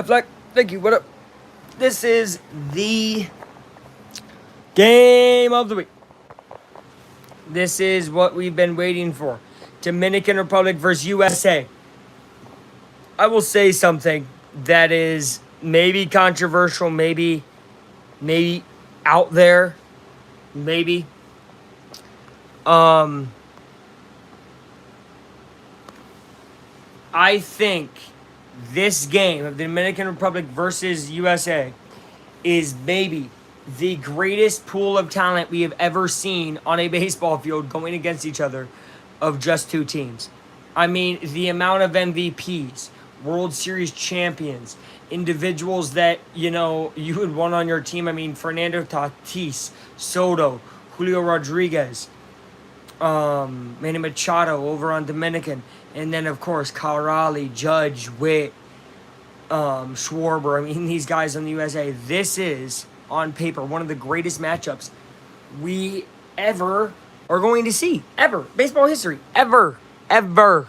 Fleck, thank you. What up? This is the game of the week. This is what we've been waiting for. Dominican Republic versus USA. I will say something that is maybe controversial, maybe out there, maybe. Um, I think this game of the Dominican Republic versus USA is maybe the greatest pool of talent we have ever seen on a baseball field going against each other of just two teams. I mean, the amount of MVPs, World Series champions, individuals that, you would want on your team. I mean, Fernando Tatis, Soto, Julio Rodriguez, Manny Machado over on Dominican, and then, of course, Cavalli, Judge, Witt, Schwarber. I mean, these guys on the USA. This is, on paper, one of the greatest matchups we ever are going to see. Ever. Baseball history. Ever. Ever.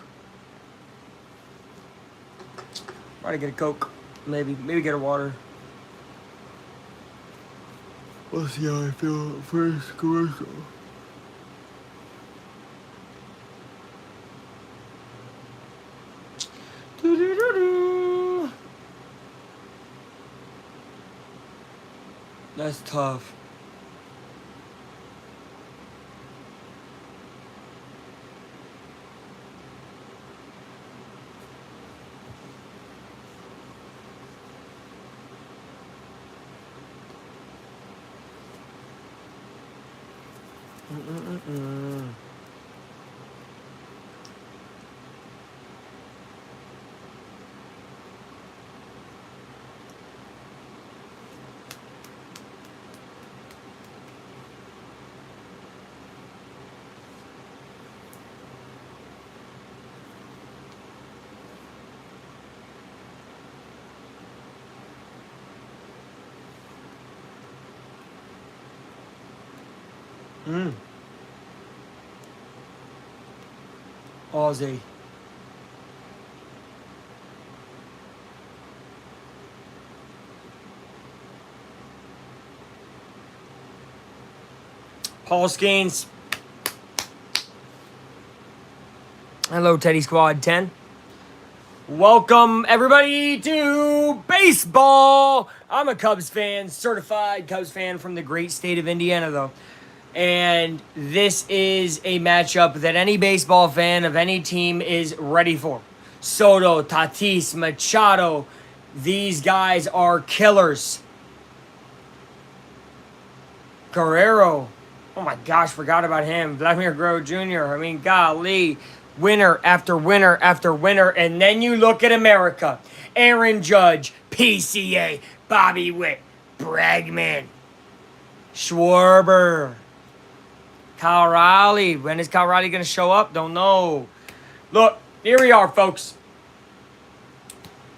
Try to get a Coke. Maybe get a water. We'll see how I feel first commercial. That's tough. Aussie. Paul Skeens. Hello, Teddy Squad 10. Welcome, everybody, to baseball. I'm a Cubs fan, certified Cubs fan from the great state of Indiana, though. And this is a matchup that any baseball fan of any team is ready for. Soto, Tatis, Machado, these guys are killers. Guerrero, oh my gosh, forgot about him. Vladimir Guerrero Jr., I mean, golly. Winner after winner after winner. And then you look at America. Aaron Judge, PCA, Bobby Witt, Bregman, Schwarber, Cavalli. When is Cavalli going to show up? Don't know. Look, here we are, folks.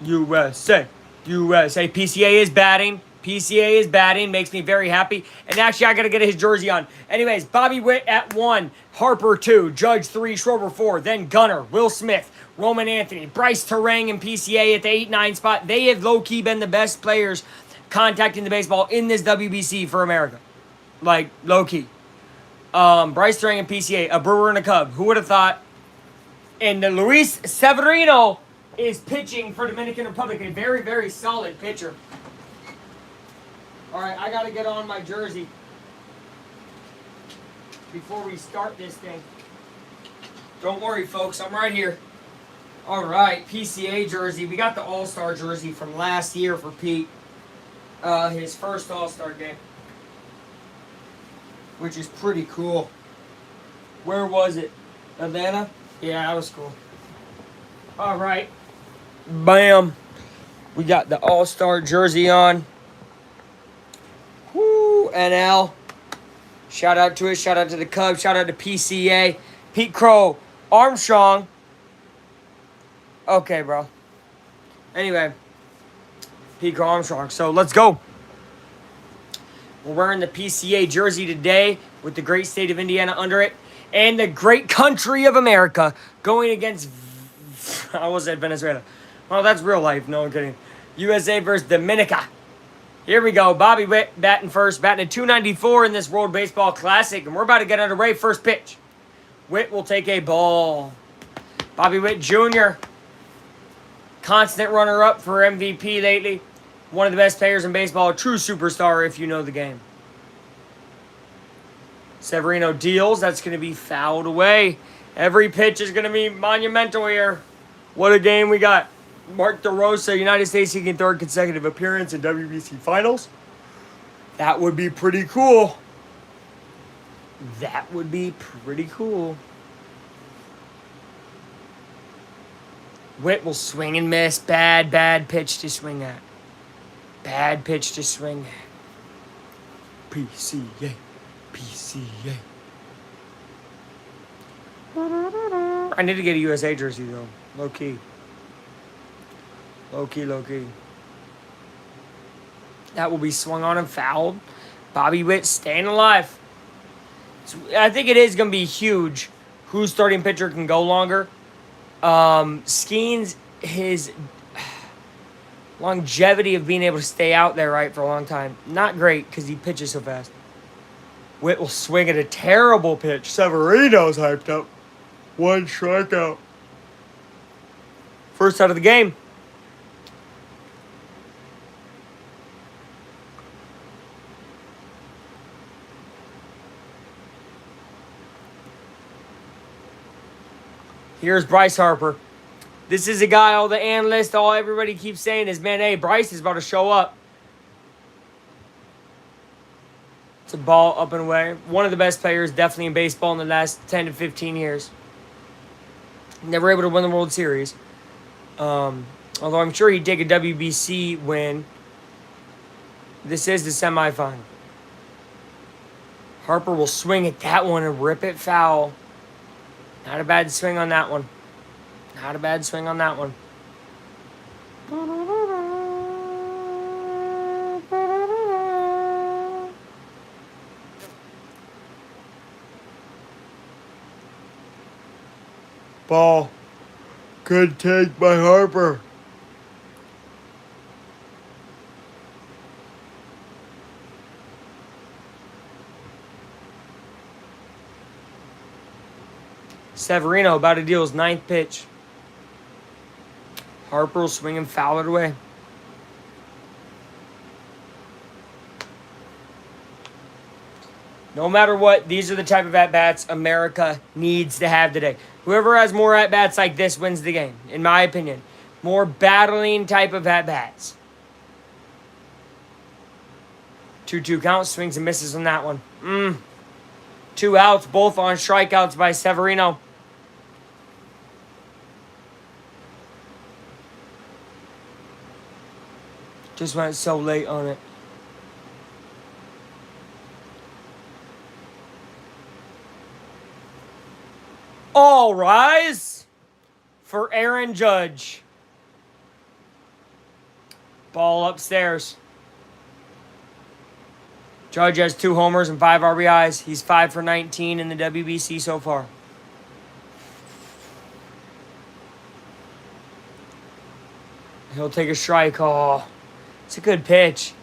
USA. PCA is batting. PCA is batting. Makes me very happy. And actually, I got to get his jersey on. Anyways, Bobby Witt at 1. Harper 2. Judge 3. Schwarber 4. Then Gunnar, Will Smith, Roman Anthony, Bryce Terang, and PCA at the 8-9 spot. They have low-key been the best players contacting the baseball in this WBC for America. Like, low-key. Bryce Terang and PCA, a Brewer and a Cub. Who would have thought? And Luis Severino is pitching for Dominican Republic. A very, very solid pitcher. All right, I got to get on my jersey before we start this thing. Don't worry, folks. I'm right here. All right, PCA jersey. We got the All-Star jersey from last year for Pete. His first All-Star game. Which is pretty cool. Where was it? Atlanta? Yeah, that was cool. All right. Bam. We got the All-Star jersey on. Woo, NL. Shout out to it. Shout out to the Cubs. Shout out to PCA. Pete Crow. Armstrong. Okay, bro. Anyway. Pete Crow Armstrong. So, let's go. We're wearing the PCA jersey today with the great state of Indiana under it. And the great country of America going against... I was at Venezuela. Well, that's real life. No, I'm kidding. USA versus Dominica. Here we go. Bobby Witt batting first, batting at 294 in this World Baseball Classic, and we're about to get underway. First pitch. Witt will take a ball. Bobby Witt Jr., constant runner-up for MVP lately. One of the best players in baseball, a true superstar if you know the game. Severino deals. That's going to be fouled away. Every pitch is going to be monumental here. What a game we got. Mark DeRosa, United States seeking third consecutive appearance in WBC Finals. That would be pretty cool. That would be pretty cool. Witt will swing and miss. Bad pitch to swing at. Bad pitch to swing at. PCA. PCA. I need to get a USA jersey, though. Low key. Low key. That will be swung on and fouled. Bobby Witt staying alive. I think it is going to be huge whose starting pitcher can go longer. Skeens, his longevity of being able to stay out there, right, for a long time. Not great because he pitches so fast. Witt will swing at a terrible pitch. Severino's hyped up. 1 strikeout. First out of the game. Here's Bryce Harper. This is a guy all the analysts, everybody keeps saying is, man, hey, Bryce is about to show up. It's a ball up and away. One of the best players definitely in baseball in the last 10 to 15 years. Never able to win the World Series. Although I'm sure he'd take a WBC win. This is the semifinal. Harper will swing at that one and rip it foul. Not a bad swing on that one. Not a bad swing on that one. Ball. Good take by Harper. Severino about to deal his 9th pitch. Harper will swing and foul it away. No matter what, these are the type of at-bats America needs to have today. Whoever has more at-bats like this wins the game, in my opinion. More battling type of at-bats. 2-2 count, swings and misses on that one. 2 outs, both on strikeouts by Severino. Just went so late on it. All rise for Aaron Judge. Ball upstairs. Judge has 2 homers and 5 RBIs. He's 5 for 19 in the WBC so far. He'll take a strike. Oh, it's a good pitch.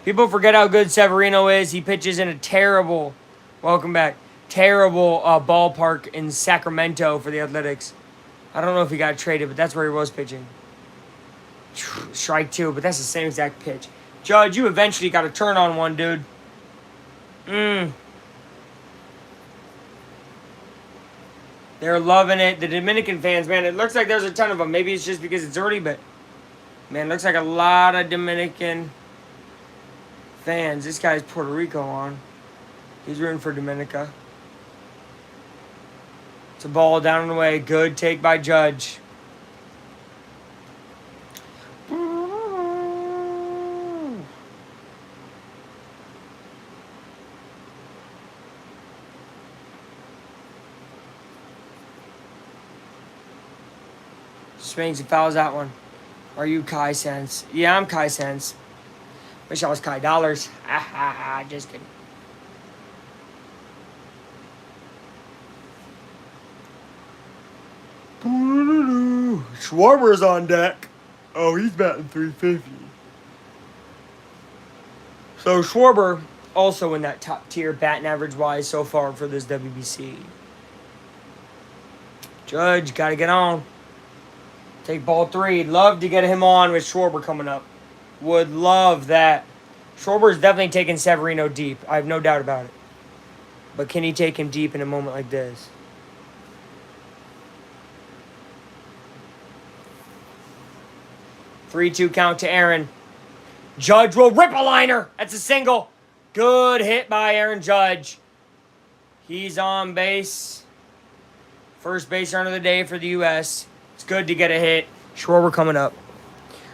People forget how good Severino is. He pitches in a terrible, welcome back, terrible ballpark in Sacramento for the Athletics. I don't know if he got traded, but that's where he was pitching. Strike 2, but that's the same exact pitch. Judge, you eventually got to turn on one, dude. They're loving it. The Dominican fans, man, it looks like there's a ton of them. Maybe it's just because it's early, but, man, it looks like a lot of Dominican fans. This guy's Puerto Rico on. He's rooting for Dominica. It's a ball down and away. Good take by Judge. Swings and fouls that one. Are you Kai Sense? Yeah, I'm Kai Sense. Wish I was Kai Dollars. Just kidding. Schwarber's on deck. Oh, he's batting 350. So Schwarber also in that top tier batting average wise so far for this WBC. Judge, gotta get on. Take ball 3. Love to get him on with Schwarber coming up. Would love that. Schwarber is definitely taking Severino deep. I have no doubt about it. But can he take him deep in a moment like this? Three-two count to Aaron. Judge will rip a liner. That's a single. Good hit by Aaron Judge. He's on base. First base runner of the day for the U.S. It's good to get a hit. Schwarber coming up.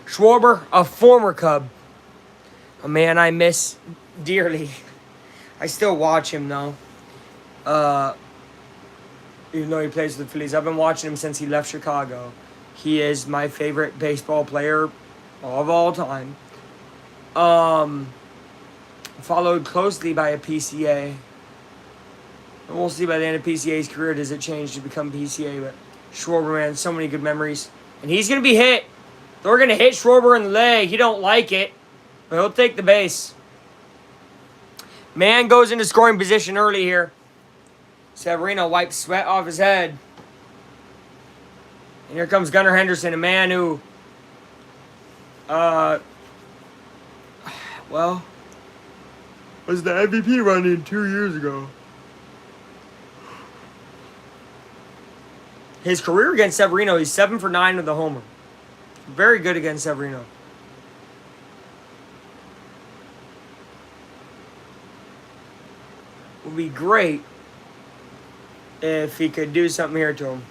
Schwarber, a former Cub. A man I miss dearly. I still watch him, though. Even though he plays with the Phillies. I've been watching him since he left Chicago. He is my favorite baseball player of all time. Followed closely by a PCA. And we'll see by the end of PCA's career, does it change to become PCA. But Schwarber, man, so many good memories. And he's going to be hit. They're going to hit Schwarber in the leg. He don't like it. But he'll take the base. Man goes into scoring position early here. Severino wipes sweat off his head. And here comes Gunnar Henderson, a man who, well, was the MVP running 2 years ago. His career against Severino, he's 7 for 9 with a homer. Very good against Severino. Would be great if he could do something here to him.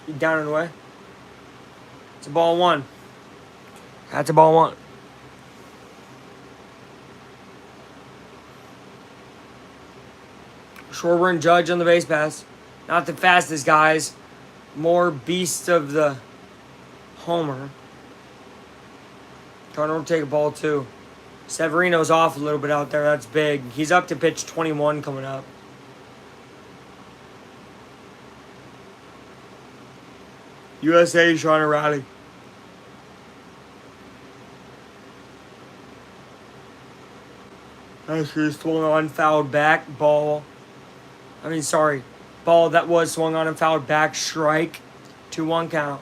He's down and away. It's a ball 1. That's a ball 1. Schwarber and Judge on the base pass. Not the fastest guys. More beasts of the homer. Turner will take a ball 2. Severino's off a little bit out there. That's big. He's up to pitch 21 coming up. USA is trying to rally. Actually swung on, fouled back, ball. Ball that was swung on and fouled back, strike. 2-1 count.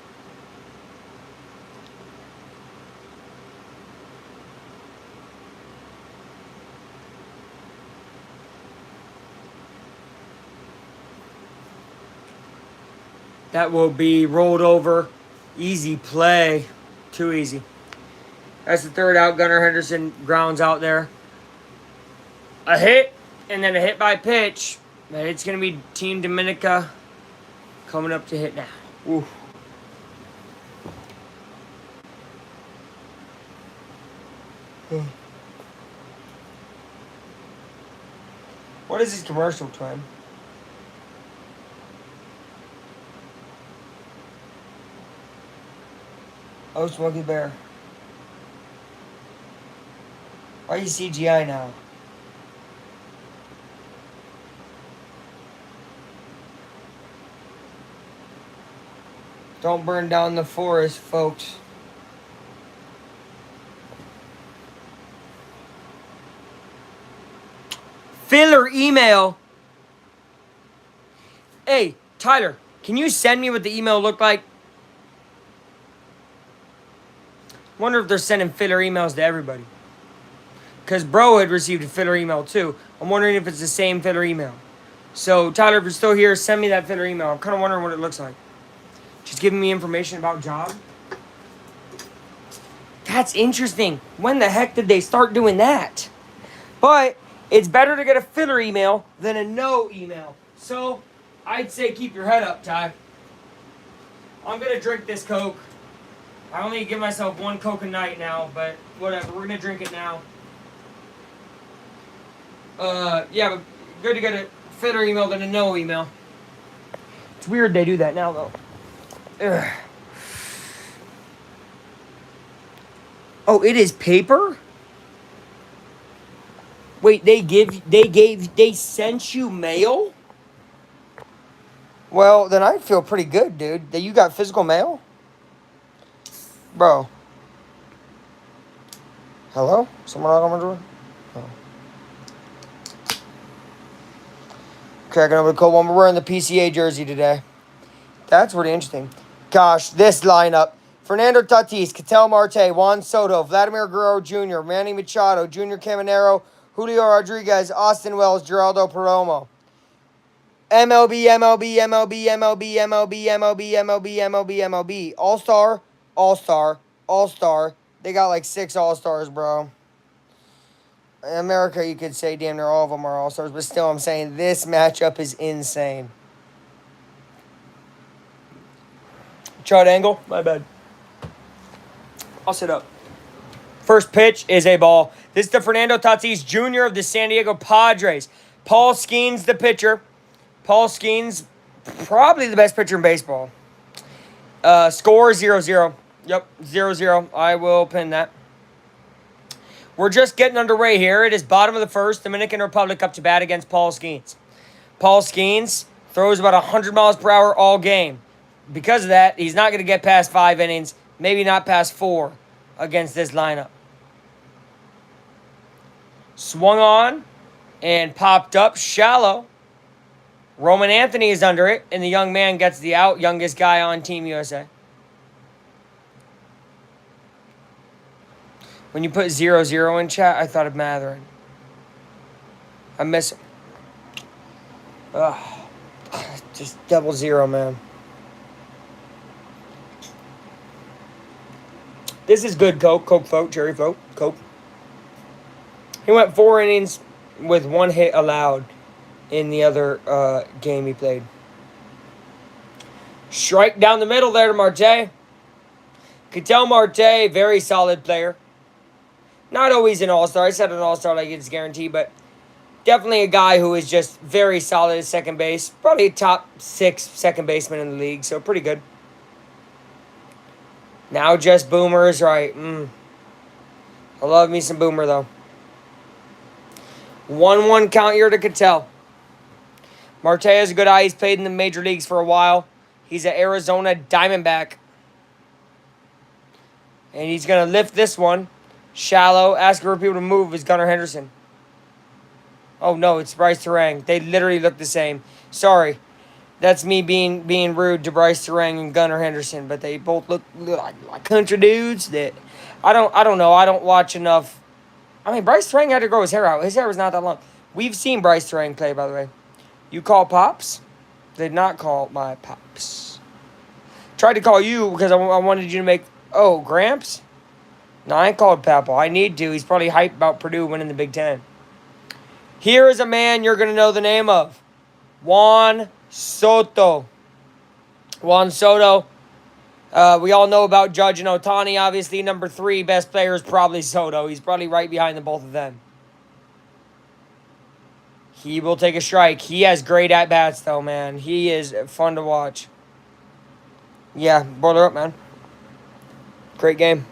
That will be rolled over. Easy play. Too easy. That's the third out. Gunnar Henderson grounds out there. A hit, and then a hit by pitch. But it's going to be Team Dominica coming up to hit now. Ooh. What is this commercial, Twin? Oh, Smokey Bear. Why are you CGI now? Don't burn down the forest, folks. Filler email. Hey, Tyler, can you send me what the email looked like? Wonder if they're sending filler emails to everybody. Because bro had received a filler email too. I'm wondering if it's the same filler email. So, Tyler, if you're still here, send me that filler email. I'm kind of wondering what it looks like. Just giving me information about job. That's interesting. When the heck did they start doing that? But it's better to get a filler email than a no email. So, I'd say keep your head up, Ty. I'm going to drink this Coke. I only give myself 1 Coke a night now, but whatever. We're going to drink it now. Yeah, but good to get a filler email than a no email. It's weird they do that now, though. Ugh. Oh, it is paper? Wait, they sent you mail? Well, then I feel pretty good, dude. That you got physical mail? Bro. Hello? Someone knock on my door? Oh. Cracking over the cold one. We're wearing the PCA jersey today. That's pretty interesting. Gosh, this lineup. Fernando Tatis, Ketel Marte, Juan Soto, Vladimir Guerrero Jr., Manny Machado, Junior Caminero, Julio Rodriguez, Austin Wells, Geraldo Perdomo. MLB, MLB, MLB, MLB, MLB, MLB, MLB, MLB, MLB. All-Star, All-Star, All-Star. They got like 6 All-Stars, bro. In America, you could say damn near all of them are All-Stars, but still, I'm saying this matchup is insane. Chart angle? My bad. I'll sit up. First pitch is a ball. This is the Fernando Tatis Jr. of the San Diego Padres. Paul Skeens, the pitcher. Paul Skeens, probably the best pitcher in baseball. Score 0-0. Yep, 0-0. I will pin that. We're just getting underway here. It is bottom of the first. Dominican Republic up to bat against Paul Skeens. Paul Skeens throws about 100 miles per hour all game. Because of that, he's not going to get past 5 innings, maybe not past 4 against this lineup. Swung on and popped up shallow. Roman Anthony is under it, and the young man gets the out. Youngest guy on Team USA. When you put 0-0 in chat, I thought of Matherin. I miss him. Ugh. Just double 0, man. This is good Coke. Coke vote. Cherry vote. Coke. He went 4 innings with 1 hit allowed in the other game he played. Strike down the middle there to Marte. Ketel Marte, very solid player. Not always an all-star. I said an all-star like it's guaranteed, but definitely a guy who is just very solid at second base. Probably a top 6 second baseman in the league, so pretty good. Now just Boomer is right. I love me some Boomer, though. 1-1 count here to Ketel. Marte has a good eye. He's played in the major leagues for a while. He's an Arizona Diamondback. And he's going to lift this one. Shallow. Asking for people to move is Gunnar Henderson. Oh, no, it's Bryce Terang. They literally look the same. Sorry. That's me being rude to Bryce Terang and Gunnar Henderson, but they both look like country dudes that I don't know. I don't watch enough. I mean, Bryce Terang had to grow his hair out. His hair was not that long. We've seen Bryce Terang play, by the way. You call Pops? Did not call my Pops. Tried to call you because I wanted you to make... Oh, Gramps? No, I ain't called Papa. I need to. He's probably hyped about Purdue winning the Big Ten. Here is a man you're going to know the name of. Juan Soto. Juan Soto. We all know about Judge and Ohtani. Obviously, number 3 best player is probably Soto. He's probably right behind the both of them. He will take a strike. He has great at-bats, though, man. He is fun to watch. Yeah, boiler up, man. Great game.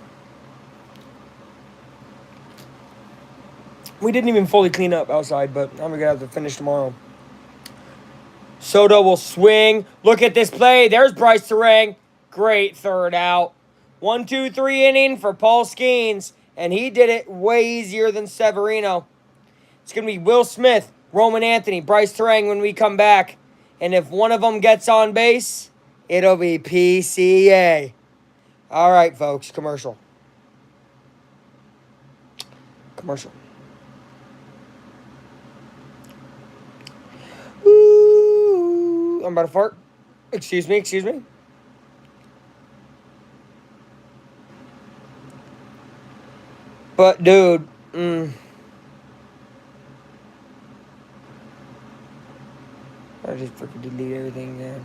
We didn't even fully clean up outside, but I'm going to have to finish tomorrow. Soto will swing. Look at this play. There's Bryce Terang. Great third out. 1-2-3 inning for Paul Skeens, and he did it way easier than Severino. It's going to be Will Smith, Roman Anthony, Bryce Terang when we come back. And if one of them gets on base, it'll be PCA. All right, folks. Commercial. Commercial. Ooh, I'm about to fart. Excuse me. But, dude, I just freaking delete everything, man.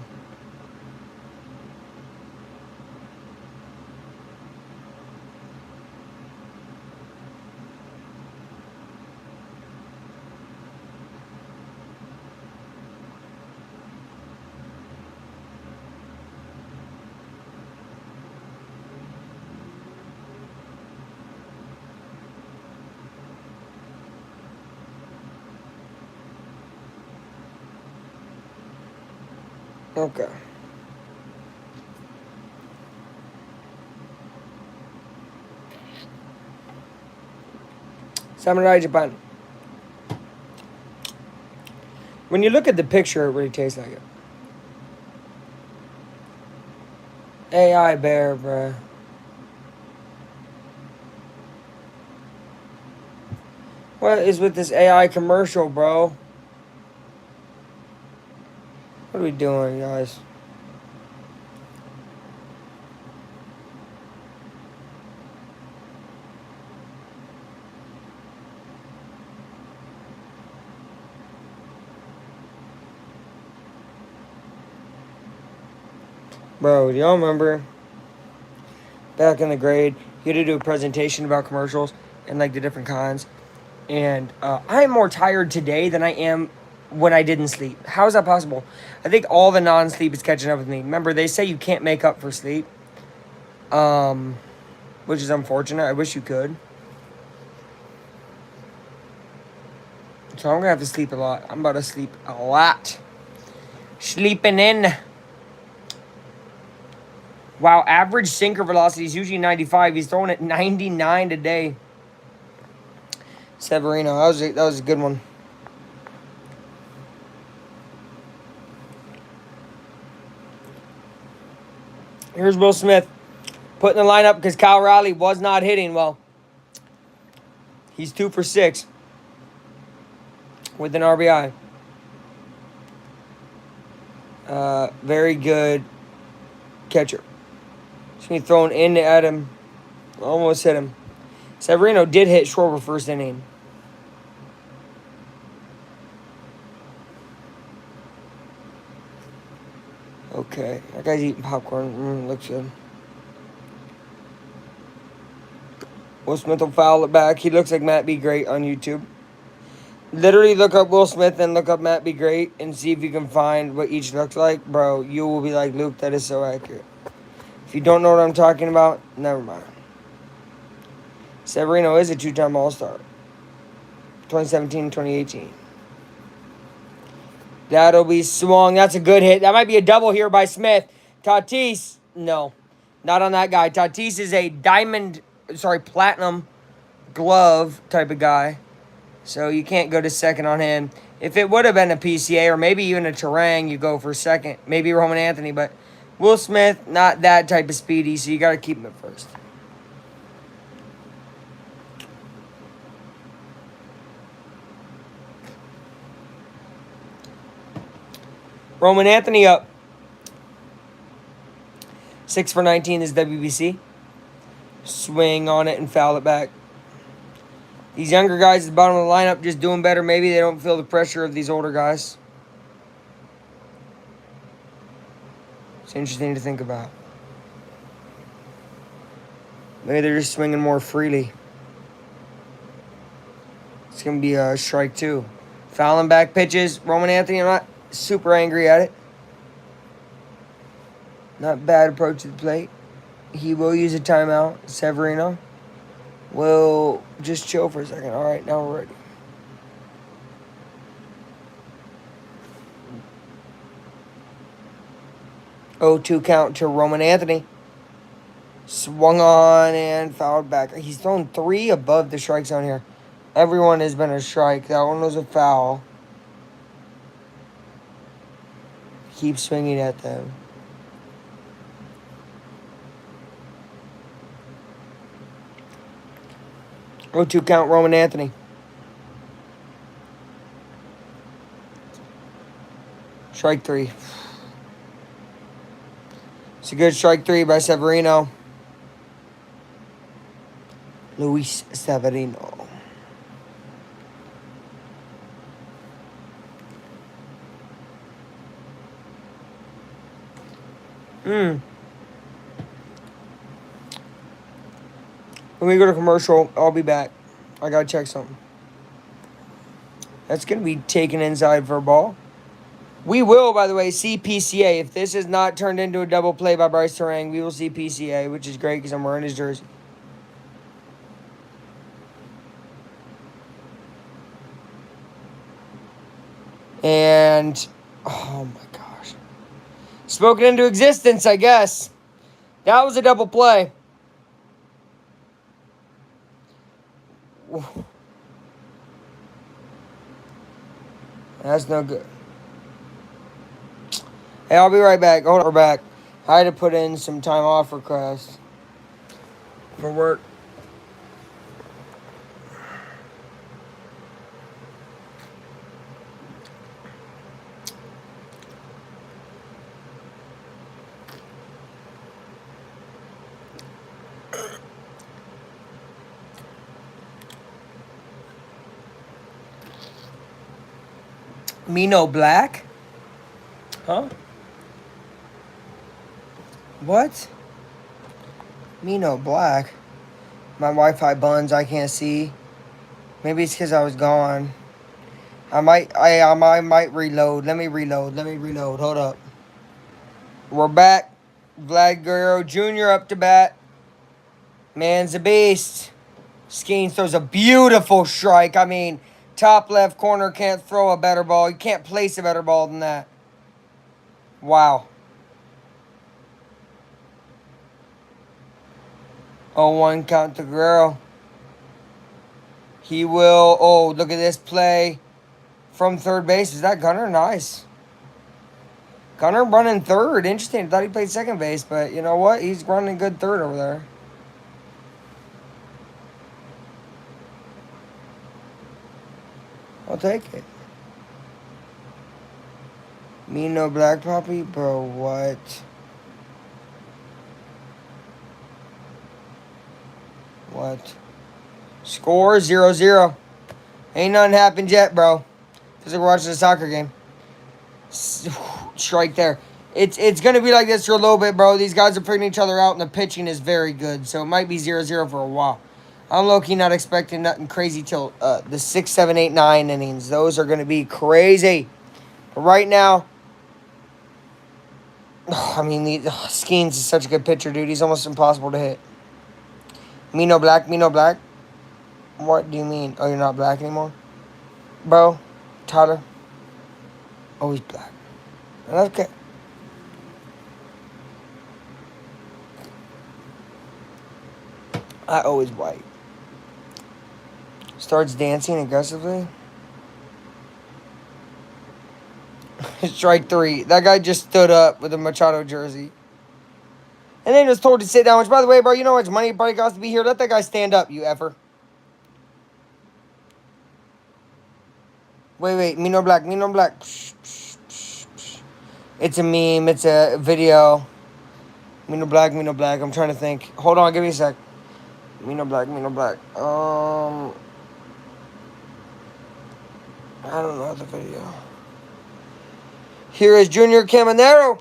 Okay. Samurai Japan. When you look at the picture, it really tastes like it. AI bear, bruh. What is with this AI commercial, bro? What are we doing, guys? Bro, do y'all remember back in the grade, you had to do a presentation about commercials and like the different kinds? And I am more tired today than I am when I didn't sleep. How is that possible? I think all the non-sleep is catching up with me. Remember, they say you can't make up for sleep, which is unfortunate. I wish you could. So I'm gonna have to sleep a lot. I'm about to sleep a lot. Sleeping in. Wow, average sinker velocity is usually 95. He's throwing at 99 today. Severino, that was a good one. Here's Will Smith putting the lineup because Kyle Riley was not hitting well. He's 2 for 6 with an RBI. Very good catcher. He's going to be thrown in at him. Almost hit him. Severino did hit Schwarber first inning. Okay, that guy's eating popcorn. Looks good. Will Smith will foul it back. He looks like Matt Be Great on YouTube. Literally look up Will Smith and look up Matt Be Great and see if you can find what each looks like. Bro, you will be like, Luke, that is so accurate. If you don't know what I'm talking about, never mind. Severino is a 2-time All-Star. 2017, 2018. That'll be swung. That's a good hit. That might be a double here by Smith. Tatis, no. Not on that guy. Tatis is a platinum glove type of guy. So you can't go to second on him. If it would have been a PCA or maybe even a Terang, you go for second. Maybe Roman Anthony, but Will Smith, not that type of speedy, so you got to keep him at first. Roman Anthony up. 6 for 19 is WBC. Swing on it and foul it back. These younger guys at the bottom of the lineup just doing better. Maybe they don't feel the pressure of these older guys. It's interesting to think about. Maybe they're just swinging more freely. It's going to be a strike 2. Fouling back pitches. Roman Anthony, I'm not super angry at it. Not bad approach to the plate. He will use a timeout. Severino will just chill for a second. All right, now we're ready. Oh, 2 count to Roman Anthony. Swung on and fouled back. He's thrown 3 above the strike zone here. Everyone has been a strike. That one was a foul. Keep swinging at them. Oh, 2 count Roman Anthony. Strike 3. It's a good strike 3 by Severino. Luis Severino. When we go to commercial, I'll be back. I gotta check something. That's gonna be taken inside for a ball. We will, by the way, see PCA. If this is not turned into a double play by Bryce Terang, we will see PCA, which is great because I'm wearing his jersey. And, oh my gosh. Spoken into existence, I guess. That was a double play. That's no good. Hey, I'll be right back. Hold on, we're back. I had to put in some time off request for work. Me no black? Huh? What? Me no black? My Wi-Fi buns I can't see. Maybe it's because I was gone. I might reload. Let me reload. Hold up. We're back. Vlad Guerrero Jr. up to bat. Man's a beast. Skeens throws a beautiful strike. I mean, top left corner can't throw a better ball. You can't place a better ball than that. Wow. 0-1 count to Guerrero. He will. Oh, look at this play from third base. Is that Gunner? Nice. Gunner running third. Interesting. I thought he played second base, but you know what? He's running good third over there. I'll take it. Me no black puppy? Bro, what? What? Score 0-0. Ain't nothing happened yet, bro. Feels like we're watching a soccer game. Strike there. It's going to be like this for a little bit, bro. These guys are figuring each other out, and the pitching is very good. So it might be 0-0 for a while. I'm low-key not expecting nothing crazy till the 6, 7, 8, 9 innings. Those are going to be crazy. But right now, I mean, Skeens is such a good pitcher, dude. He's almost impossible to hit. Me no black, me no black. What do you mean? Oh, you're not black anymore? Bro, Tyler. Oh, he's black. Okay. I always white. Starts dancing aggressively. Strike 3. That guy just stood up with a Machado jersey. And then was told to sit down, which, by the way, bro, you know how much money it probably costs to be here? Let that guy stand up, you effer. Wait. Me no black. It's a meme. It's a video. Me no black. I'm trying to think. Hold on, give me a sec. Me no black. I don't know the video. Here is Junior Caminero.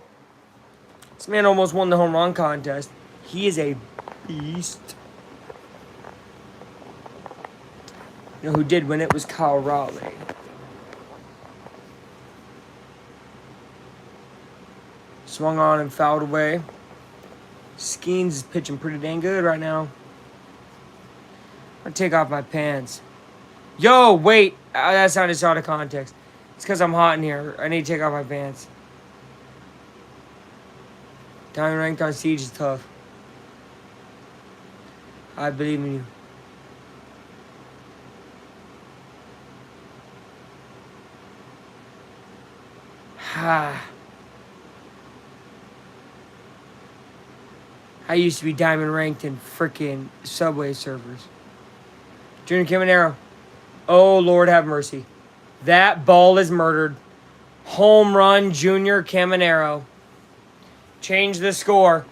This man almost won the home run contest. He is a beast. You know who did win it was Kyle Raleigh. Swung on and fouled away. Skeens is pitching pretty dang good right now. I'm gonna take off my pants. Yo, wait. That sounded so out of context. It's because I'm hot in here. I need to take off my pants. Diamond ranked on Siege is tough. I believe in you. Ha. I used to be diamond ranked in freaking Subway servers. Junior Caminero. Oh, Lord have mercy. That ball is murdered. Home run, Junior Caminero. Change the score.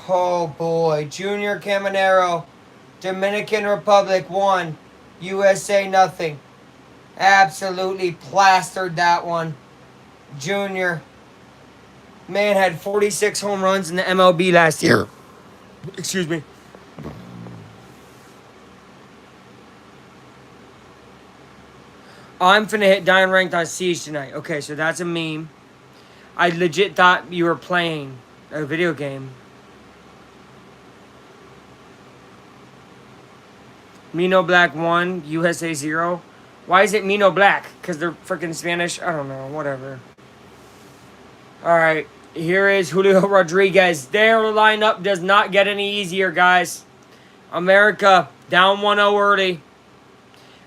Oh, boy. Junior Caminero. Dominican Republic 1. USA nothing. Absolutely plastered that one. Junior. Man had 46 home runs in the MLB last year. Excuse me. I'm finna hit Diamond Ranked on Siege tonight. Okay, so that's a meme. I legit thought you were playing a video game. Me no black 1, USA 0. Why is it Mino Black? Because they're freaking Spanish? I don't know. Whatever. All right. Here is Julio Rodriguez. Their lineup does not get any easier, guys. America down 1-0 early.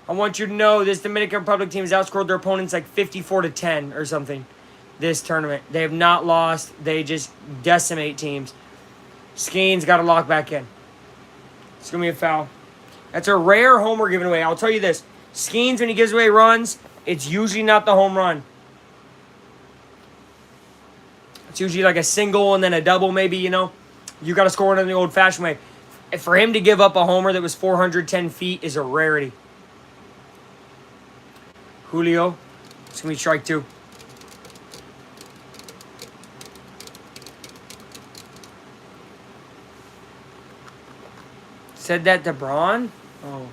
I want you to know this Dominican Republic team has outscored their opponents like 54-10 or something this tournament. They have not lost. They just decimate teams. Skeens got to lock back in. It's going to be a foul. That's a rare homer given away. I'll tell you this. Skeens, when he gives away runs, it's usually not the home run. It's usually like a single and then a double maybe, you know. You got to score it in the old-fashioned way. For him to give up a homer that was 410 feet is a rarity. Julio, it's going to be strike 2. Said that to Braun? Oh.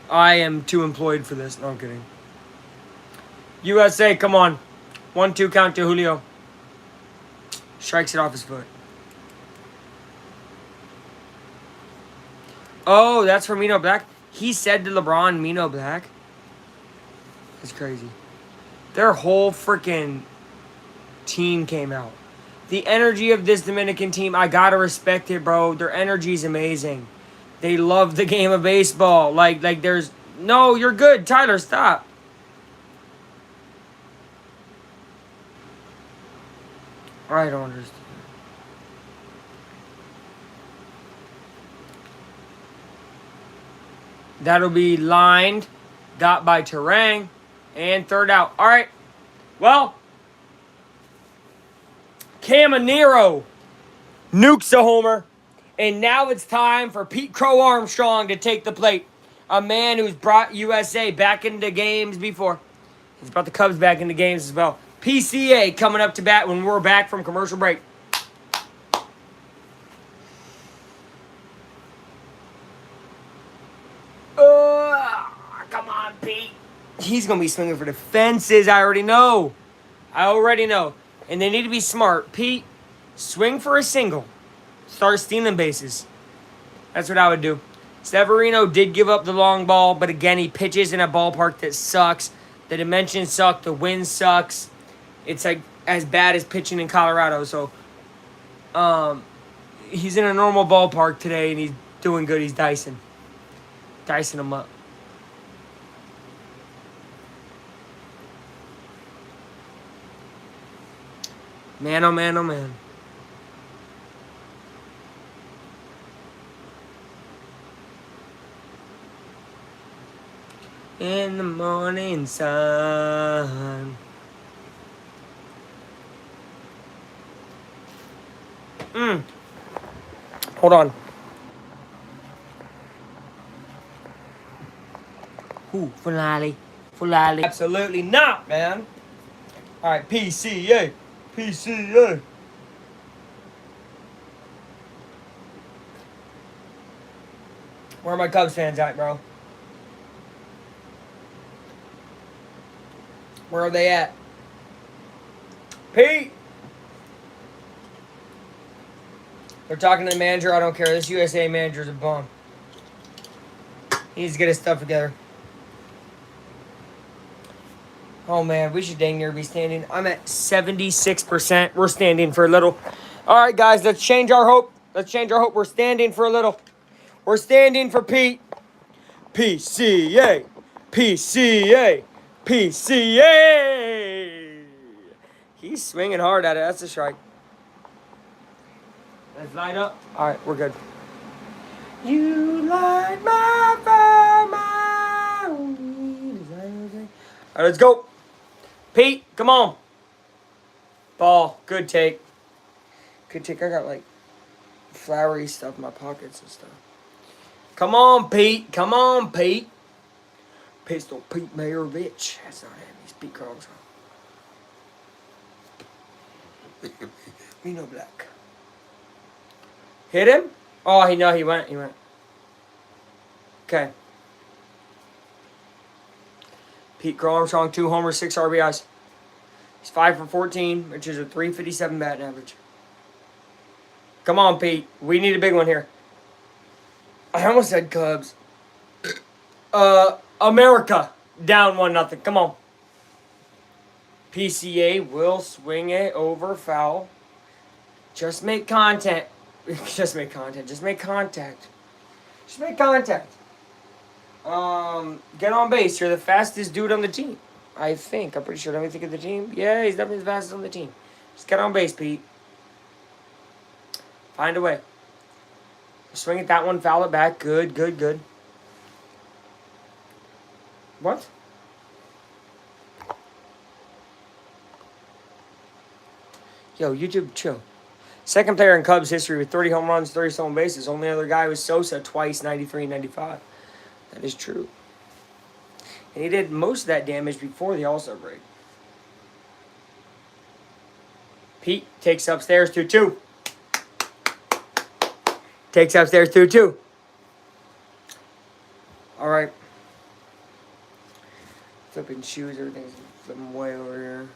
I am too employed for this. No, I'm kidding. USA, come on. 1-2 count to Julio. Strikes it off his foot. Oh, that's for Mino Black? He said to LeBron, Mino Black? That's crazy. Their whole freaking team came out. The energy of this Dominican team, I gotta respect it, bro. Their energy is amazing. They love the game of baseball. Like there's... No, you're good. Tyler, stop. I don't understand. That'll be lined. Got by Terang. And third out. All right. Well. Caminero nukes a homer. And now it's time for Pete Crow Armstrong to take the plate. A man who's brought USA back into games before. He's brought the Cubs back into games as well. PCA coming up to bat when we're back from commercial break. Come on, Pete. He's going to be swinging for the fences. I already know. And they need to be smart. Pete, swing for a single. Start stealing bases. That's what I would do. Severino did give up the long ball, but again, he pitches in a ballpark that sucks. The dimensions suck. The wind sucks. It's like as bad as pitching in Colorado. So, he's in a normal ballpark today, and he's doing good. He's dicing him up. Man, oh man, oh man. In the morning sun. Hold on. Finale. Absolutely not, man. All right, PCA. Where are my Cubs fans at, bro? Where are they at? Pete! They're talking to the manager. I don't care. This USA manager's a bum. He needs to get his stuff together. Oh, man. We should dang near be standing. I'm at 76%. We're standing for a little. All right, guys. Let's change our hope. We're standing for a little. We're standing for Pete. PCA. He's swinging hard at it. That's a strike. Let's light up. All right, we're good. You light my fire, my desire. All right, let's go. Pete, come on. Ball. Good take. I got like flowery stuff in my pockets and stuff. Come on, Pete. Pistol Pete Mayerovich. That's not him. He's Pete Carlson. Mino Black. Hit him? Oh, he went. Okay. Pete Crow Armstrong, 2 homers, 6 RBIs. He's 5 for 14, which is a .357 batting average. Come on, Pete. We need a big one here. I almost said Cubs. America down 1-0. Come on. PCA will swing it over foul. Just make contact. Just make contact. Just make contact. Just make contact. Get on base. You're the fastest dude on the team. I think. I'm pretty sure. Let me think of the team. Yeah, he's definitely the fastest on the team. Just get on base, Pete. Find a way. Swing at that one. Foul it back. Good, good, good. What? Yo, YouTube, chill. Second player in Cubs history with 30 home runs, 30 stolen bases. Only other guy was Sosa, twice, 93 and 95. That is true. And he did most of that damage before the All-Star break. Pete takes upstairs 2-2. Takes upstairs 2-2. All right. Flipping shoes, everything's flipping way over here.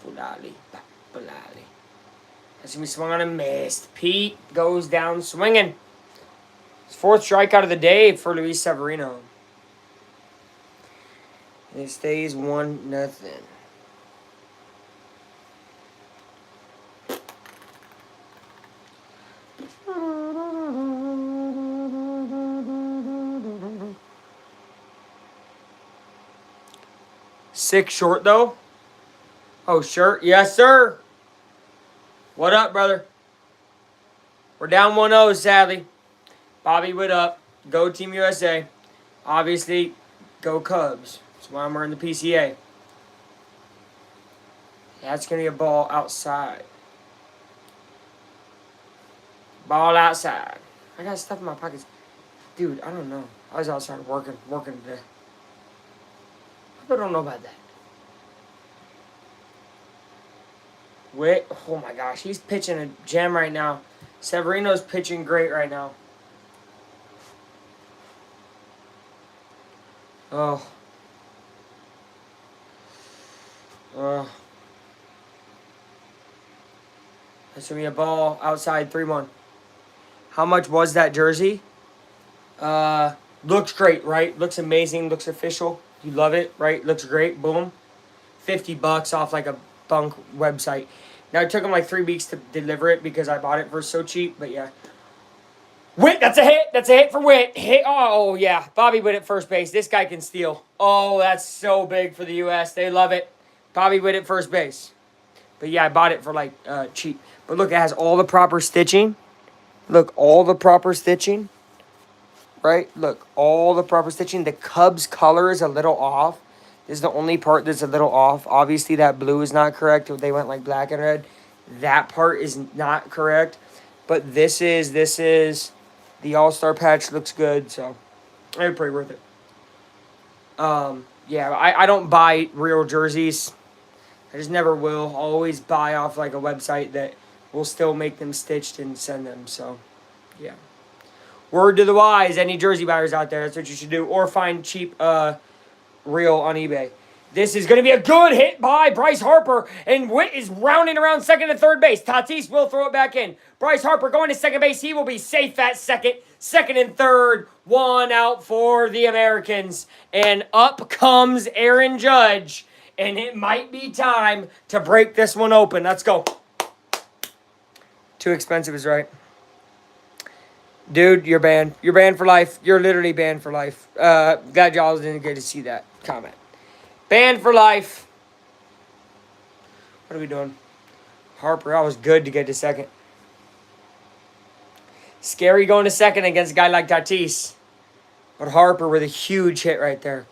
Fulali. That's gonna be swung on and missed. Pete goes down swinging. His fourth strikeout of the day for Luis Severino. And it stays 1-0. Six short though. Oh, sure. Yes, sir. What up, brother? We're down 1-0, sadly. Bobby Witt up. Go Team USA. Obviously, go Cubs. That's why I'm wearing the PCA. That's going to be a ball outside. Ball outside. I got stuff in my pockets. Dude, I don't know. I was outside working today. I don't know about that. Wait, oh my gosh, he's pitching a gem right now. Severino's pitching great right now. Oh. That's going to be a ball outside 3-1. How much was that jersey? Looks great, right? Looks amazing. Looks official. You love it, right? Looks great. Boom. $50 off like a bunk website. Now, it took him like 3 weeks to deliver it because I bought it for so cheap. But, yeah. Witt, that's a hit. That's a hit for Witt. Hit. Oh, yeah. Bobby Witt at first base. This guy can steal. Oh, that's so big for the U.S. They love it. Bobby Witt at first base. But, yeah, I bought it for, like, cheap. But, look, it has all the proper stitching. Look, all the proper stitching. Right? Look, all the proper stitching. The Cubs color is a little off. This is the only part that's a little off. Obviously, that blue is not correct. They went like black and red. That part is not correct. But this is the All-Star patch looks good. So, it's pretty worth it. Yeah, I don't buy real jerseys. I just never will. I'll always buy off like a website that will still make them stitched and send them. So, yeah. Word to the wise, any jersey buyers out there, that's what you should do. Or find cheap real on eBay. This is going to be a good hit by Bryce Harper. And Witt is rounding around second and third base. Tatis will throw it back in. Bryce Harper going to second base. He will be safe at second. Second and third. 1 out for the Americans. And up comes Aaron Judge. And it might be time to break this one open. Let's go. Too expensive is right. Dude, you're banned. You're banned for life. You're literally banned for life. Glad y'all didn't get to see that comment. Banned for life. What are we doing? Harper, that was good to get to second. Scary going to second against a guy like Tatis. But Harper with a huge hit right there.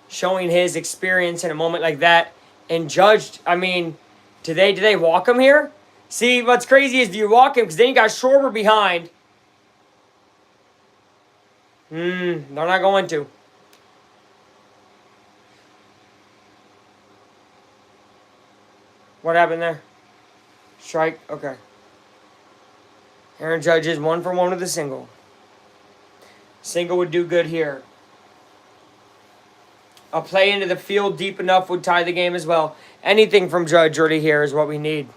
Showing his experience in a moment like that. And Judge, I mean, did they walk him here? See, what's crazy is do you walk him? Because then you got Schwarber behind. They're not going to. What happened there? Strike? Okay. Aaron Judge is 1 for 1 with a single. Single would do good here. A play into the field deep enough would tie the game as well. Anything from Judge early here is what we need.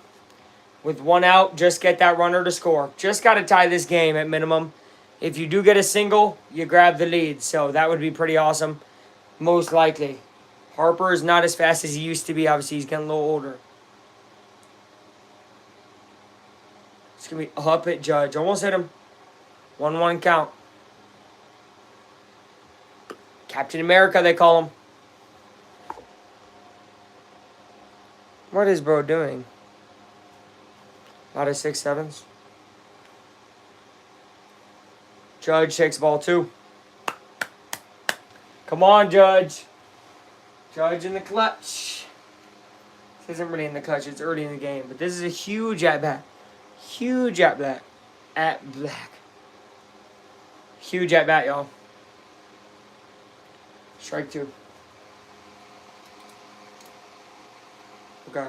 With one out, just get that runner to score. Just got to tie this game at minimum. If you do get a single, you grab the lead. So that would be pretty awesome. Most likely. Harper is not as fast as he used to be. Obviously, he's getting a little older. It's going to be up at Judge. Almost hit him. 1-1 count. Captain America, they call him. What is bro doing? A lot of 6-7s. Judge takes ball 2. Come on, Judge. Judge in the clutch. This isn't really in the clutch. It's early in the game. But this is a huge at-bat. Huge at-bat. At-black. Huge at-bat, y'all. Strike 2. Okay.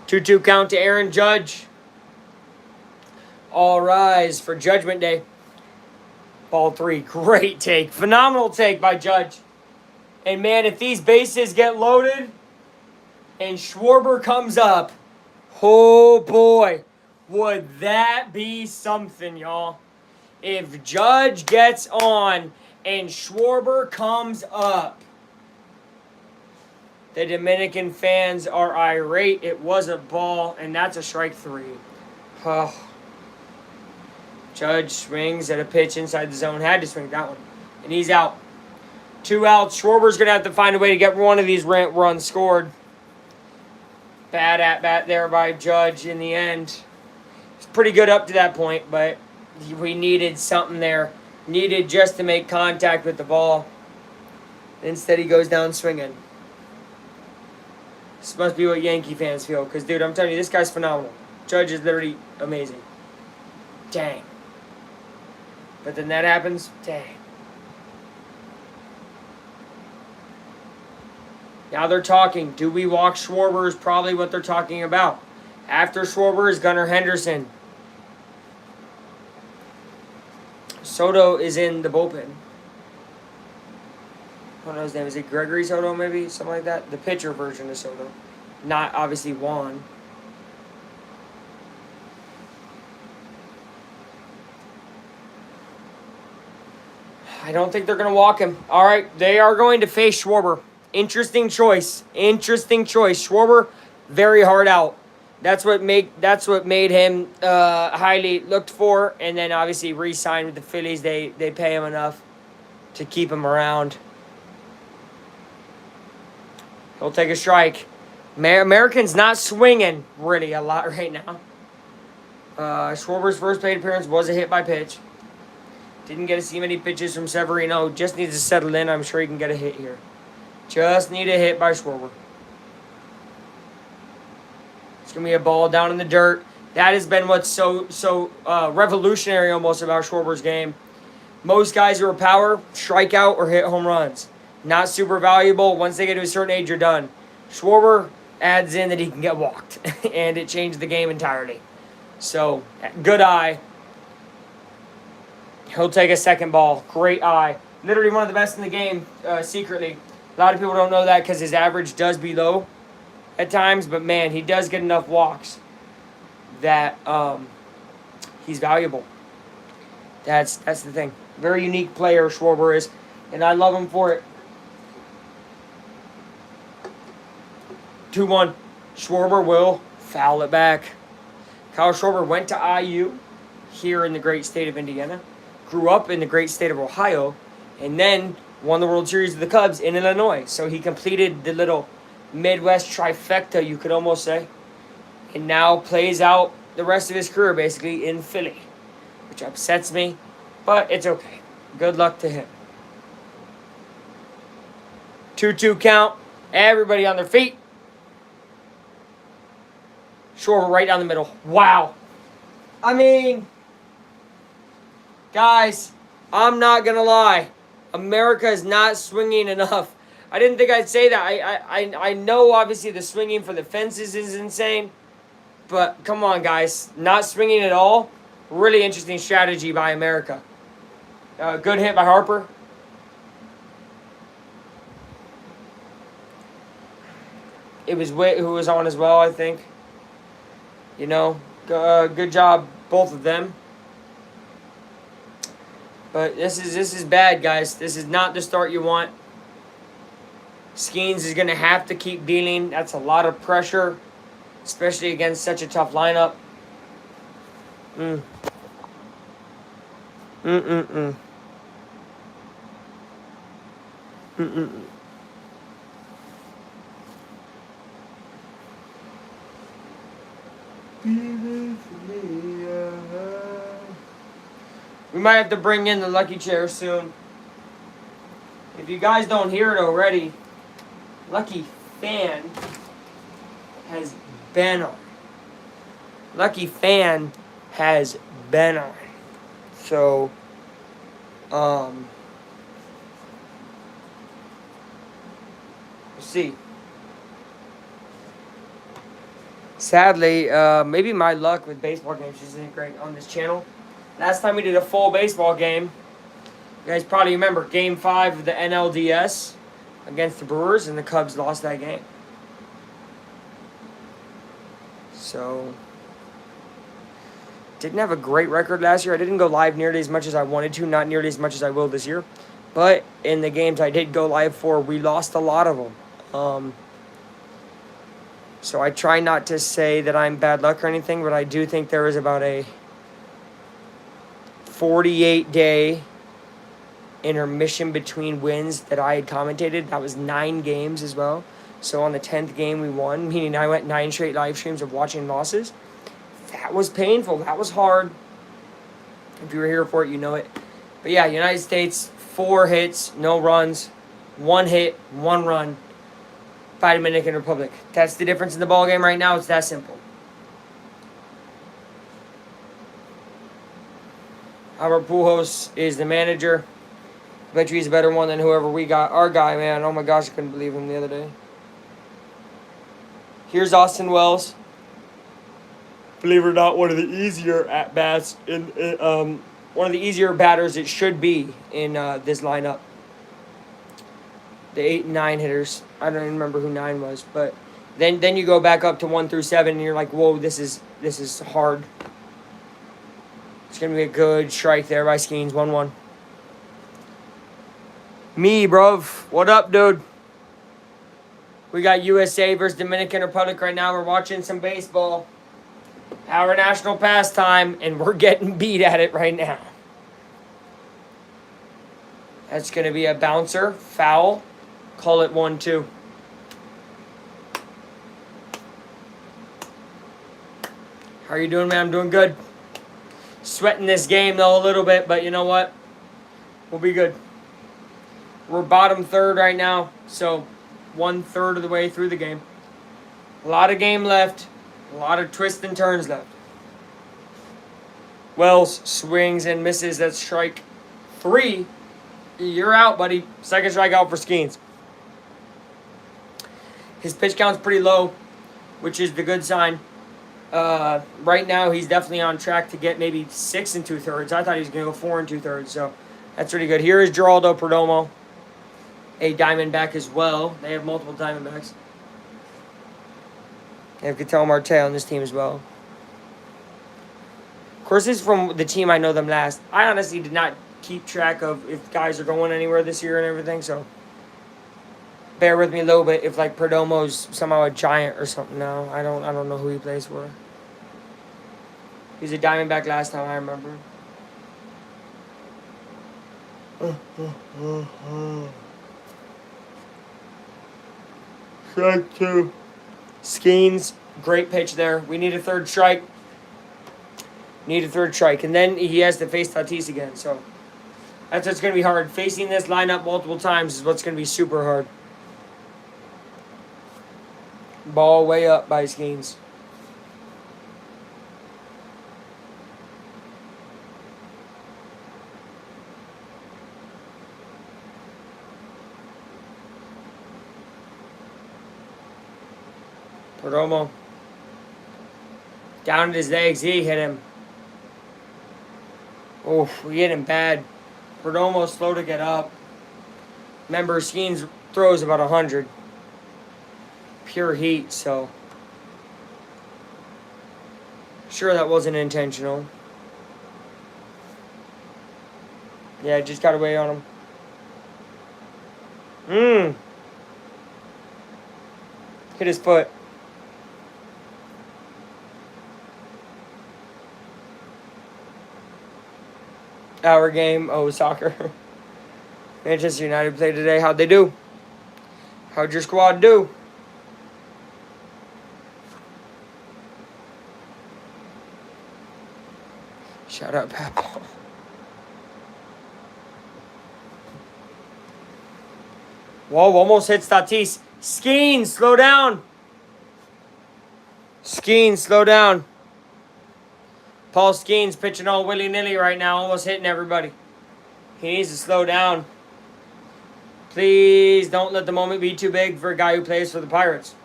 2-2 count to Aaron Judge. All rise for Judgment Day. Ball 3. Great take. Phenomenal take by Judge. And man, if these bases get loaded and Schwarber comes up, oh boy, would that be something, y'all. If Judge gets on and Schwarber comes up, the Dominican fans are irate. It was a ball, and that's a strike 3. Oh. Judge swings at a pitch inside the zone. Had to swing that one. And he's out. 2 outs. Schwarber's going to have to find a way to get one of these runs scored. Bad at-bat there by Judge in the end. It's pretty good up to that point, but we needed something there. Needed just to make contact with the ball. Instead, he goes down swinging. This must be what Yankee fans feel. Because, dude, I'm telling you, this guy's phenomenal. Judge is literally amazing. Dang. But then that happens. Dang. Now they're talking. Do we walk Schwarber is probably what they're talking about. After Schwarber is Gunnar Henderson. Soto is in the bullpen. I don't know his name. Is it Gregory Soto maybe? Something like that. The pitcher version of Soto. Not obviously Juan. I don't think they're going to walk him. All right. They are going to face Schwarber. Interesting choice. Interesting choice. Schwarber, very hard out. That's what made him highly looked for. And then obviously re-signed with the Phillies. They pay him enough to keep him around. He'll take a strike. American's not swinging really a lot right now. Schwarber's first plate appearance was a hit by pitch. Didn't get to see many pitches from Severino. Just needs to settle in. I'm sure he can get a hit here. Just need a hit by Schwarber. It's going to be a ball down in the dirt. That has been what's so revolutionary almost about Schwarber's game. Most guys who are power strike out or hit home runs. Not super valuable. Once they get to a certain age, you're done. Schwarber adds in that he can get walked. And it changed the game entirely. So, good eye. He'll take a second ball. Great eye. Literally one of the best in the game, secretly. A lot of people don't know that because his average does be low at times. But, man, he does get enough walks that he's valuable. That's the thing. Very unique player, Schwarber is. And I love him for it. 2-1. Schwarber will foul it back. Kyle Schwarber went to IU here in the great state of Indiana. Grew up in the great state of Ohio. And then won the World Series of the Cubs in Illinois. So he completed the little Midwest trifecta, you could almost say. And now plays out the rest of his career, basically, in Philly. Which upsets me. But it's okay. Good luck to him. 2-2 count. Everybody on their feet. Schwarber right down the middle. Wow. I mean, guys, I'm not going to lie. America is not swinging enough. I didn't think I'd say that. I know, obviously, the swinging for the fences is insane. But, come on, guys. Not swinging at all. Really interesting strategy by America. Good hit by Harper. It was Witt who was on as well, I think. You know, good job, both of them. But this is bad, guys. This is not the start you want. Skeens is going to have to keep dealing. That's a lot of pressure, especially against such a tough lineup. Mm. Mm-mm-mm. Mm-mm. We might have to bring in the lucky chair soon. If you guys don't hear it already, Lucky Fan has been on. Lucky Fan has been on. So, we'll see. Sadly, maybe my luck with baseball games isn't great on this channel. Last time we did a full baseball game, you guys probably remember Game 5 of the NLDS against the Brewers, and the Cubs lost that game. So, didn't have a great record last year. I didn't go live nearly as much as I wanted to, not nearly as much as I will this year. But in the games I did go live for, we lost a lot of them. So I try not to say that I'm bad luck or anything, but I do think there is about a 48-day intermission between wins that I had commentated. That was 9 games as well. So on the 10th game we won, meaning I went 9 straight live streams of watching losses. That was painful. That was hard. If you were here for it, you know it. But yeah, United States, 4 hits, no runs, 1 hit, 1 run by Dominican Republic. That's the difference in the ball game right now. It's that simple. Albert Pujols is the manager. I bet you he's a better one than whoever we got. Our guy, man. Oh my gosh, I couldn't believe him the other day. Here's Austin Wells. Believe it or not, one of the easier at-bats one of the easier batters it should be in this lineup. The 8 and 9 hitters. I don't even remember who 9 was, but then you go back up to 1 through 7, and you're like, whoa, this is hard. It's gonna be a good strike there by Skeens. 1-1. Me, bruv. What up, dude? We got USA versus Dominican Republic right now. We're watching some baseball. Our national pastime, and we're getting beat at it right now. That's going to be a bouncer. Foul. Call it 1-2. How are you doing, man? I'm doing good. Sweating this game, though, a little bit, but you know what? We'll be good. We're bottom third right now, so 1/3 of the way through the game. A lot of game left. A lot of twists and turns left. Wells swings and misses. That's strike 3. You're out, buddy. Second strikeout for Skeens. His pitch count's pretty low, which is the good sign. Right now, he's definitely on track to get maybe 6 2/3. I thought he was going to go 4 2/3, so that's pretty good. Here is Geraldo Perdomo, a Diamondback as well. They have multiple Diamondbacks. They have Ketel Marte on this team as well. Of course, this is from the team I know them last. I honestly did not keep track of if guys are going anywhere this year and everything, so bear with me a little bit if like Perdomo's somehow a Giant or something now. I don't know who he plays for. He was a Diamondback last time I remember. Strike 2. Skeens, great pitch there. We need a 3rd strike. Need a 3rd strike. And then he has to face Tatis again. So that's what's going to be hard. Facing this lineup multiple times is what's going to be super hard. Ball way up by Skeens. Perdomo. Down at his legs. He hit him. Oh, we hit him bad. Perdomo slow to get up. Remember, Skeens throws about 100. pure heat, so sure that wasn't intentional. Yeah, just got away on him. Hit his foot. Our game. Oh, soccer. Manchester United played today. How'd they do? How'd your squad do? Shout out, Papa. Whoa, almost hits Tatis. Skeen, slow down. Skeen, slow down. Paul Skeen's pitching all willy-nilly right now, almost hitting everybody. He needs to slow down. Please don't let the moment be too big for a guy who plays for the Pirates.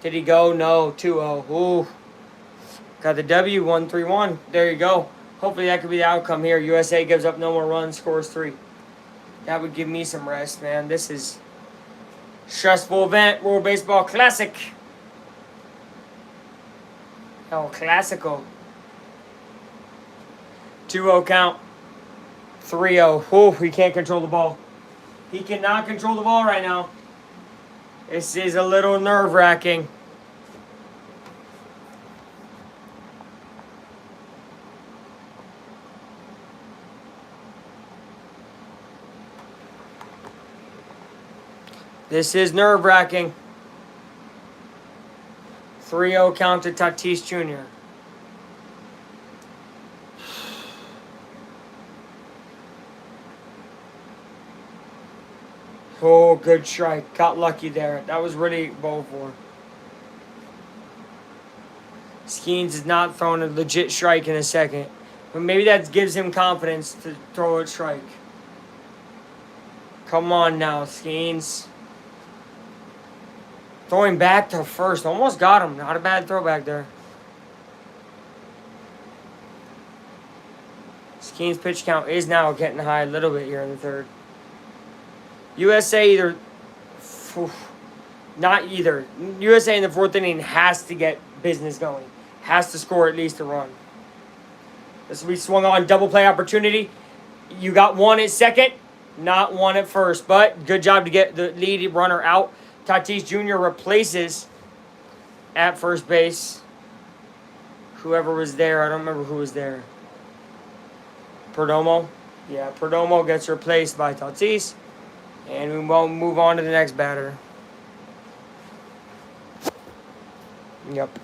Did he go? No. 2-0. Ooh. Got the W, 1-3-1. There you go. Hopefully that could be the outcome here. USA gives up no more runs, scores 3. That would give me some rest, man. This is stressful event. World Baseball Classic. El Clasico. 2-0 count. 3-0. Ooh, he can't control the ball. He cannot control the ball right now. This is a little nerve-wracking. This is nerve-wracking. 3-0 count to Tatis Jr. Oh, good strike. Got lucky there. That was really bold for. Skeens is not throwing a legit strike in a second. But maybe that gives him confidence to throw a strike. Come on now, Skeens. Throwing back to first. Almost got him. Not a bad throw back there. Skeens' pitch count is now getting high a little bit here in the third. USA either... Not either. USA in the fourth inning has to get business going. Has to score at least a run. This will be swung on. Double play opportunity. You got one at second. Not one at first. But good job to get the lead runner out. Tatis Jr. replaces at first base whoever was there. I don't remember who was there. Perdomo. Yeah, Perdomo gets replaced by Tatis. And we won't move on to the next batter. Yep.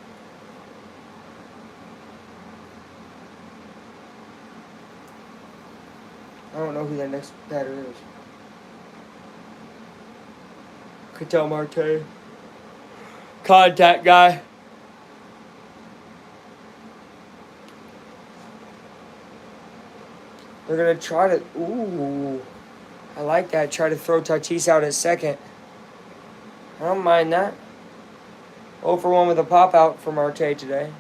I don't know who that next batter is. Ketel Marte. Contact guy. They're going to try to... Ooh. I like that. Try to throw Tatis out at second. I don't mind that. 0 for 1 with a pop-out for Marte today.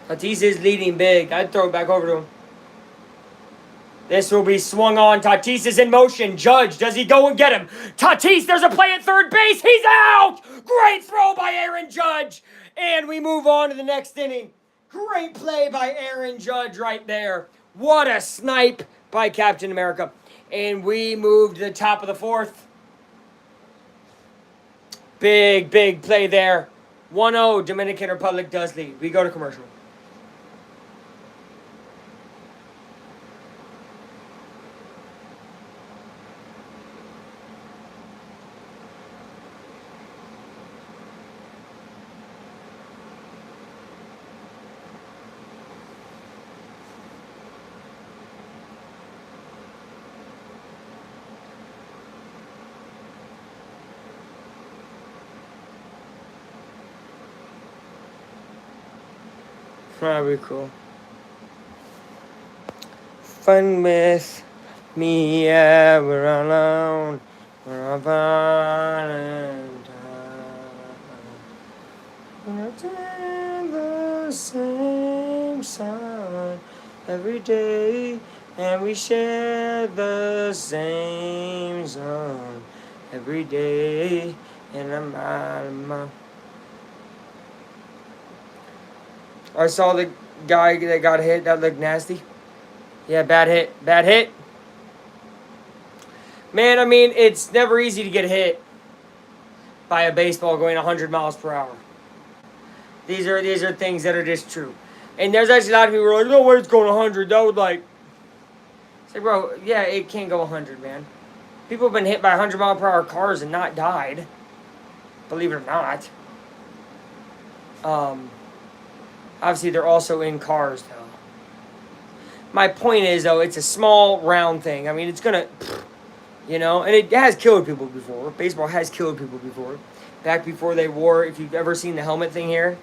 Tatis is leading big. I'd throw it back over to him. This will be swung on. Tatis is in motion. Judge, does he go and get him? Tatis, there's a play at third base. He's out! Great throw by Aaron Judge. And we move on to the next inning. Great play by Aaron Judge right there. What a snipe by Captain America. And we move to the top of the fourth. Big, big play there. 1-0, Dominican Republic does lead. We go to commercial. That'd be cool. Fun with me, yeah, we're alone. We're on Valentine. We're the same sun every day. And we share the same zone every day. And I'm out of my... I saw the guy that got hit. That looked nasty. Yeah, bad hit. Bad hit. Man, I mean, it's never easy to get hit by a baseball going 100 miles per hour. These are things that are just true. And there's actually a lot of people who are like, no way it's going 100. That would like... It's like, bro, yeah, it can't go 100, man. People have been hit by 100 mile per hour cars and not died. Believe it or not. Obviously, they're also in cars, though. My point is, though, it's a small, round thing. I mean, it's going to, you know, and it has killed people before. Baseball has killed people before. Back before they wore, if you've ever seen the helmet thing here,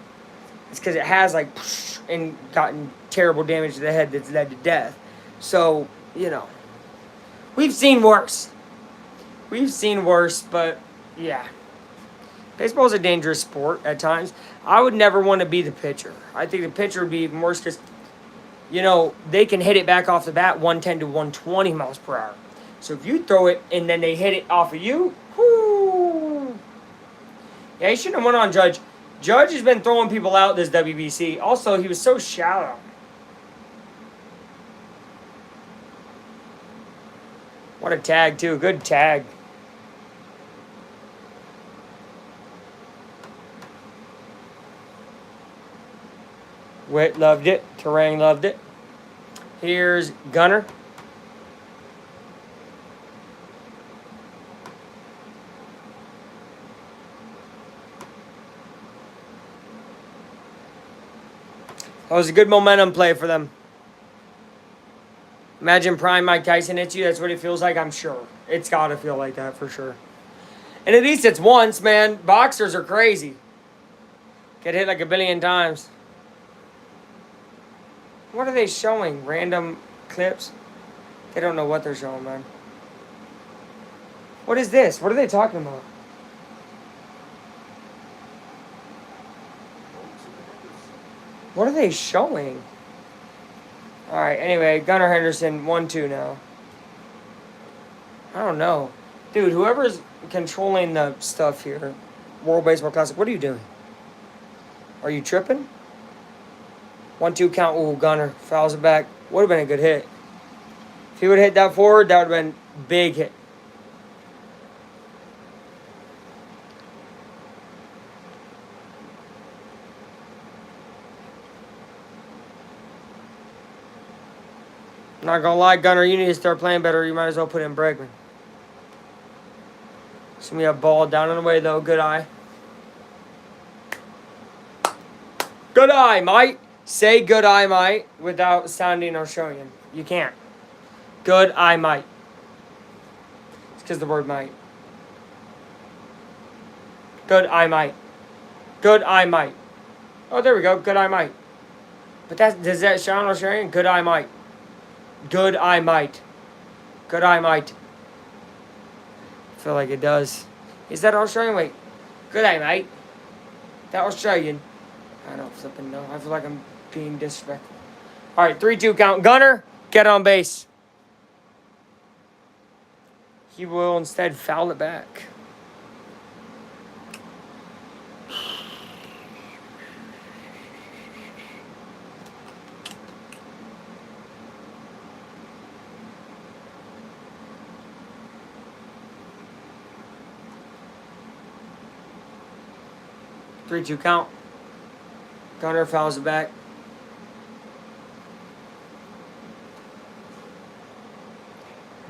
it's because it has, like, and gotten terrible damage to the head that's led to death. So, you know, we've seen worse. We've seen worse, but, yeah. Baseball is a dangerous sport at times. I would never want to be the pitcher. I think the pitcher would be even worse because, you know, they can hit it back off the bat 110 to 120 miles per hour. So if you throw it and then they hit it off of you, whoo. Yeah, he shouldn't have went on Judge. Judge has been throwing people out this WBC. Also, he was so shallow. What a tag, too. Good tag. Witt loved it. Terang loved it. Here's Gunner. That was a good momentum play for them. Imagine prime Mike Tyson hits you. That's what it feels like, I'm sure. It's got to feel like that for sure. And at least it's once, man. Boxers are crazy. Get hit like a billion times. What are they showing? Random clips? They don't know what they're showing, man. What is this? What are they talking about? What are they showing? Alright, anyway, Gunnar Henderson, 1-2 now. I don't know. Dude, whoever's controlling the stuff here, World Baseball Classic, what are you doing? Are you tripping? 1-2 count. Ooh, Gunner fouls it back. Would have been a good hit. If he would have hit that forward, that would have been a big hit. Not gonna lie, Gunner, you need to start playing better. You might as well put in Bregman. So we have ball down and away, though. Good eye. Good eye, mate. Say good eye, mate, without sounding or showing him. You can't. Good eye, mate. It's because the word might. Good eye, mate. Good eye, mate. Oh, there we go. Good eye, mate. But does that sound or showing? Good eye, mate. Good eye, mate. Good eye, mate. I feel like it does. Is that Australian? Wait. Good eye, mate. That Australian. I don't flipping know. I feel like I'm being disrespectful. All right, 3-2 count. Gunner, get on base. He will instead foul it back. Three-two count. Gunner fouls it back.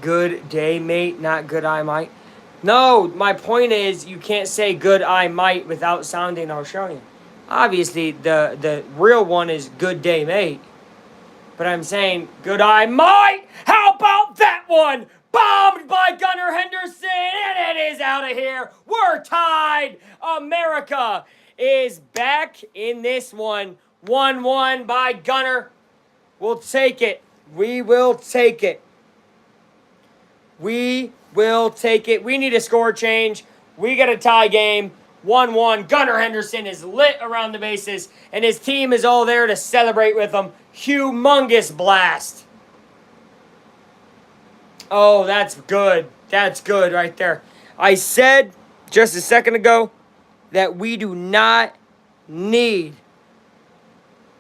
Good day, mate, not good eye, mate. No, my point is you can't say good eye, mate without sounding Australian. Obviously, the real one is good day, mate. But I'm saying good eye, mate. How about that one? Bombed by Gunnar Henderson, and it is out of here. We're tied. America is back in this one. 1-1 by Gunner. We'll take it. We will take it. We will take it. We need a score change. We got a tie game. 1-1. Gunnar Henderson is lit around the bases, and his team is all there to celebrate with him. Humongous blast. Oh, that's good. That's good right there. I said just a second ago that we do not need.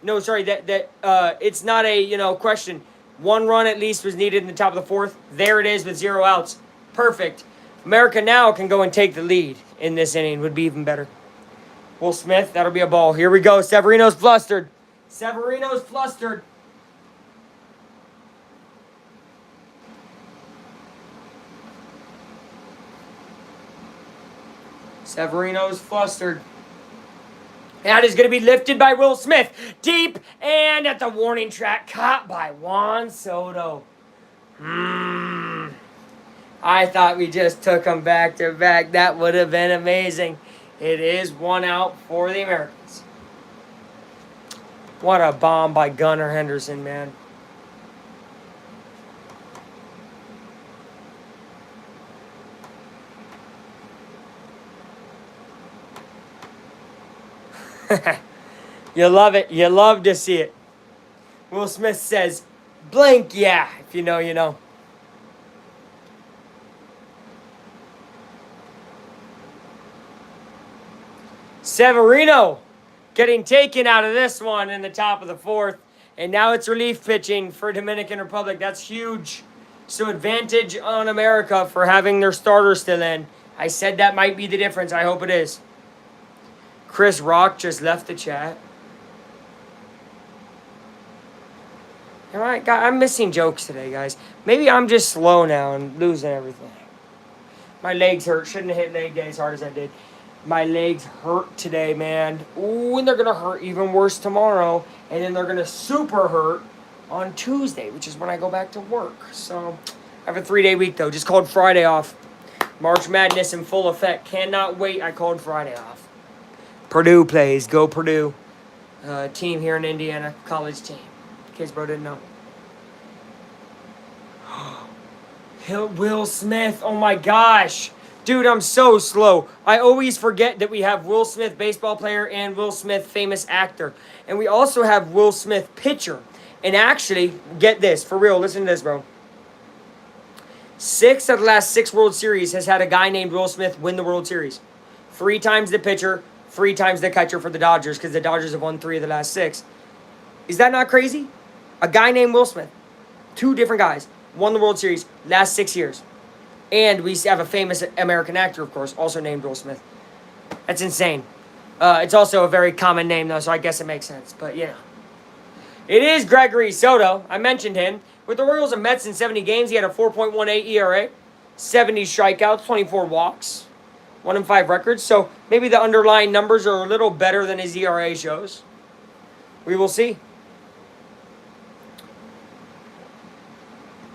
No, sorry. That it's not a question. One run at least was needed in the top of the fourth. There it is with 0 outs. Perfect. America now can go and take the lead in this inning. Would be even better. Will Smith, that'll be a ball. Here we go. Severino's flustered. Severino's flustered. Severino's flustered. That is going to be lifted by Will Smith. Deep and at the warning track. Caught by Juan Soto. I thought we just took them back to back. That would have been amazing. It is 1 out for the Americans. What a bomb by Gunnar Henderson, man. You love it. You love to see it. Will Smith says, blink, yeah. If you know, you know. Severino getting taken out of this one in the top of the fourth. And now it's relief pitching for Dominican Republic. That's huge. So advantage on America for having their starter still in. I said that might be the difference. I hope it is. Chris Rock just left the chat. I'm missing jokes today, guys. Maybe I'm just slow now and losing everything. My legs hurt. Shouldn't have hit leg day as hard as I did. My legs hurt today, man. Ooh, and they're going to hurt even worse tomorrow. And then they're going to super hurt on Tuesday, which is when I go back to work. So I have a 3-day week, though. Just called Friday off. March Madness in full effect. Cannot wait. I called Friday off. Purdue plays. Go Purdue. Team here in Indiana. College team. In case bro didn't know. Will Smith. Oh, my gosh. Dude, I'm so slow. I always forget that we have Will Smith, baseball player, and Will Smith, famous actor. And we also have Will Smith, pitcher. And actually, get this. For real, listen to this, bro. 6 of the last 6 World Series has had a guy named Will Smith win the World Series. 3 times the pitcher, 3 times the catcher for the Dodgers, because the Dodgers have won 3 of the last 6. Is that not crazy? A guy named Will Smith. 2 different guys. Won the World Series last 6 years. And we have a famous American actor, of course, also named Will Smith. That's insane. It's also a very common name, though, so I guess it makes sense. But, you know. It is Gregory Soto. I mentioned him. With the Royals and Mets in 70 games, he had a 4.18 ERA, 70 strikeouts, 24 walks, 1-5 records. So maybe the underlying numbers are a little better than his ERA shows. We will see.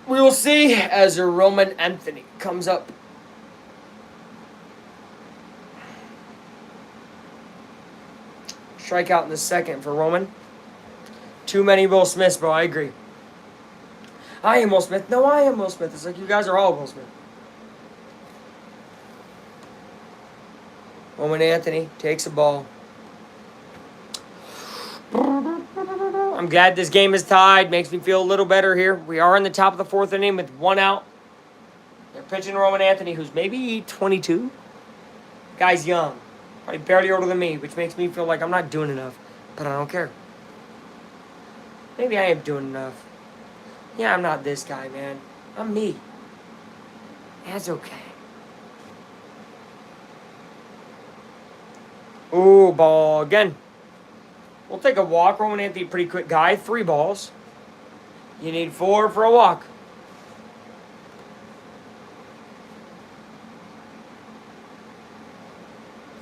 We will see as Roman Anthony comes up. Strikeout in the second for Roman. Too many Will Smiths, bro. I agree. I am Will Smith. No, I am Will Smith. It's like you guys are all Will Smith. Roman Anthony takes a ball. I'm glad this game is tied. Makes me feel a little better here. We are in the top of the 4th inning with 1 out. They're pitching Roman Anthony, who's maybe 22. Guy's young. Probably barely older than me, which makes me feel like I'm not doing enough. But I don't care. Maybe I am doing enough. Yeah, I'm not this guy, man. I'm me. That's okay. Ooh, ball again. We'll take a walk. Roman Anthony, pretty quick guy. 3 balls. You need 4 for a walk.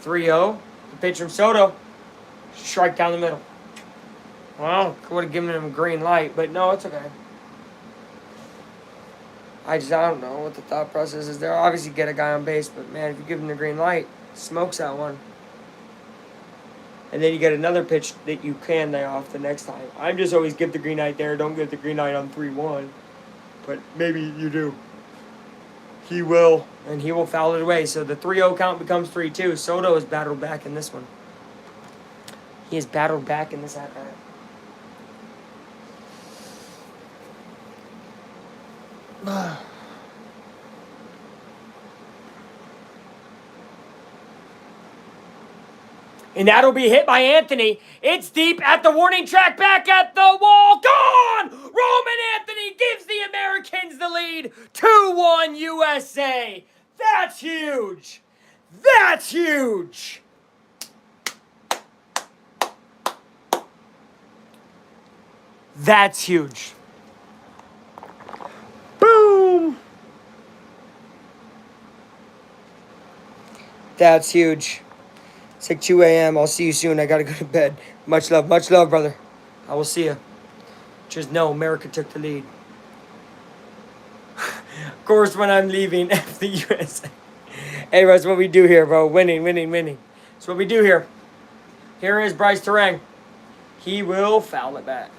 (3-0). The pitch from Soto. Strike down the middle. Well, would have given him a green light, but no, it's okay. I don't know what the thought process is there. Obviously, get a guy on base, but man, if you give him the green light, smokes that one. And then you get another pitch that you can lay off the next time. I'm just always give the green light there. Don't give the green light on 3-1. But maybe you do. He will. And he will foul it away. So the 3-0 count becomes 3-2. Soto has battled back in this one. He has battled back in this at-bat. And that'll be hit by Anthony. It's deep at the warning track, back at the wall. Gone! Roman Anthony gives the Americans the lead. 2-1 USA. That's huge. That's huge. That's huge. Boom. That's huge. It's like 2 a.m. I'll see you soon. I gotta go to bed. Much love, brother. I will see you. Just know America took the lead. Of course, when I'm leaving, F the USA. Hey, that's what we do here, bro. Winning. That's what we do here. Here is Bryce Terang. He will foul it back.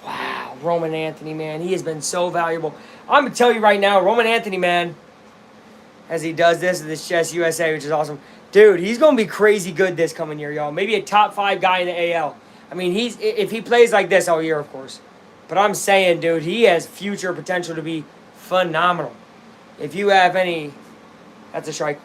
Wow, Roman Anthony, man. He has been so valuable. I'm going to tell you right now, Roman Anthony, man, as he does this Chess USA, which is awesome. Dude, he's going to be crazy good this coming year, y'all. Maybe a top 5 guy in the AL. I mean, if he plays like this all year, of course. But I'm saying, dude, he has future potential to be phenomenal. If you have any, that's a strike,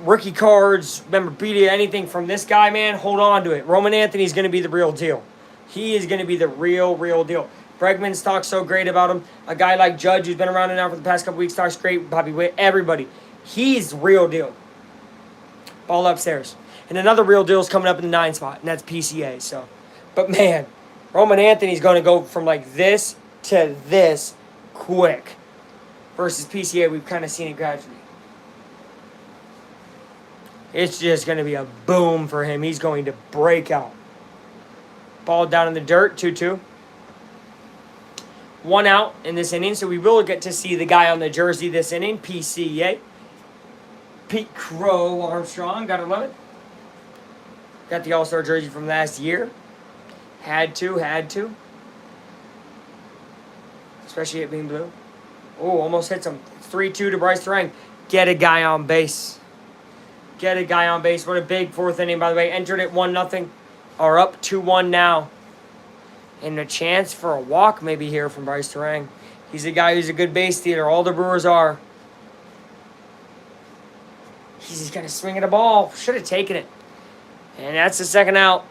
rookie cards, memorabilia, anything from this guy, man, hold on to it. Roman Anthony's going to be the real deal. He is going to be the real deal. Bregman's talks so great about him. A guy like Judge, who's been around now for the past couple weeks, talks great. Bobby Witt, everybody. He's the real deal. Ball upstairs. And another real deal is coming up in the 9 spot, and that's PCA. So, but man, Roman Anthony's going to go from like this to this quick. Versus PCA, we've kind of seen it gradually. It's just going to be a boom for him. He's going to break out. Ball down in the dirt, 2-2. 1 out in this inning, so we will get to see the guy on the jersey this inning, PCA. Pete Crow Armstrong, gotta love it. Got the All-Star jersey from last year. Had to. Especially it being blue. Oh, almost hits him. 3-2 to Bryce Terang. Get a guy on base. What a big 4th inning, by the way. Entered at 1-0. Are up 2-1 now. And a chance for a walk maybe here from Bryce Terang. He's a guy who's a good base stealer. All the Brewers are. He's just going to swing at a ball. Should have taken it. And that's the 2nd out.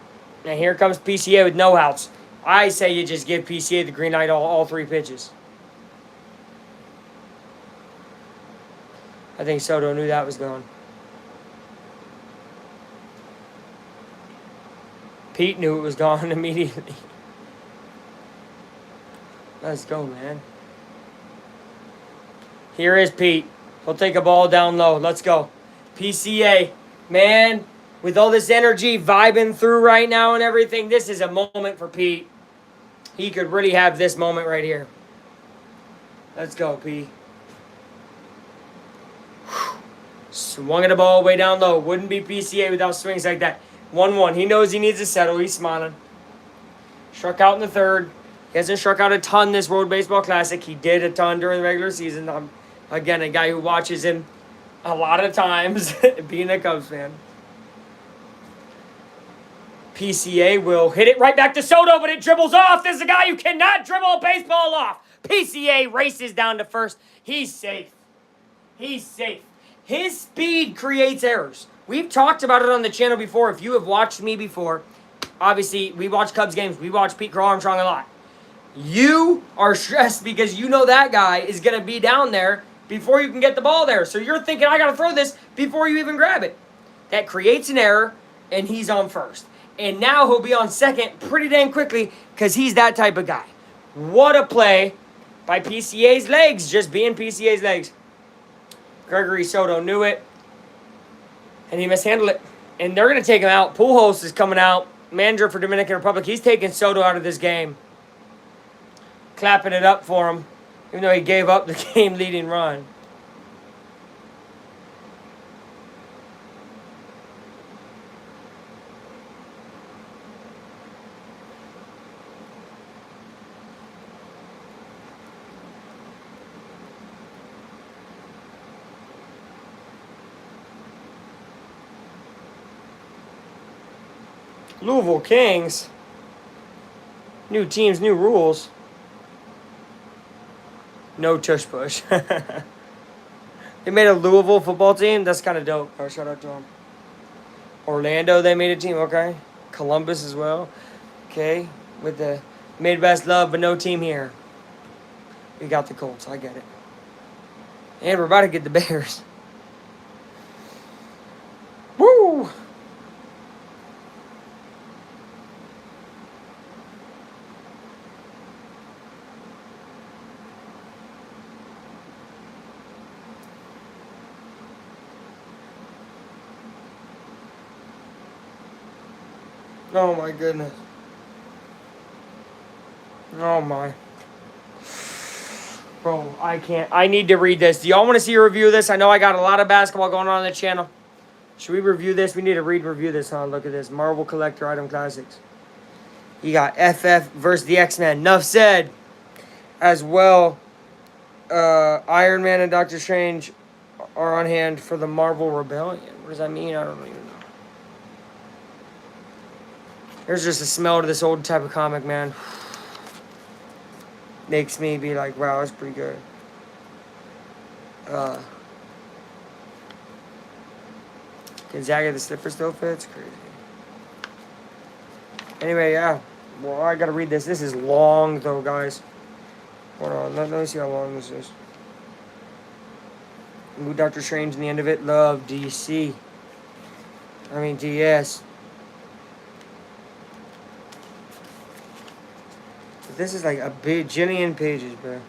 And here comes PCA with no outs. I say you just give PCA the green light all 3 pitches. I think Soto knew that was going. Pete knew it was gone immediately. Let's go, man. Here is Pete. He'll take a ball down low. Let's go. PCA, man, with all this energy vibing through right now and everything, this is a moment for Pete. He could really have this moment right here. Let's go, Pete. Swung at the ball way down low. Wouldn't be PCA without swings like that. 1-1. He knows he needs to settle. He's smiling. Struck out in the 3rd. He hasn't struck out a ton this World Baseball Classic. He did a ton during the regular season. Again, a guy who watches him a lot of times, being a Cubs fan. PCA will hit it right back to Soto, but it dribbles off. There's a guy who cannot dribble a baseball off. PCA races down to first. He's safe. His speed creates errors. We've talked about it on the channel before. If you have watched me before, obviously, we watch Cubs games. We watch Pete Crow Armstrong a lot. You are stressed because you know that guy is going to be down there before you can get the ball there. So you're thinking, I got to throw this before you even grab it. That creates an error, and he's on first. And now he'll be on second pretty dang quickly because he's that type of guy. What a play by PCA's legs, just being PCA's legs. Gregory Soto knew it, and he mishandled it. And they're going to take him out. Pujols is coming out, manager for Dominican Republic. He's taking Soto out of this game. Clapping it up for him, even though he gave up the game-leading run. Louisville Kings. New teams, new rules. No tush push. They made a Louisville football team. That's kind of dope. Oh, shout out to them. Orlando, they made a team. Okay. Columbus as well. Okay. With the Midwest love, but no team here. We got the Colts. I get it. And we're about to get the Bears. Woo! Oh my goodness. Oh my. Bro, I can't. I need to read this. Do y'all want to see a review of this? I know I got a lot of basketball going on the channel. Should we review this? We need to review this, huh? Look at this. Marvel Collector Item Classics. You got FF versus the X-Men. Enough said. As well, Iron Man and Doctor Strange are on hand for the Marvel Rebellion. What does that mean? I don't even know. There's just a smell to this old type of comic, man. Makes me be like, wow, that's pretty good. Gonzaga, the slipper still fits? Crazy. Anyway, yeah. Well, I gotta read this. This is long, though, guys. Hold on. Let me see how long this is. Ooh, Doctor Strange in the end of it. Love DC. I mean, DS. But this is like a bajillion pages, bro.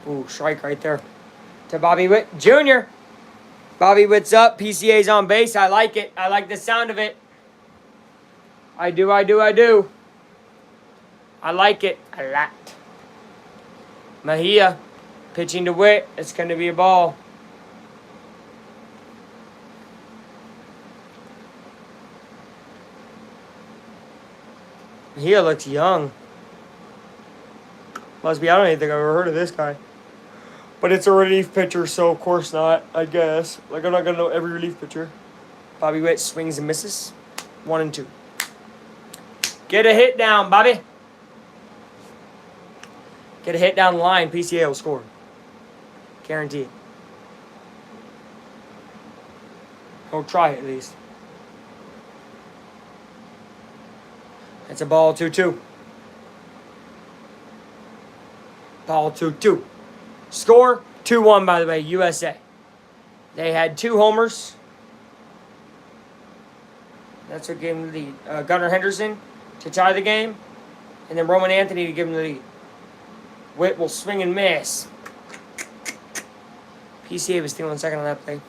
Ooh, strike right there. To Bobby Witt Jr. Bobby Witt's up. PCA's on base. I like it. I like the sound of it. I do. I like it a lot. Mejia pitching to Witt. It's going to be a ball. Mejia looks young. Must be. I don't even think I've ever heard of this guy. But it's a relief pitcher, so of course not, I guess. Like, I'm not going to know every relief pitcher. Bobby Witt swings and misses. 1 and 2. Get a hit down, Bobby. Get a hit down the line. PCA will score. Guaranteed. He'll try at least. It's a ball 2-2. Ball 2-2. Score 2-1, by the way, USA. They had 2 homers. That's what gave them the lead. Gunnar Henderson to tie the game. And then Roman Anthony to give them the lead. Witt will swing and miss. PCA was stealing second on that play.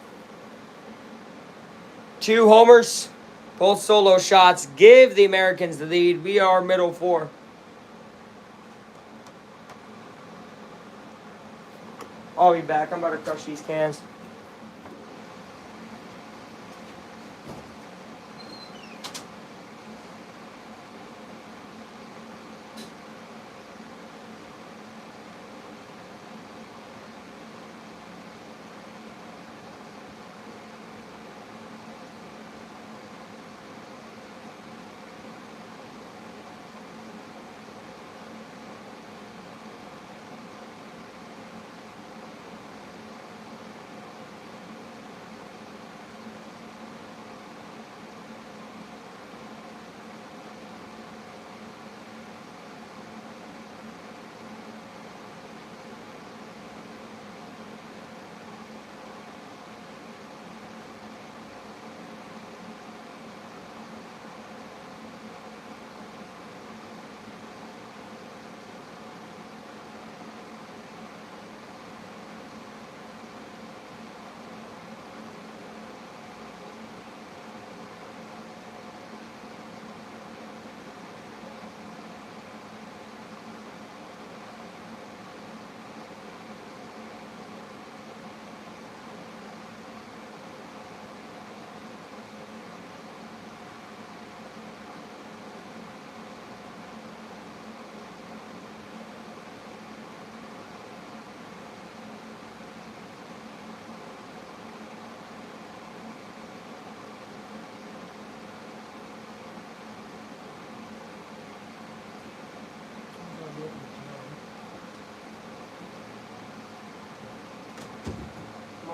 2 homers. Both solo shots. Give the Americans the lead. We are middle 4. I'll be back. I'm about to crush these cans.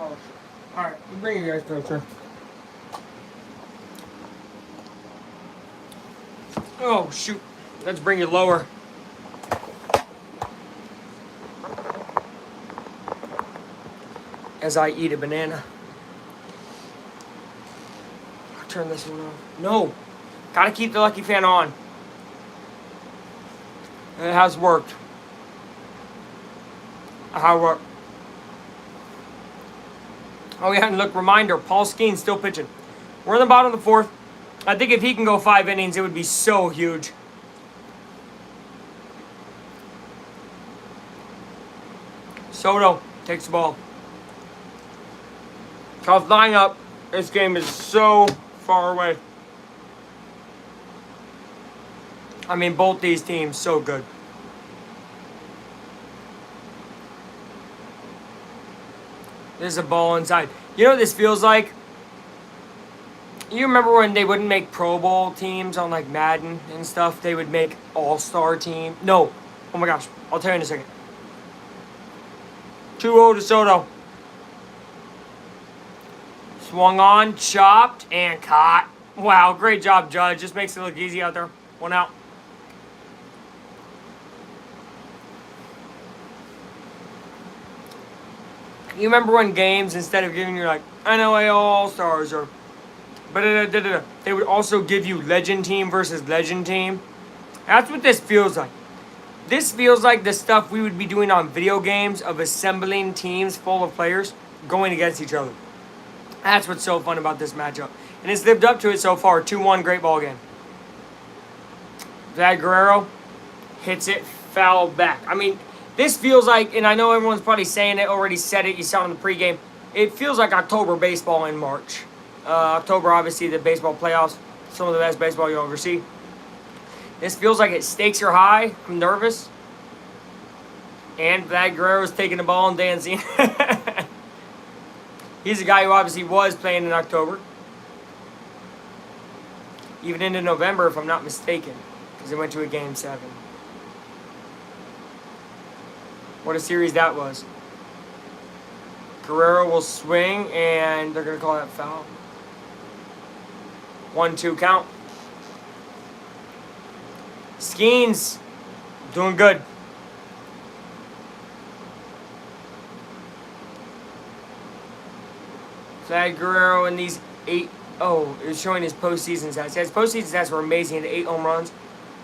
Oh, all right, bring you guys closer. Oh, shoot. Let's bring you lower. As I eat a banana. I'll turn this one off. No. Gotta keep the Lucky Fan on. And it has worked. How it worked. Oh, yeah, and look, reminder, Paul Skeens still pitching. We're in the bottom of the fourth. I think if he can go 5 innings, it would be so huge. Soto takes the ball. Tough lineup. This game is so far away. I mean, both these teams, so good. There's a ball inside. You know what this feels like? You remember when they wouldn't make Pro Bowl teams on like Madden and stuff? They would make All-Star team. No. Oh my gosh. I'll tell you in a second. 2-0 to Soto. Swung on, chopped, and caught. Wow, great job, Judge. Just makes it look easy out there. 1 out. You remember when games, instead of giving you like NLA All-Stars or they would also give you Legend Team versus Legend Team? That's what this feels like. This feels like the stuff we would be doing on video games of assembling teams full of players going against each other. That's what's so fun about this matchup. And it's lived up to it so far. 2-1, great ball game. Vlad Guerrero hits it, foul back. I mean, this feels like, and I know everyone's probably saying it, already said it, you saw it in the pregame, it feels like October baseball in March. October, obviously, the baseball playoffs, some of the best baseball you'll ever see. This feels like its stakes are high. I'm nervous. And Vlad Guerrero's taking the ball and dancing. He's a guy who obviously was playing in October. Even into November, if I'm not mistaken. Because they went to a Game 7. What a series that was. Guerrero will swing, and they're going to call that foul. 1-2 count. Skeens doing good. Vlad Guerrero in these 8. Oh, it was showing his postseason stats. His postseason stats were amazing. 8 home runs.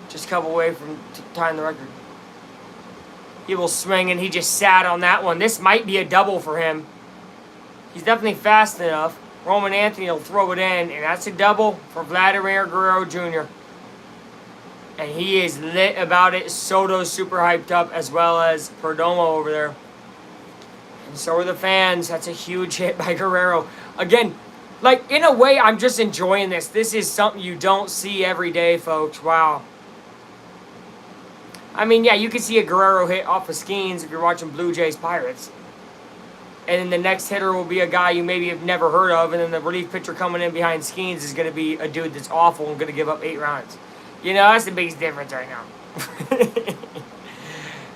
Just a couple away from tying the record. He will swing, and he just sat on that one. This might be a double for him. He's definitely fast enough. Roman Anthony will throw it in, and that's a double for Vladimir Guerrero Jr. And he is lit about it. Soto's super hyped up, as well as Perdomo over there. And so are the fans. That's a huge hit by Guerrero. Again, like, in a way, I'm just enjoying this. This is something you don't see every day, folks. Wow. I mean, yeah, you can see a Guerrero hit off of Skeens if you're watching Blue Jays Pirates. And then the next hitter will be a guy you maybe have never heard of, and then the relief pitcher coming in behind Skeens is going to be a dude that's awful and going to give up 8 runs. You know, that's the biggest difference right now.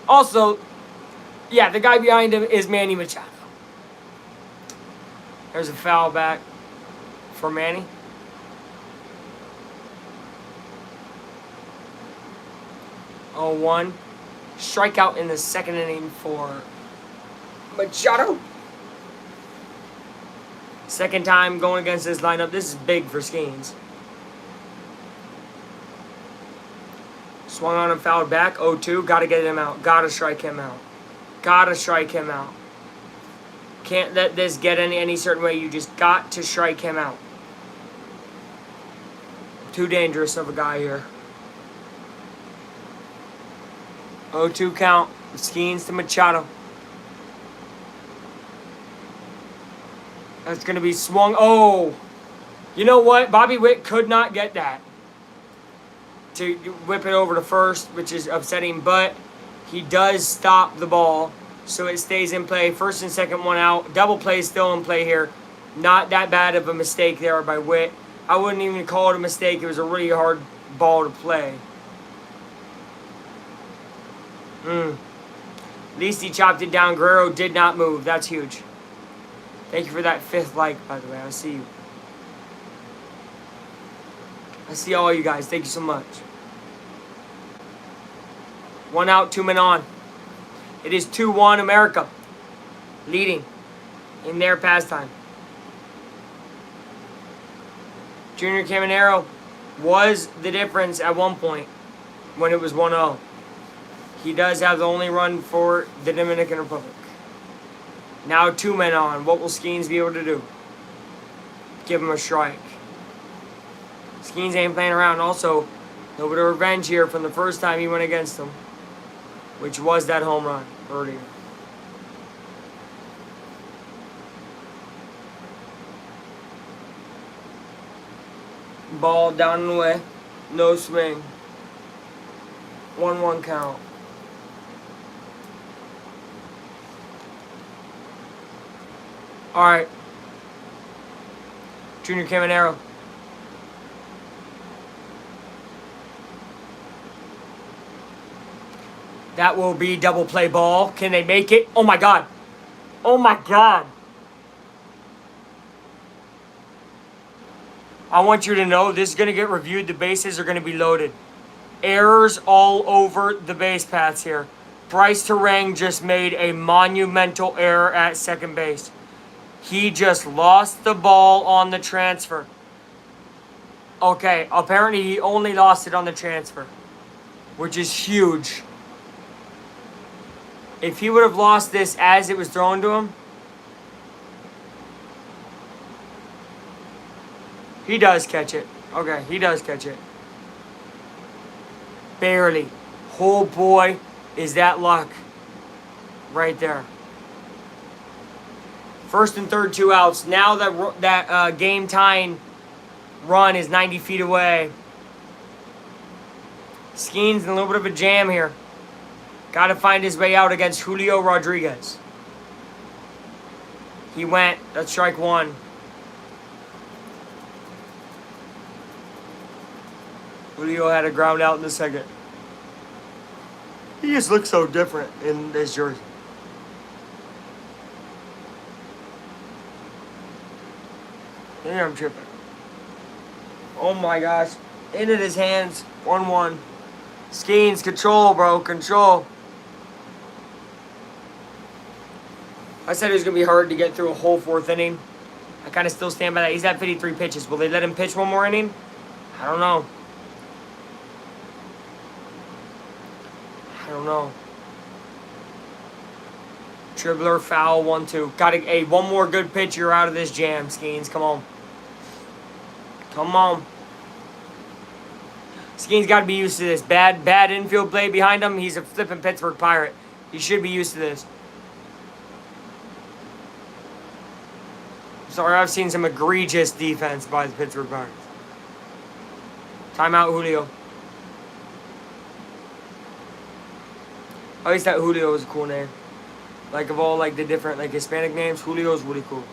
Also, yeah, the guy behind him is Manny Machado. There's a foul back for Manny. Oh, 1. Strikeout in the second inning for Machado. Second time going against this lineup. This is big for Skeens. Swung on and fouled back. 0-2. Got to get him out. Got to strike him out. Got to strike him out. Can't let this get any certain way. You just got to strike him out. Too dangerous of a guy here. 0-2 count. Skeens to Machado. That's going to be swung. Oh! You know what? Bobby Witt could not get that. To whip it over to first, which is upsetting, but he does stop the ball, so it stays in play. First and second, 1 out. Double play is still in play here. Not that bad of a mistake there by Witt. I wouldn't even call it a mistake. It was a really hard ball to play. At least he chopped it down. Guerrero did not move. That's huge. Thank you for that 5th like, by the way. I see you. I see all you guys. Thank you so much. 1 out, 2 men on. It is 2-1 America. Leading in their pastime. Junior Caminero was the difference at one point when it was 1-0. He does have the only run for the Dominican Republic. Now 2 men on. What will Skeens be able to do? Give him a strike. Skeens ain't playing around. Also, a little bit of revenge here from the first time he went against him, which was that home run earlier. Ball down and away. No swing. 1-1 count. All right. Junior Caminero. That will be double play ball. Can they make it? Oh my God. Oh my God. I want you to know this is going to get reviewed. The bases are going to be loaded. Errors all over the base paths here. Bryce Terang just made a monumental error at second base. He just lost the ball on the transfer. Okay, apparently he only lost it on the transfer, which is huge. If he would have lost this as it was thrown to him, he does catch it. Okay, he does catch it. Barely. Oh boy, is that luck right there. First and third, 2 outs. Now that game tying run is 90 feet away. Skeens in a little bit of a jam here. Got to find his way out against Julio Rodriguez. He went. That's strike 1. Julio had a ground out in the second. He just looks so different in this jersey. Maybe I'm tripping. Oh my gosh. Into his hands. 1-1. Skeens, control, bro. Control. I said it was going to be hard to get through a whole 4th inning. I kind of still stand by that. He's at 53 pitches. Will they let him pitch one more inning? I don't know. I don't know. Dribbler, foul, 1-2. Got to, hey, one more good pitch. You're out of this jam, Skeens. Come on. Come on. Skeens got to be used to this. Bad infield play behind him. He's a flipping Pittsburgh Pirate. He should be used to this. Sorry, I've seen some egregious defense by the Pittsburgh Pirates. Timeout, Julio. I always thought Julio was a cool name. Like, of all, like, the different, like, Hispanic names, Julio is really cool.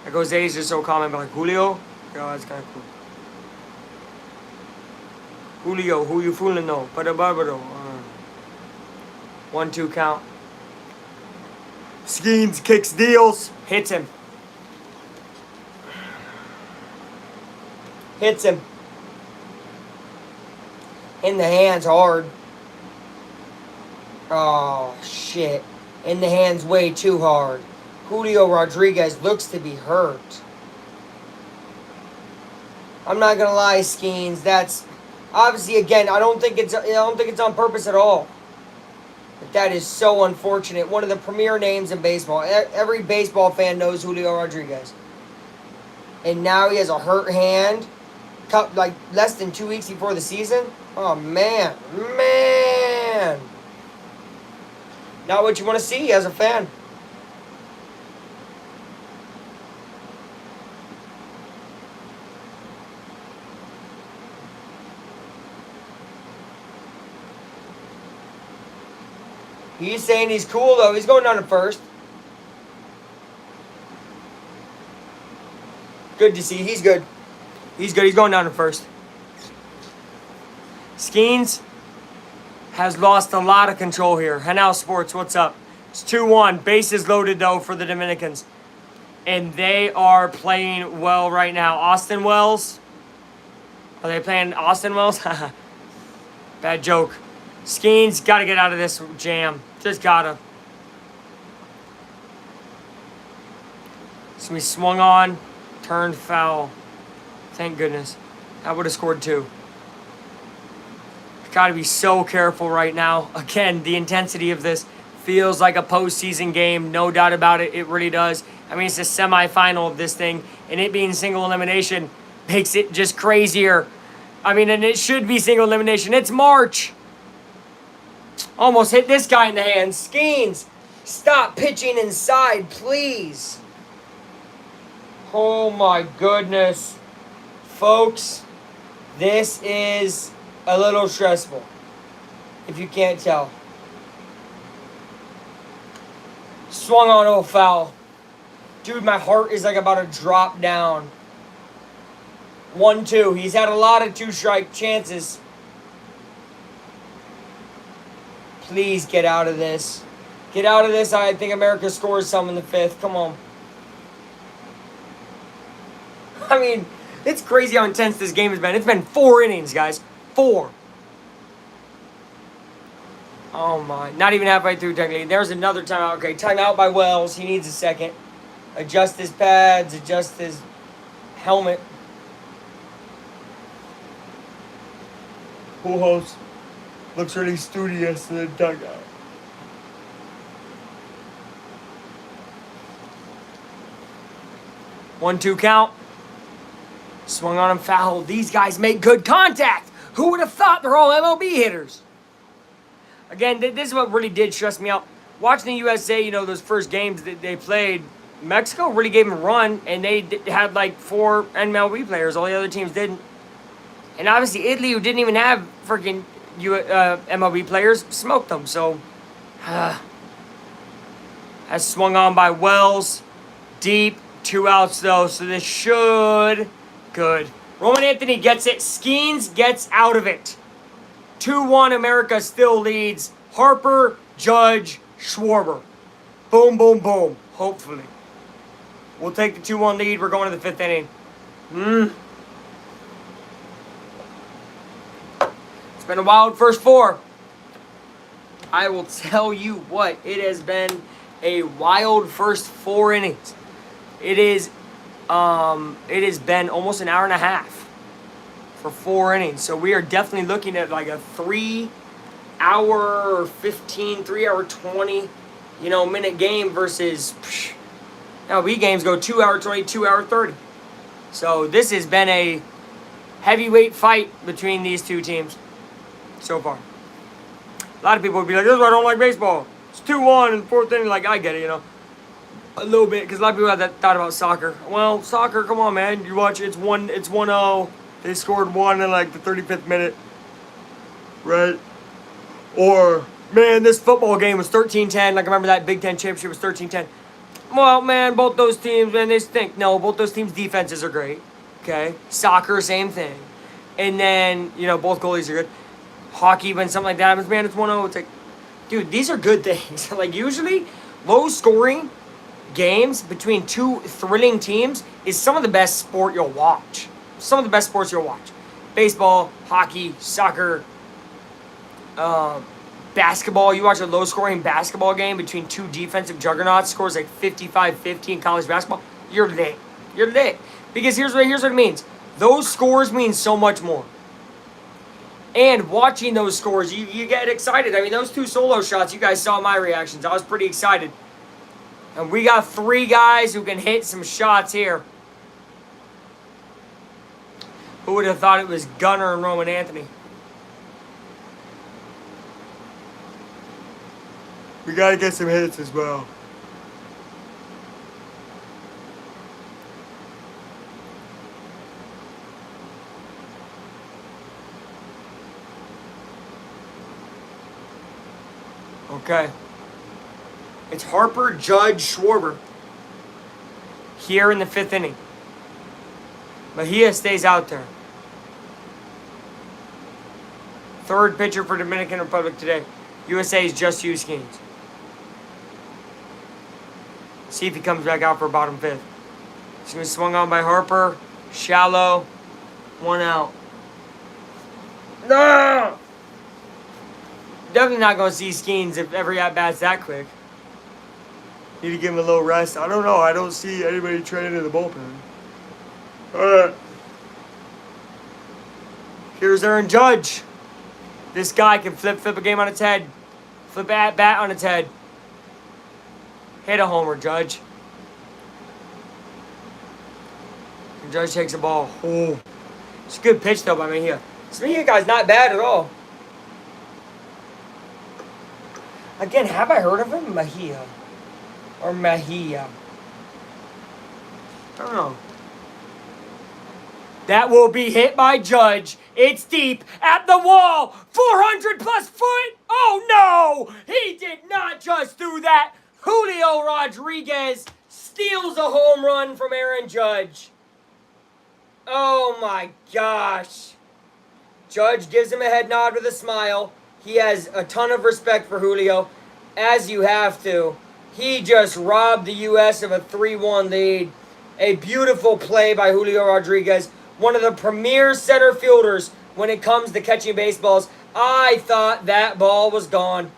Like, Jose is just so common, but, like, Julio, yeah, that's kind of cool. Julio, who you fooling, no? 1-2 count. Skeens, kicks, deals, hits him. Hits him. In the hands, hard. Oh, shit. In the hands way too hard. Julio Rodriguez looks to be hurt. I'm not gonna lie, Skeens. That's obviously, again, I don't think it's on purpose at all. But that is so unfortunate. One of the premier names in baseball. Every baseball fan knows Julio Rodriguez. And now he has a hurt hand. Like less than 2 weeks before the season. Oh man. Not what you want to see as a fan. He's saying he's cool though. He's going down to first. Good to see. He's good. He's good. He's going down to first. Skeens has lost a lot of control here. Henao Sports, what's up? It's 2-1. Bases loaded, though, for the Dominicans. And they are playing well right now. Austin Wells. Are they playing Austin Wells? Bad joke. Skeens, got to get out of this jam. Just gotta. So we swung on, turned foul. Thank goodness. That would have scored 2. Got to be so careful right now. Again, the intensity of this feels like a postseason game. No doubt about it. It really does. I mean, it's the semifinal of this thing, and it being single elimination makes it just crazier. I mean, and it should be single elimination. It's March. Almost hit this guy in the hand. Skeens, stop pitching inside, please. Oh my goodness. Folks, this is a little stressful, if you can't tell. Swung on a foul. Dude, my heart is like about to drop down. 1-2. He's had a lot of 2-strike chances. Please get out of this. Get out of this. I think America scores some in the 5th. Come on. I mean, it's crazy how intense this game has been. It's been 4 innings, guys. 4. Oh my. Not even halfway through, technically. There's another timeout. Okay, timeout by Wells. He needs a second. Adjust his pads. Adjust his helmet. Pujols looks really studious in the dugout. One-two count. Swung on him, foul. These guys make good contact. Who would have thought they're all MLB hitters? Again, this is what really did stress me out. Watching the USA, you know, those first games that they played, Mexico really gave them a run, and they had like 4 MLB players. All the other teams didn't. And obviously, Italy, who didn't even have freaking MLB players, smoked them. So, has swung on by Wells. Deep. 2 outs, though, so this should... Good. Roman Anthony gets it. Skeens gets out of it. 2-1, America still leads. Harper, Judge, Schwarber. Boom, boom, boom. Hopefully. We'll take the 2-1 lead. We're going to the 5th inning. It's been a wild first 4. I will tell you what. It has been a wild first 4 innings. It has been almost an hour and a half for 4 innings. So we are definitely looking at like a 3 hour 15, 3 hour 20, minute game versus MLB games go 2 hour 20, 2 hour 30. So this has been a heavyweight fight between these two teams so far. A lot of people would be like, this is why I don't like baseball. It's 2-1 in the 4th inning. Like, I get it, A little bit, because a lot of people have that thought about soccer. Well, soccer, come on, man. You watch it, it's 1-0. They scored 1 in like the 35th minute. Right? Or, man, this football game was 13-10. Like, I remember that Big Ten championship was 13-10. Well, man, both those teams, man, they stink. No, both those teams' defenses are great. Okay? Soccer, same thing. And then, both goalies are good. Hockey, when something like that happens, man, it's 1-0. It's like, dude, these are good things. Like, usually, low scoring games between 2 thrilling teams is some of the best sport you'll watch. Some of the best sports you'll watch. Baseball, hockey, soccer, basketball. You watch a low-scoring basketball game between 2 defensive juggernauts, scores like 55-50 in college basketball. You're lit. You're lit. Because here's what it means. Those scores mean so much more. And watching those scores, you get excited. I mean, those 2 solo shots, you guys saw my reactions. I was pretty excited. And we got 3 guys who can hit some shots here. Who would have thought it was Gunnar and Roman Anthony? We got to get some hits as well. Okay. It's Harper, Judge, Schwarber here in the 5th inning. Mejia stays out there. 3rd pitcher for Dominican Republic today. USA is just Hugh Skeens. See if he comes back out for bottom 5th. It's going to be swung on by Harper. Shallow. 1 out. No! Definitely not going to see Skeens if every at-bat's that quick. Need to give him a little rest. I don't know. I don't see anybody training in the bullpen. Alright. Here's Aaron Judge. This guy can flip a game on its head. Flip at bat on its head. Hit a homer, Judge. And Judge takes a ball. Oh. It's a good pitch, though, by Mejia. This Mejia guy's not bad at all. Again, have I heard of him? Mejia. Or Mejia. I don't know. That will be hit by Judge. It's deep at the wall. 400 plus foot. Oh, no. He did not just do that. Julio Rodriguez steals a home run from Aaron Judge. Oh, my gosh. Judge gives him a head nod with a smile. He has a ton of respect for Julio, as you have to. He just robbed the U.S. of a 3-1 lead. A beautiful play by Julio Rodriguez. One of the premier center fielders when it comes to catching baseballs. I thought that ball was gone.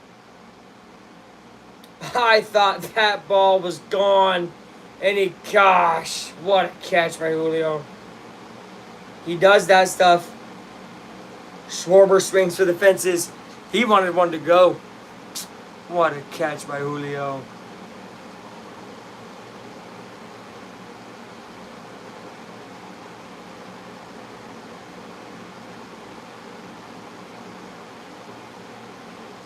I thought that ball was gone. And gosh, what a catch by Julio. He does that stuff. Schwarber swings for the fences. He wanted one to go. What a catch by Julio.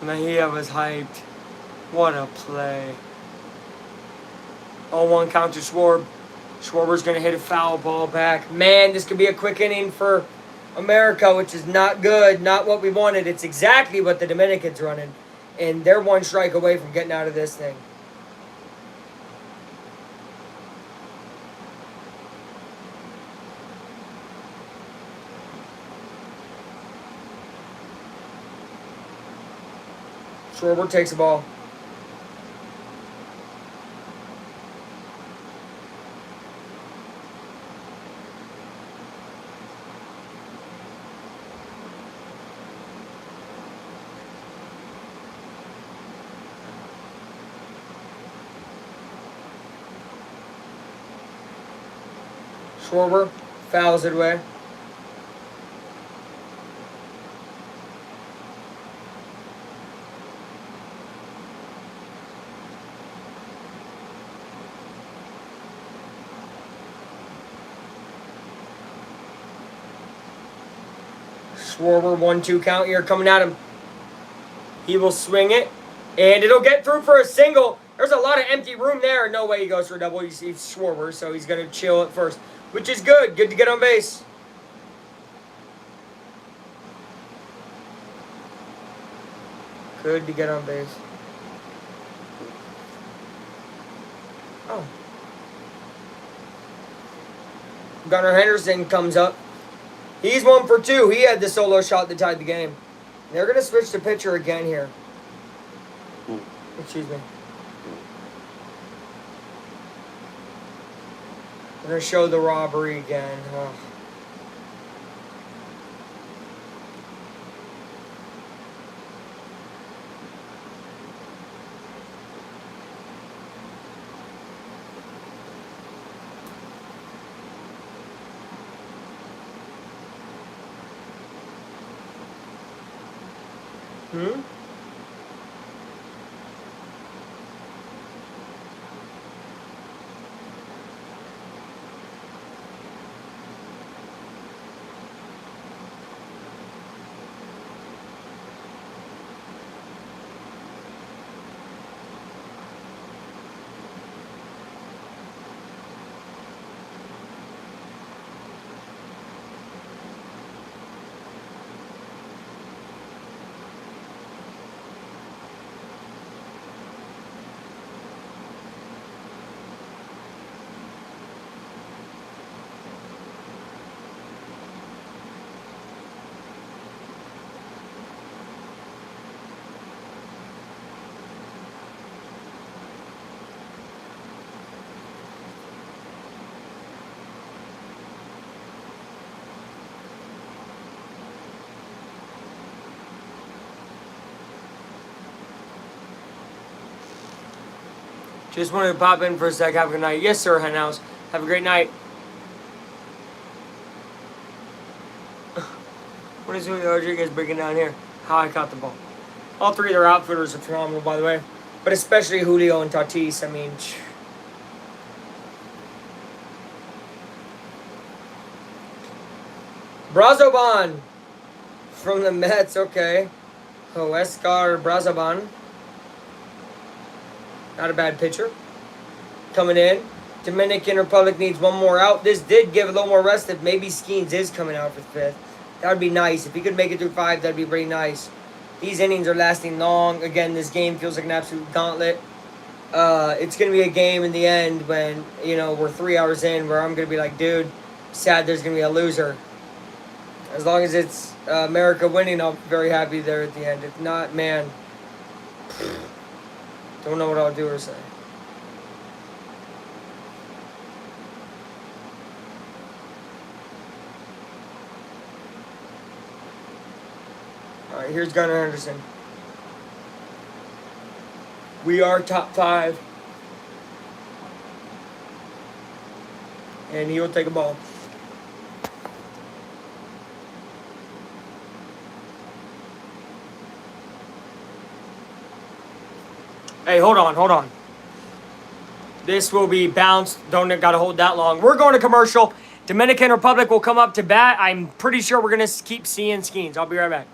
Mejia was hyped. What a play. 0-1 count to Schwarber. Schwarber's going to hit a foul ball back. Man, this could be a quick inning for America, which is not good. Not what we wanted. It's exactly what the Dominicans running. And they're 1 strike away from getting out of this thing. Schwarber takes the ball. Schwarber fouls it away. Schwarber 1-2 count here coming at him. He will swing it, and it'll get through for a single. There's a lot of empty room there. No way he goes for a double. He's Schwarber, so he's going to chill at first, which is good. Good to get on base. Good to get on base. Oh. Gunnar Henderson comes up. He's 1 for 2. He had the solo shot that tied the game. They're going to switch the pitcher again here. Excuse me. We're going to show the robbery again. Oh. Just wanted to pop in for a sec. Have a good night. Yes, sir, Henhouse. Have a great night. What is Julio Rodriguez breaking down here? How I caught the ball. All three of their outfitters are phenomenal, by the way. But especially Julio and Tatis. I mean, Brazoban from the Mets. Okay. Oscar Brazoban. Not a bad pitcher. Coming in. Dominican Republic needs one more out. This did give a little more rest if maybe Skeens is coming out for the fifth. That would be nice. If he could make it through 5, that'd be pretty nice. These innings are lasting long. Again, this game feels like an absolute gauntlet. It's going to be a game in the end when, we're 3 hours in where I'm going to be like, dude, sad there's going to be a loser. As long as it's America winning, I'll be very happy there at the end. If not, man, don't know what I'll do or say. All right, here's Gunnar Henderson. We are top 5. And he will take a ball. Hey, hold on. This will be bounced. Don't got to hold that long. We're going to commercial. Dominican Republic will come up to bat. I'm pretty sure we're going to keep seeing Skeens. I'll be right back.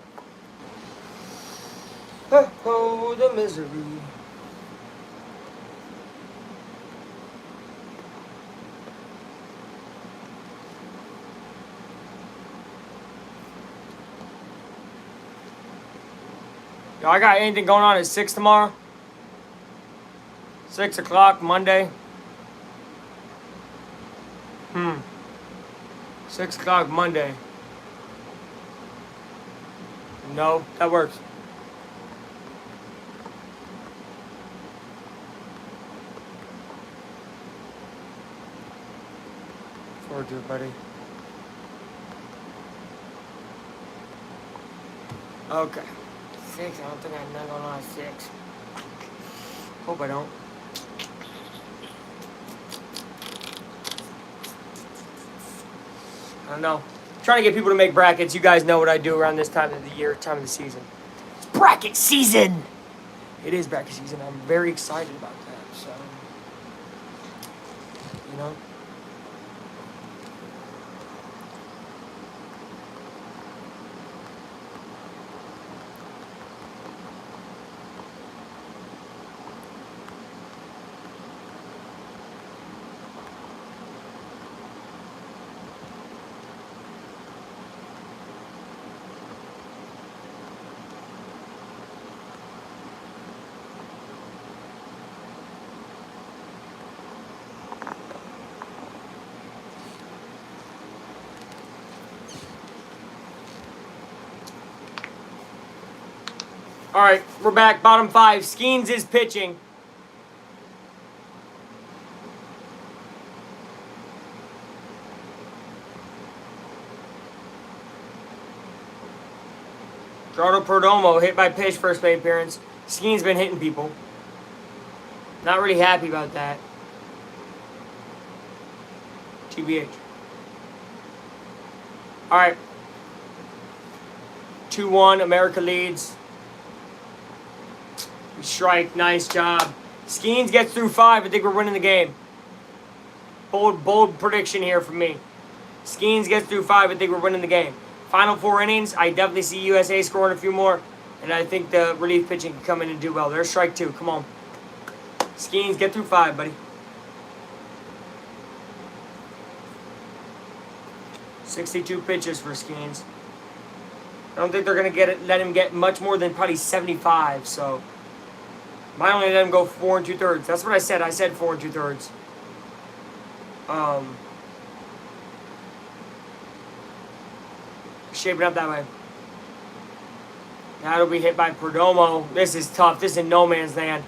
Oh, the misery. Y'all got anything going on at 6 tomorrow? 6 o'clock Monday. 6 o'clock Monday. No, that works. Forward to it, buddy. Okay. 6, I don't think I have nothing going on at 6. Hope I don't. I don't know. I'm trying to get people to make brackets. You guys know what I do around this time of the year, time of the season. It's bracket season! It is bracket season. I'm very excited about that. So, all right, we're back. Bottom 5. Skeens is pitching. Gerardo Perdomo hit by pitch first plate appearance. Skeens been hitting people. Not really happy about that. TBH. All right. 2-1. America leads. Strike. Nice job. Skeens gets through 5. I think we're winning the game. Bold prediction here from me. Skeens gets through 5. I think we're winning the game. Final 4 innings. I definitely see USA scoring a few more. And I think the relief pitching can come in and do well. There's strike 2. Come on. Skeens, get through 5, buddy. 62 pitches for Skeens. I don't think they're going to let him get much more than probably 75. So, might only let him go 4 2/3. That's what I said. I said 4 2/3. Shaping up that way. Now it'll be hit by Perdomo. This is tough. This is no man's land.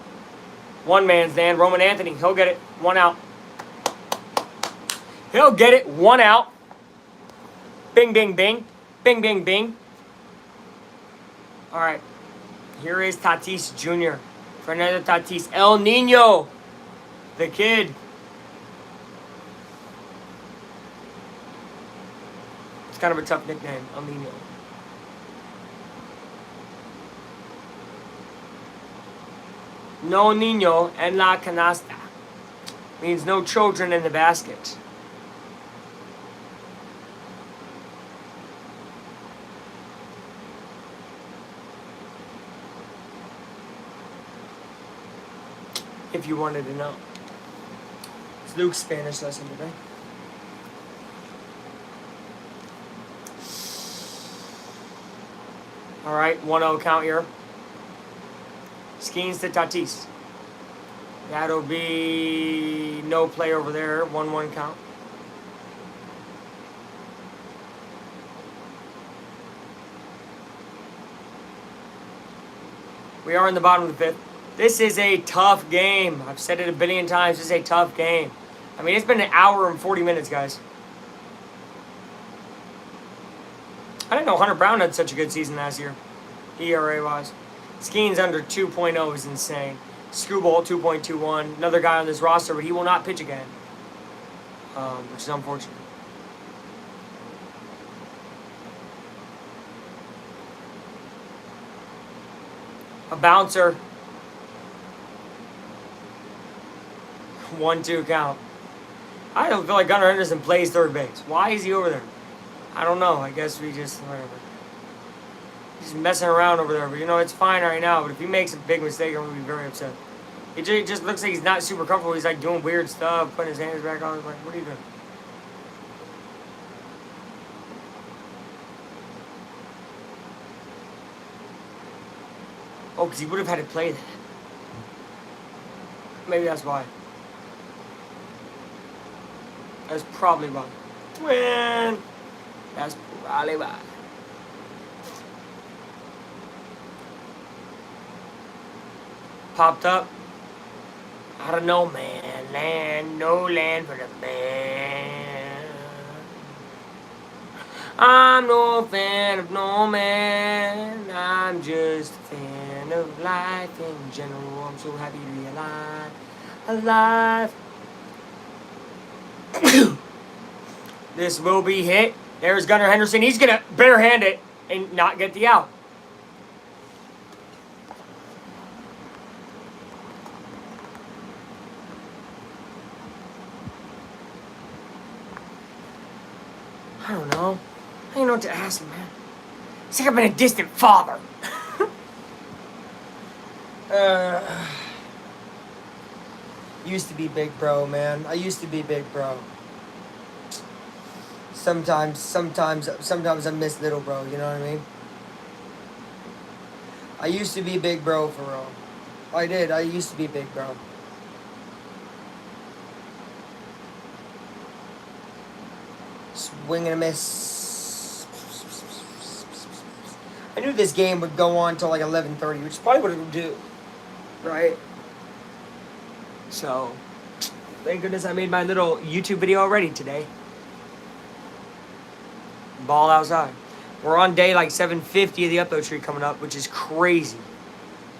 One man's land. Roman Anthony. He'll get it. 1 out. He'll get it. 1 out. Bing, bing, bing. Bing, bing, bing. All right. Here is Tatis Jr. Fernando Tatis. El Nino. The kid. It's kind of a tough nickname, El Nino. No niño en la canasta. Means no children in the basket. If you wanted to know. It's Luke's Spanish lesson today. All right, 1-0 count here. Skeens to Tatis. That'll be no play over there. 1-1 count. We are in the bottom of the fifth. This is a tough game. I've said it a billion times. This is a tough game. I mean, it's been an hour and 40 minutes, guys. I didn't know Hunter Brown had such a good season last year, ERA-wise. Skeens under 2.0 is insane. Screwball 2.21. Another guy on this roster, but he will not pitch again, which is unfortunate. A bouncer. 1-2 count. I don't feel like Gunnar Henderson plays third base. Why is he over there? I don't know. I guess we just, whatever. He's messing around over there. But, you know, it's fine right now. But if he makes a big mistake, I'm going to be very upset. It just looks like he's not super comfortable. He's, like, doing weird stuff, putting his hands back on. Like, what are you doing? Oh, because he would have had to play that. Maybe that's why. That's probably why. Twin! That's probably why. Popped up. I don't know, man. Land, no land for the man. I'm no fan of no man. I'm just a fan of life in general. I'm so happy to be alive. Alive. This will be hit. There's Gunnar Henderson. He's going to barehand it and not get the out. I don't know. I don't know what to ask him, man. It's like I've been a distant father. Used to be big bro, man. I used to be big bro. Sometimes I miss little bro, you know what I mean? I used to be big bro for real. I did. I used to be big bro. Swing and a miss. I knew this game would go on till like 11:30, which is probably what it would do, right? So, thank goodness I made my little YouTube video already today. Ball outside. We're on day like 750 of the upload streak coming up, which is crazy.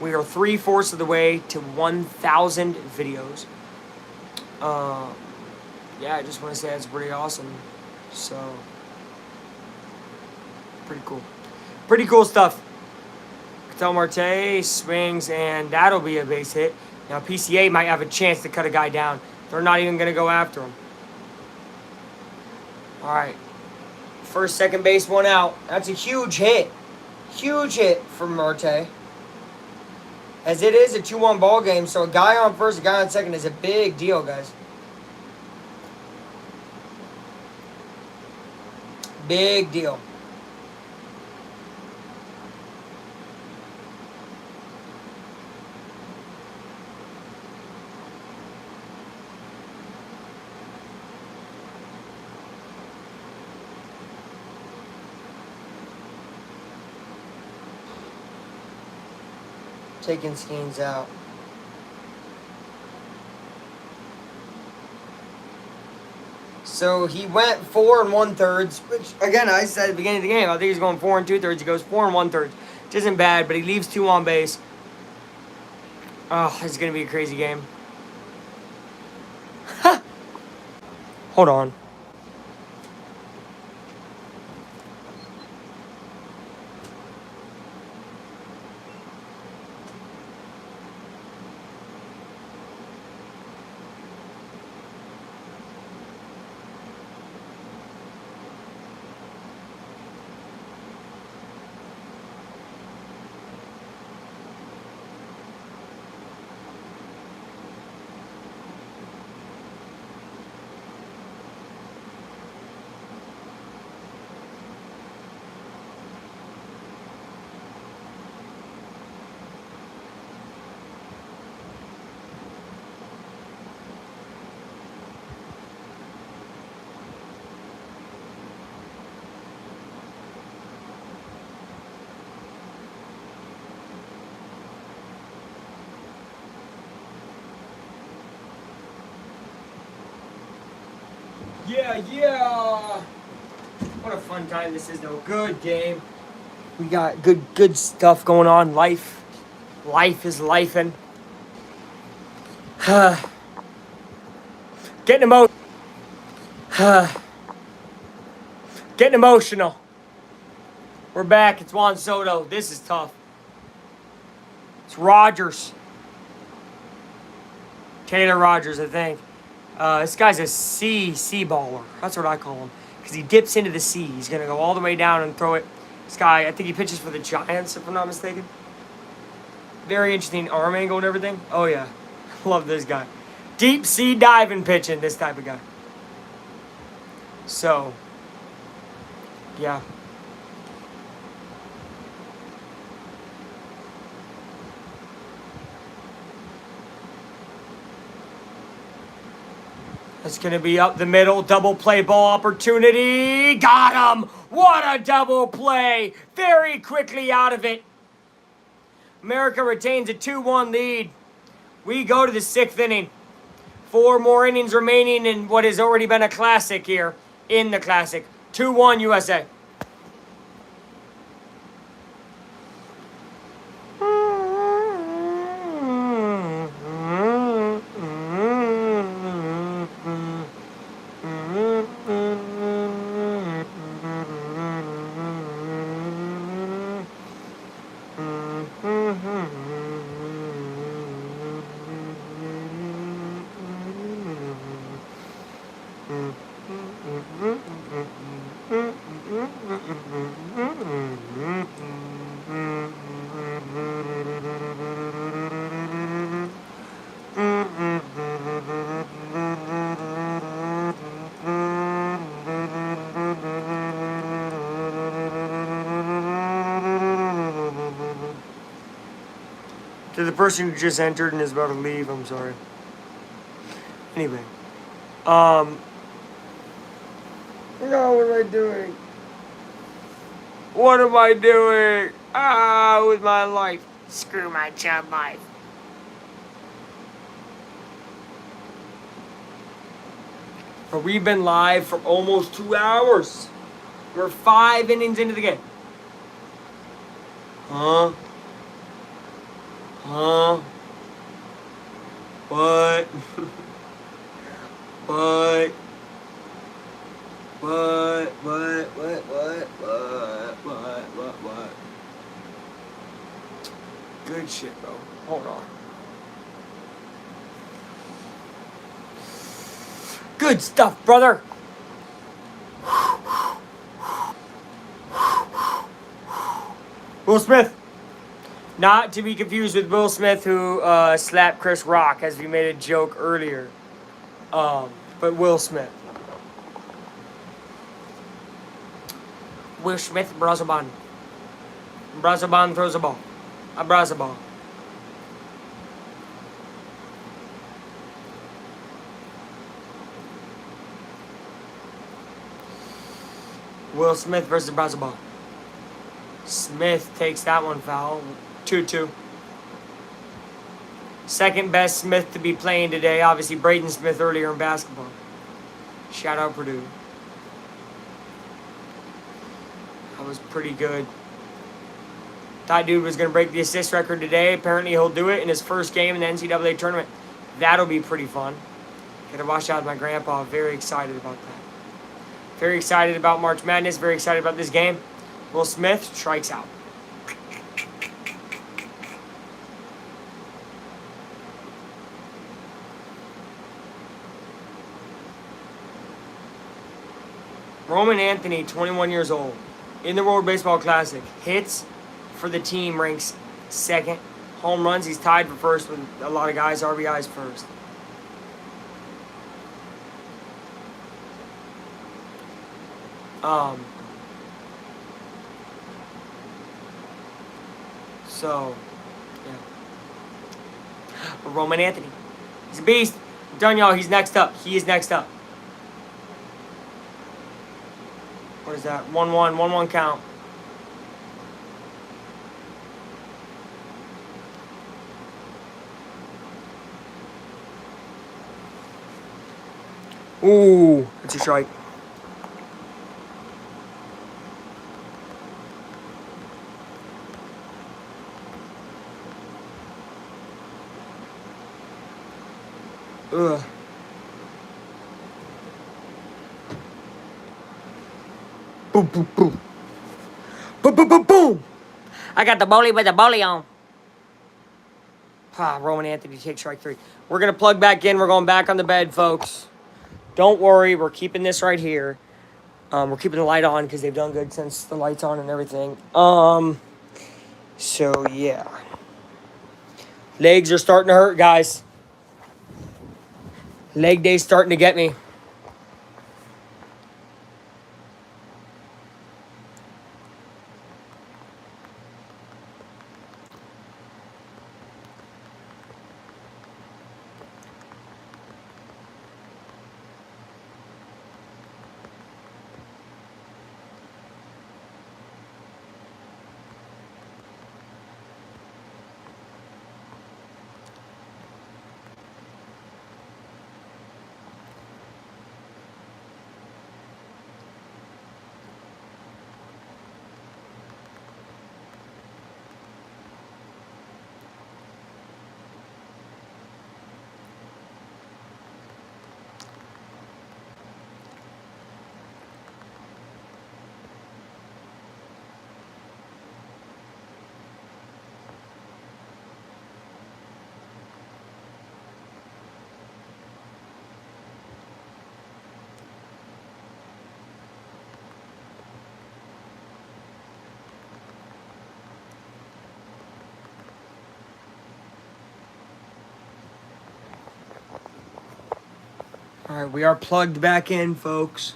We are 3/4 of the way to 1,000 videos. Yeah, I just want to say that's pretty awesome. So, pretty cool. Pretty cool stuff. Ketel Marte swings, and that'll be a base hit. Now, PCA might have a chance to cut a guy down. They're not even going to go after him. All right. First, second base, one out. That's a huge hit. Huge hit from Marte. As it is a 2-1 ball game, so a guy on first, a guy on second is a big deal, guys. Big deal. Taking Skeens out. So he went 4 1/3, which again I said at the beginning of the game, I think he's going 4 2/3. He goes 4 1/3, which isn't bad, but he leaves 2 on base. Oh, it's gonna be a crazy game. Hold on. Yeah. What a fun time this is, though. Good game. We got good stuff going on. Life is lifing. Getting emotional. Getting emotional. We're back. It's Juan Soto. This is tough. It's Rogers. Taylor Rogers, I think. This guy's a sea baller. That's what I call him. Because he dips into the sea. He's going to go all the way down and throw it. This guy, I think he pitches for the Giants, if I'm not mistaken. Very interesting arm angle and everything. Oh, yeah. Love this guy. Deep sea diving pitching, this type of guy. So, yeah. It's going to be up the middle. Double play ball opportunity. Got him. What a double play. Very quickly out of it. America retains a 2-1 lead. We go to the 6th inning. 4 more innings remaining in what has already been a classic here in the Classic. 2-1 USA. To the person who just entered and is about to leave, I'm sorry. Anyway. No, what am I doing? What am I doing? With my life. Screw my chum life. But we've been live for almost 2 hours. We're 5 innings into the game. Huh? What? What? Good shit, bro. Hold on. Good stuff, brother. Will Smith. Not to be confused with Will Smith, who slapped Chris Rock, as we made a joke earlier. But Will Smith. Will Smith, Brazaban. Brazaban throws a ball. A Brazaball. Will Smith versus Brazaball. Smith takes that one foul. 2-2. Second best Smith to be playing today. Obviously, Braden Smith earlier in basketball. Shout out Purdue. That was pretty good. That dude was going to break the assist record today. Apparently, he'll do it in his first game in the NCAA tournament. That'll be pretty fun. Gotta watch out with my grandpa. Very excited about that. Very excited about March Madness. Very excited about this game. Will Smith strikes out. Roman Anthony, 21 years old, in the World Baseball Classic, hits for the team, ranks second. Home runs, he's tied for first with a lot of guys. RBIs first. So, yeah. Roman Anthony. He's a beast. I'm telling y'all, he's next up. He is next up. What is that? 1-1. 1-1 count. Ooh, that's a strike. Ugh. Boom, boom, boom. Boom, boom, boom, boom. I got the bowling with the bowling on. Roman Anthony takes strike 3. We're going to plug back in. We're going back on the bed, folks. Don't worry. We're keeping this right here. We're keeping the light on because they've done good since the light's on and everything. So, yeah. Legs are starting to hurt, guys. Leg day's starting to get me. All right, we are plugged back in, folks.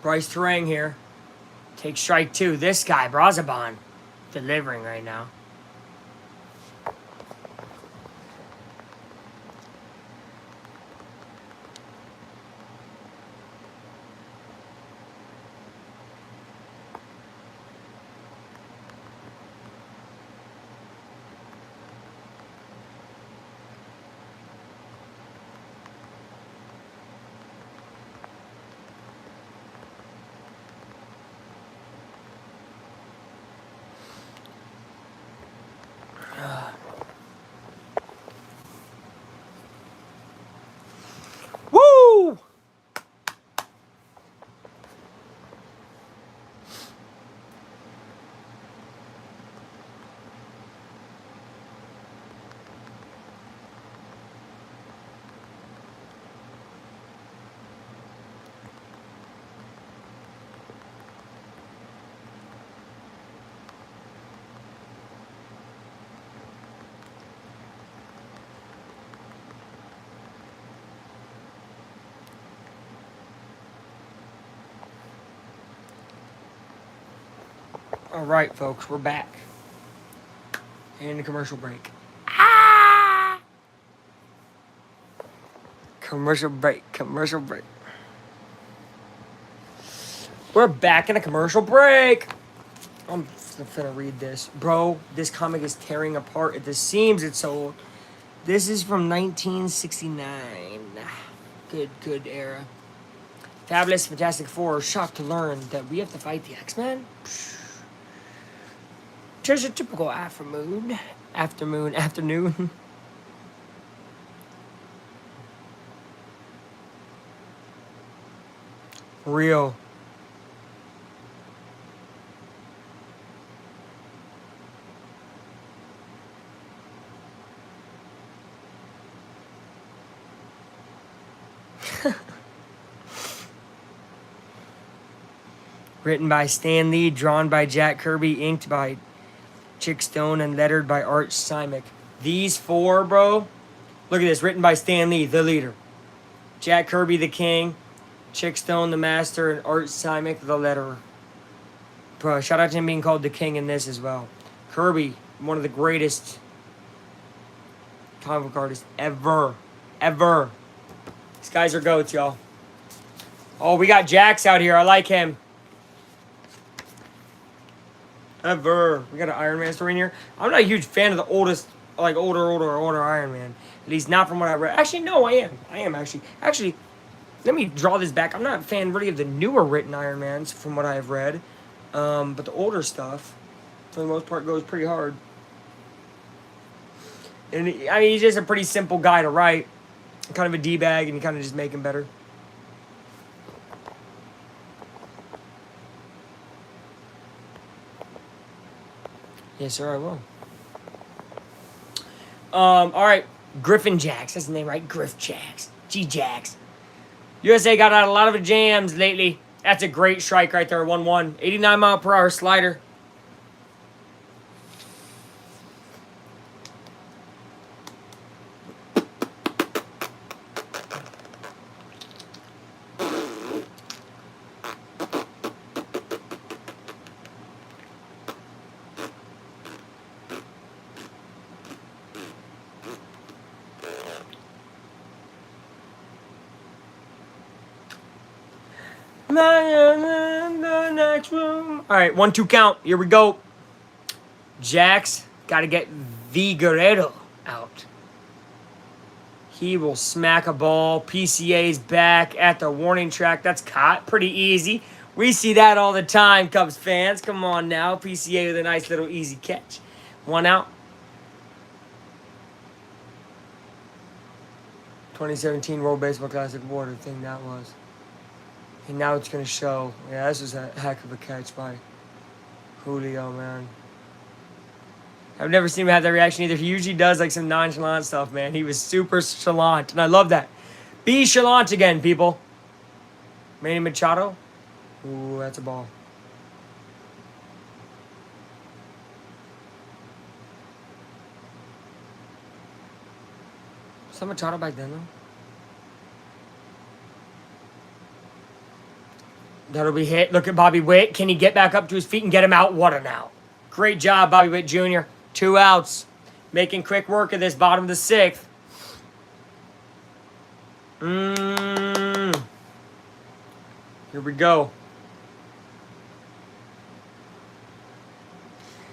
Bryce Terang here. Take strike 2. This guy, Brazaban, delivering right now. Woo! All right, folks, we're back. And the commercial break. Commercial break. Commercial break. We're back in a commercial break. I'm finna read this. Bro, this comic is tearing apart at the seams. It's so old. This is from 1969. Good era. Fabulous Fantastic Four, shocked to learn that we have to fight the X-Men? Tis a typical afternoon. Real. Written by Stan Lee, drawn by Jack Kirby, inked by Chick Stone, and lettered by Art Simek. These four, bro. Look at this. Written by Stan Lee, the leader. Jack Kirby, the king. Chick Stone, the master. And Art Simek, the letterer. Bro, shout out to him being called the king in this as well. Kirby, one of the greatest comic book artists ever. Ever. These guys are goats, y'all. Oh, we got Jax out here. I like him. Ever. We got an Iron Man story in here. I'm not a huge fan of the oldest, like older Iron Man. At least not from what I read. Actually, no, I am. I am actually. Actually, let me draw this back. I'm not a fan really of the newer written Iron Mans from what I have read. But the older stuff, for the most part, goes pretty hard. And I mean, he's just a pretty simple guy to write. Kind of a D-bag, and you kind of just make him better. Yes, sir, I will. All right. Griffin Jax. That's the name, right? Griff Jax. G-Jax. USA got out a lot of jams lately. That's a great strike right there. 1-1. 89 mile per hour slider. The next room. All right, 1-2 count. Here we go. Jax got to get the Guerrero out. He will smack a ball. PCA's back at the warning track. That's caught. Pretty easy. We see that all the time, Cubs fans. Come on now. PCA with a nice little easy catch. 1 out. 2017 World Baseball Classic Water thing that was. And now it's going to show. Yeah, this was a heck of a catch by Julio, man. I've never seen him have that reaction either. He usually does like some nonchalant stuff, man. He was super chalant, and I love that. Be chalant again, people. Manny Machado. Ooh, that's a ball. Was that Machado back then, though? That'll be hit. Look at Bobby Witt. Can he get back up to his feet and get him out? What an out. Great job, Bobby Witt Jr. 2 outs. Making quick work of this bottom of the 6th. Here we go.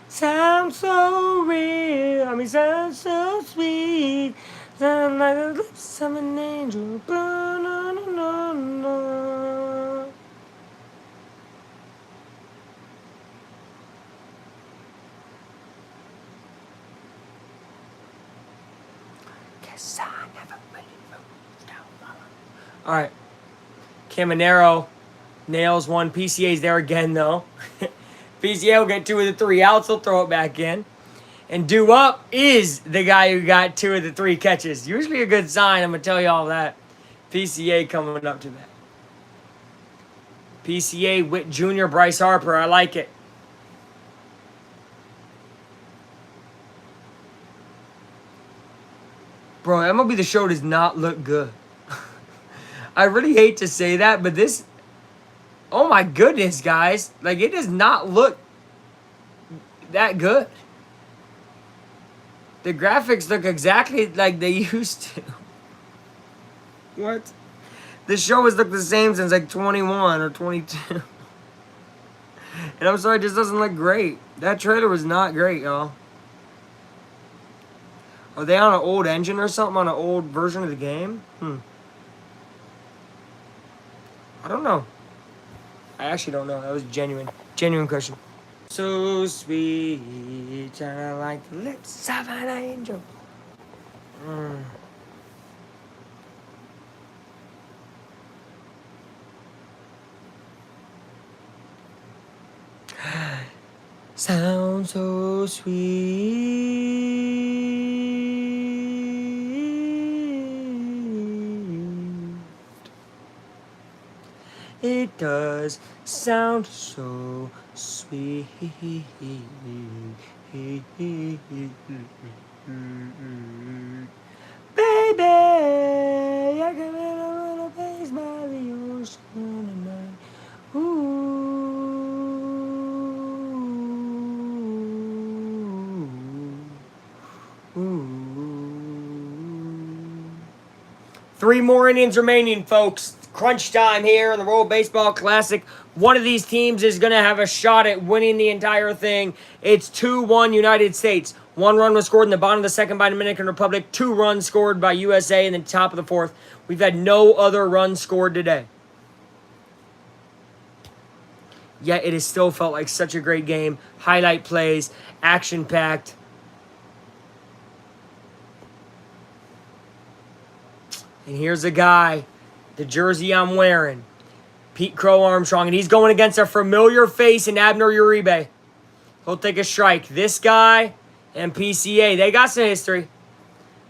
Sounds so real. I mean, sounds so sweet. Sound like the lips of an angel. All right. Caminero nails one. PCA's there again, though. PCA will get 2 of the 3 outs. He'll throw it back in. And due up is the guy who got 2 of the 3 catches. Usually a good sign. I'm going to tell you all that. PCA coming up to that. PCA, Witt Jr., Bryce Harper. I like it. Bro, MLB The Show does not look good. I really hate to say that, but this... Oh my goodness, guys. Like, it does not look that good. The graphics look exactly like they used to. What? The show has looked the same since like 21 or 22. And I'm sorry, it just doesn't look great. That trailer was not great, y'all. Are they on an old engine or something? On an old version of the game? I don't know. I actually don't know. That was genuine. Genuine question. So sweet, kinda like the lips of an angel. Sounds so sweet. It does sound so sweet. Baby, I can feel a little place by the ocean tonight. Ooh. Ooh. 3 more innings remaining, folks. Crunch time here in the World Baseball Classic. One of these teams is going to have a shot at winning the entire thing. It's 2-1 United States. 1 run was scored in the bottom of the second by Dominican Republic. 2 runs scored by USA in the top of the fourth. We've had no other runs scored today. Yet it has still felt like such a great game. Highlight plays, action-packed. And here's a guy, the jersey I'm wearing, Pete Crow Armstrong, and he's going against a familiar face in Abner Uribe. He'll take a strike. This guy and PCA, they got some history.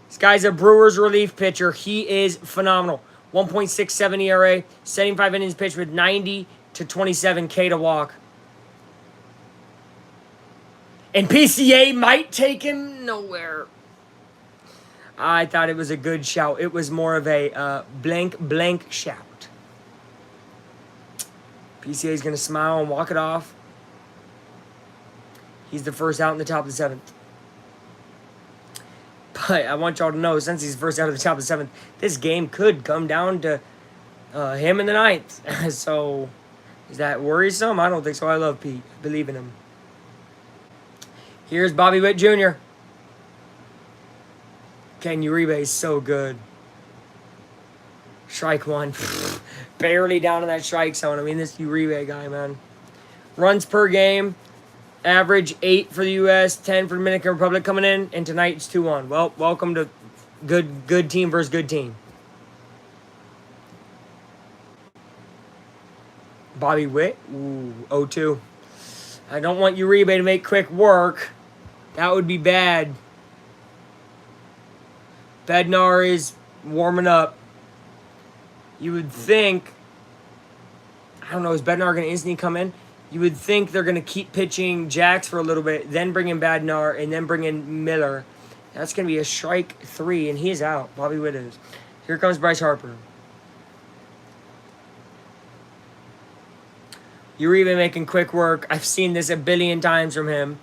This guy's a Brewers relief pitcher. He is phenomenal. 1.67 ERA, 75 innings pitched with 90 to 27 K to walk. And PCA might take him nowhere. I thought it was a good shout. It was more of a blank shout. PCA is going to smile and walk it off. He's the first out in the top of the 7th. But I want y'all to know, since he's first out of the top of the 7th, this game could come down to him in the 9th. So, is that worrisome? I don't think so. I love Pete. I believe in him. Here's Bobby Witt Jr. Ken Uribe is so good. Strike 1. Barely down in that strike zone. I mean, this Uribe guy, man. Runs per game. Average 8 for the U.S., 10 for Dominican Republic coming in. And tonight it's 2-1. Well, welcome to good team versus good team. Bobby Witt. Ooh, 0-2. I don't want Uribe to make quick work. That would be bad. Bednar is warming up. You would think, I don't know, is Bednar going to instantly come in? You would think they're going to keep pitching Jax for a little bit, then bring in Bednar, and then bring in Miller. That's going to be a strike 3, and he is out. Bobby Witt is. Here comes Bryce Harper. Uribe making quick work. I've seen this a billion times from him.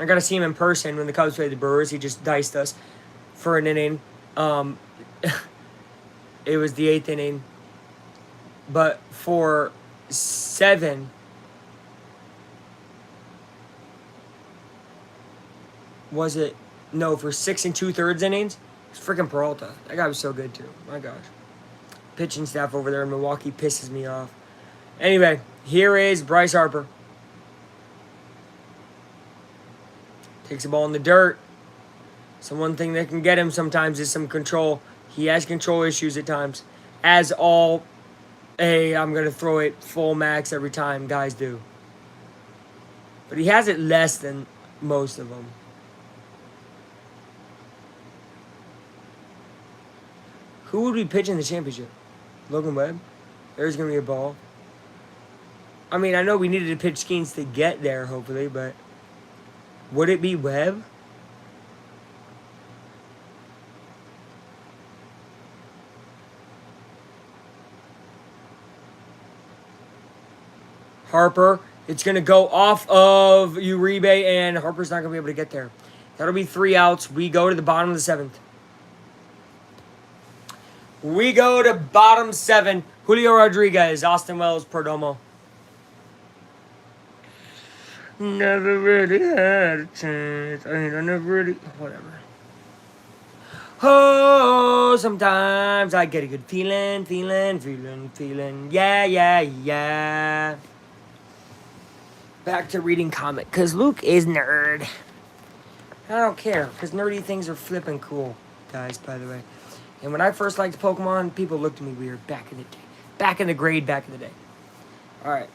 I got to see him in person when the Cubs played the Brewers. He just diced us for an inning. It was the 8th inning. But for 7, was it? No, for 6 2/3 innings, it's freaking Peralta. That guy was so good too. My gosh. Pitching staff over there in Milwaukee pisses me off. Anyway, here is Bryce Harper. Takes the ball in the dirt. So one thing that can get him sometimes is some control. He has control issues at times. As all, I'm going to throw it full max every time guys do. But he has it less than most of them. Who would be pitching the championship? Logan Webb? There's going to be a ball. I mean, I know we needed to pitch Skeens to get there, hopefully, but would it be Webb? Harper. It's going to go off of Uribe, and Harper's not going to be able to get there. That'll be 3 outs. We go to the bottom of the 7th. We go to bottom 7. Julio Rodriguez, Austin Wells, Perdomo. Never really had a chance. I never really... Whatever. Oh, sometimes I get a good feeling. Yeah. Back to reading comic, because Luke is nerd. I don't care, because nerdy things are flipping cool, guys, by the way. And when I first liked Pokemon, people looked at me weird back in the day. Back in the day. All right.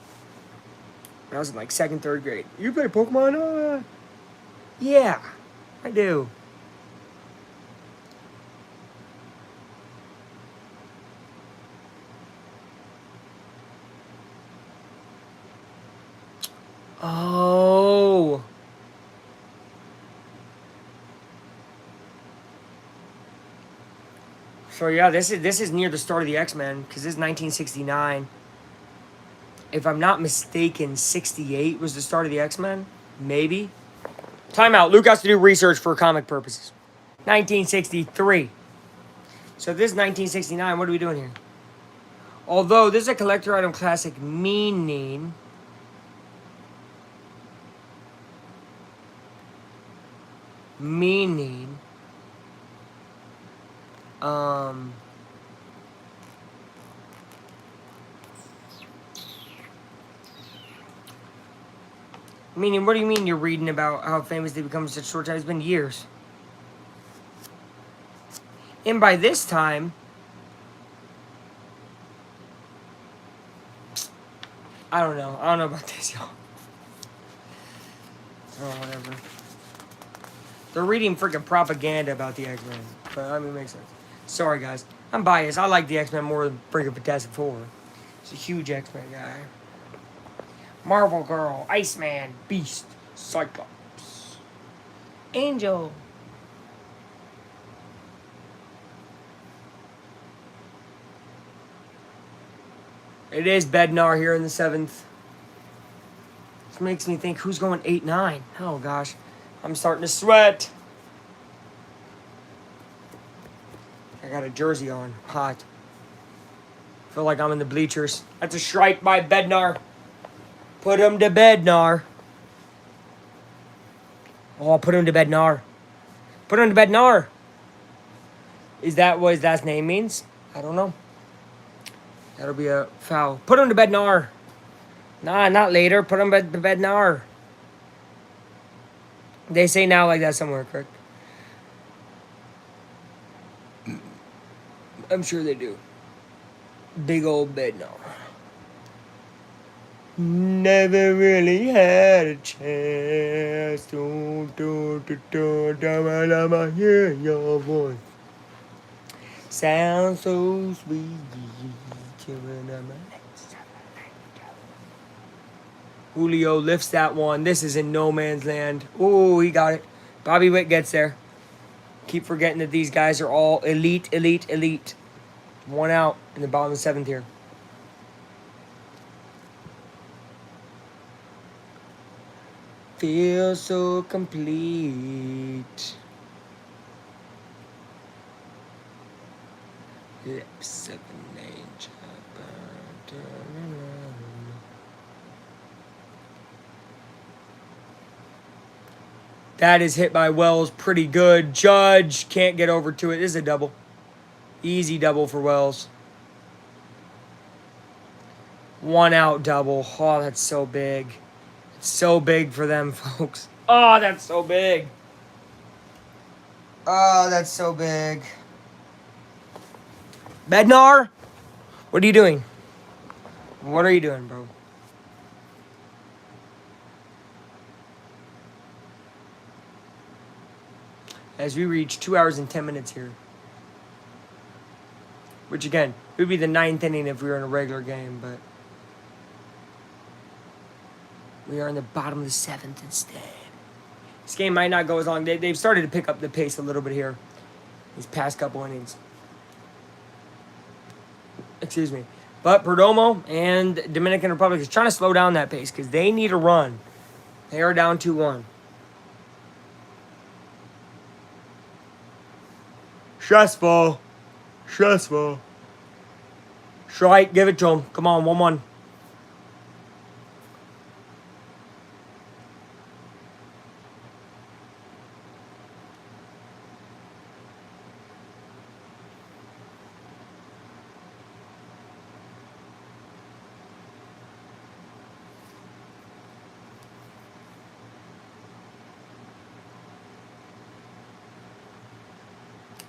I was in like second, third grade. You play Pokemon? Yeah, I do. Oh. So yeah, this is near the start of the X-Men because this is 1969. If I'm not mistaken, 68 was the start of the X-Men. Maybe. Timeout. Luke has to do research for comic purposes. 1963. So this is 1969. What are we doing here? Although this is a collector item classic, meaning, um, meaning, what do you mean you're reading about how famous they become in such short time? It's been years. And by this time, I don't know. I don't know about this, y'all. Oh, whatever. They're reading freaking propaganda about the X-Men. But, I mean, it makes sense. Sorry, guys. I'm biased. I like the X-Men more than freaking Fantastic Four. It's a huge X-Men guy. Marvel Girl, Iceman, Beast, Cyclops, Angel. It is Bednar here in the 7th. This makes me think, who's going 8-9? Oh, gosh. I'm starting to sweat. I got a jersey on. Hot. Feel like I'm in the bleachers. That's a strike by Bednar. Put him to Bednar. Oh, put him to Bednar. Put him to Bednar. Is that what his last name means? I don't know. That'll be a foul. Put him to Bednar. Nah, not later. Put him to Bednar. They say now like that somewhere, correct? I'm sure they do. Big old Bednar. Never really had a chance to hear your voice. Sounds so sweet. Julio lifts that one. This is in no man's land. Oh, he got it. Bobby Witt gets there. Keep forgetting that these guys are all elite, elite, elite. One out in the bottom of the 7th here. Feel so complete. Lips of nature. That is hit by Wells pretty good. Judge can't get over to it. This is a double. Easy double for Wells. One out double. Oh, that's so big. It's so big for them, folks. Oh, that's so big. Oh, that's so big. Bednar? What are you doing? What are you doing, bro? As we reach 2 hours and 10 minutes here. Which, again, would be the 9th inning if we were in a regular game, but we are in the bottom of the 7th instead. This game might not go as long. They've started to pick up the pace a little bit here. These past couple innings. Excuse me. But Perdomo and Dominican Republic is trying to slow down that pace because they need a run. They are down 2-1. Stressful. Stressful. Strike. Give it to him. Come on. 1-1.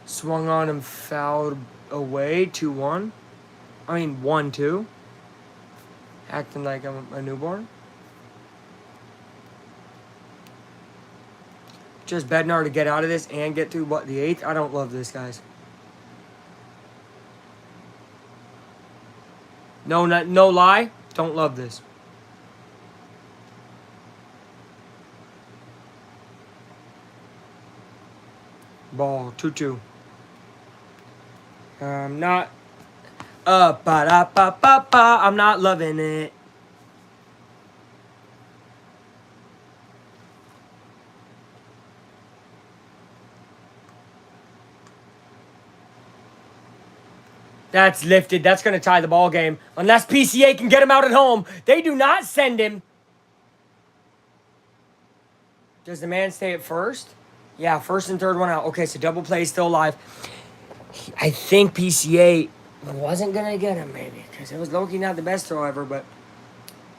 Swung on and fouled away. 2-1. I mean, 1-2. Acting like I'm a newborn. Just Bednar to get out of this and get through, what, the 8th? I don't love this, guys. No lie. Don't love this. Ball, 2-2. I'm not... Ba-da-ba-ba-ba. I'm not loving it. That's lifted. That's going to tie the ball game. Unless PCA can get him out at home. They do not send him. Does the man stay at first? Yeah, first and third one out. Okay, so double play is still alive. I think PCA wasn't going to get him, maybe. Because it was low-key not the best throw ever, but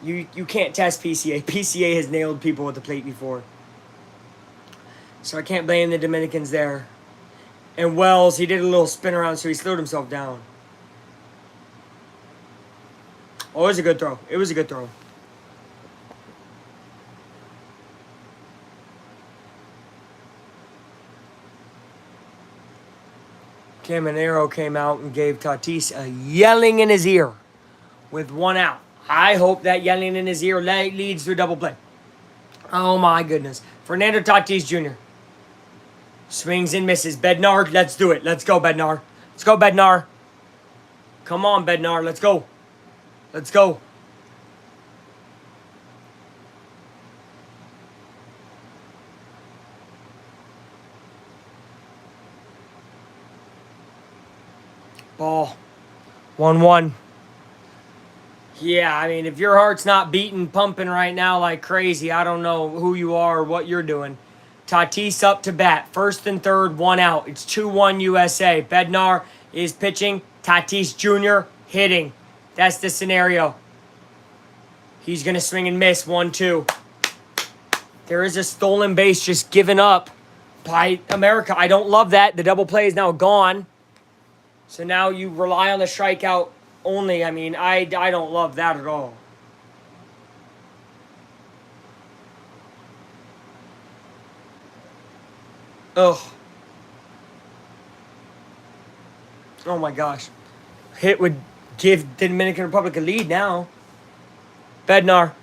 you can't test PCA. PCA has nailed people at the plate before. So I can't blame the Dominicans there. And Wells, he did a little spin around, so he slowed himself down. Oh, it was a good throw. It was a good throw. Caminero came out and gave Tatis a yelling in his ear with one out. I hope that yelling in his ear leads to a double play. Oh, my goodness. Fernando Tatis Jr. Swings and misses. Bednar, let's do it. Let's go, Bednar. Let's go, Bednar. Come on, Bednar. Let's go. Let's go. Ball. 1-1. Yeah, I mean, if your heart's not beating, pumping right now like crazy, I don't know who you are or what you're doing. Tatis up to bat. First and third, one out. It's 2-1 USA. Bednar is pitching. Tatis Jr. hitting. That's the scenario. He's going to swing and miss. 1-2. There is a stolen base just given up by America. I don't love that. The double play is now gone. So now you rely on the strikeout only. I mean, I don't love that at all. Ugh. Oh my gosh. Hit would give the Dominican Republic a lead now. Bednar.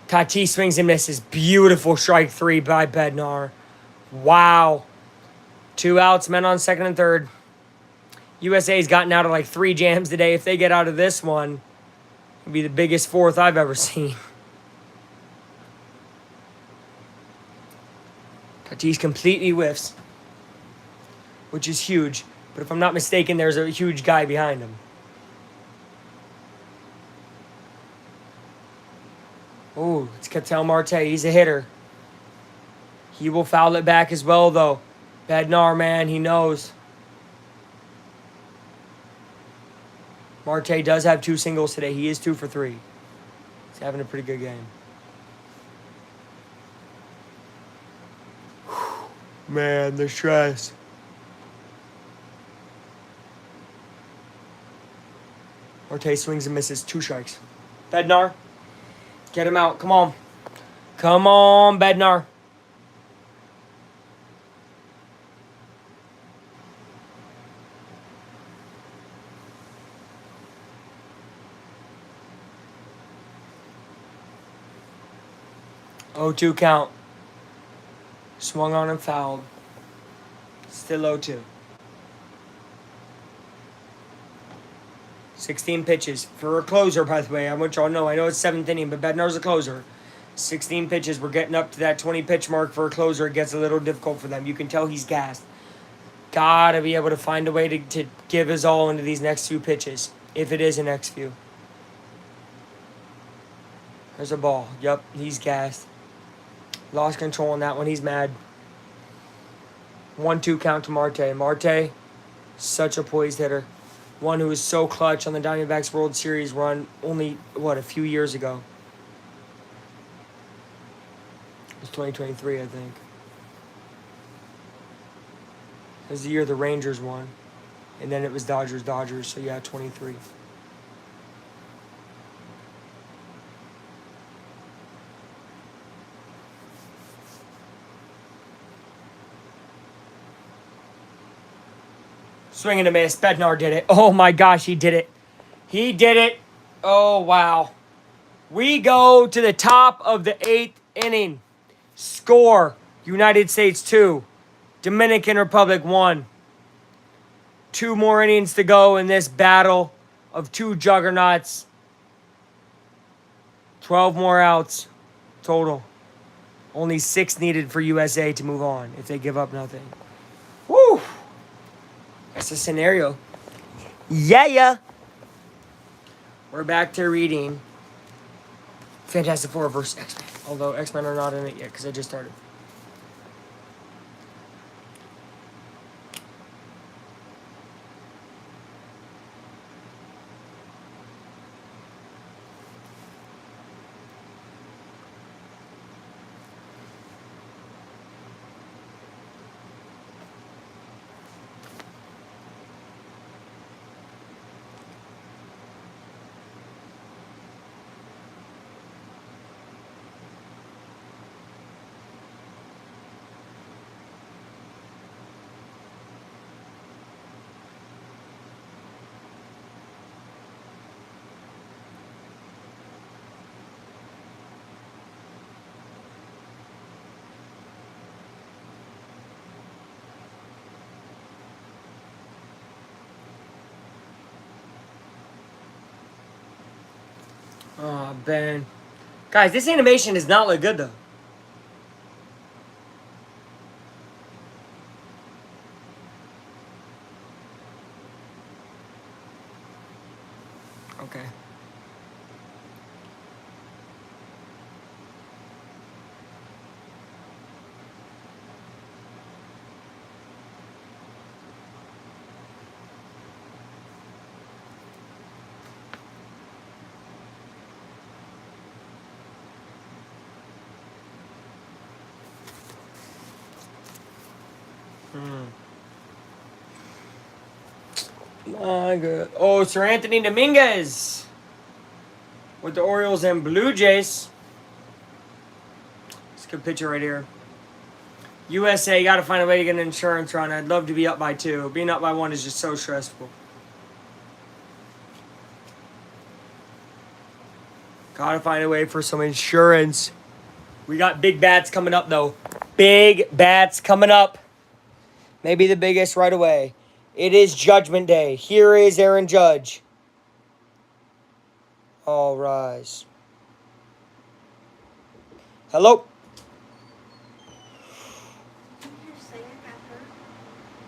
Tatis swings and misses. Beautiful strike 3 by Bednar. Wow. 2 outs, men on second and third. USA's gotten out of like 3 jams today. If they get out of this one, it'll be the biggest 4th I've ever seen. Tatis completely whiffs, which is huge. But if I'm not mistaken, there's a huge guy behind him. Oh, it's Ketel Marte. He's a hitter. He will foul it back as well, though. Bednar, man, he knows. Marte does have 2 singles today. He is 2 for 3. He's having a pretty good game. Man, the stress. Marte swings and misses. 2 strikes. Bednar, get him out. Come on. Come on, Bednar. Oh, 2 count. Swung on and fouled. Still 0-2. 16 pitches. For a closer, by the way. I want y'all to know. I know it's 7th inning, but Bednar's a closer. 16 pitches. We're getting up to that 20-pitch mark for a closer. It gets a little difficult for them. You can tell he's gassed. Gotta be able to find a way to give his all into these next few pitches. If it is a next few. There's a ball. Yep, he's gassed. Lost control on that one. He's mad. 1-2 count to Marte. Marte, such a poised hitter. One who was so clutch on the Diamondbacks World Series run only, a few years ago. It was 2023, I think. It was the year the Rangers won. And then it was Dodgers, so yeah, 23. Swing and a miss. Bednar did it. Oh my gosh, he did it. He did it. Oh, wow. We go to the top of the 8th inning. Score, United States 2, Dominican Republic 1. 2 more innings to go in this battle of 2 juggernauts. 12 more outs total. Only 6 needed for USA to move on if they give up nothing. Woo! That's the scenario. Yeah. We're back to reading Fantastic Four versus X-Men. Although X-Men are not in it yet because I just started. Oh, Ben. Guys, this animation does not look good, though. Okay. My God. Oh, Sir Anthony Dominguez with the Orioles and Blue Jays. It's a good picture right here. USA, got to find a way to get an insurance run. I'd love to be up by 2. Being up by 1 is just so stressful. Got to find a way for some insurance. We got big bats coming up, though. Big bats coming up. Maybe the biggest right away. It is Judgment Day. Here is Aaron Judge. All rise. Hello?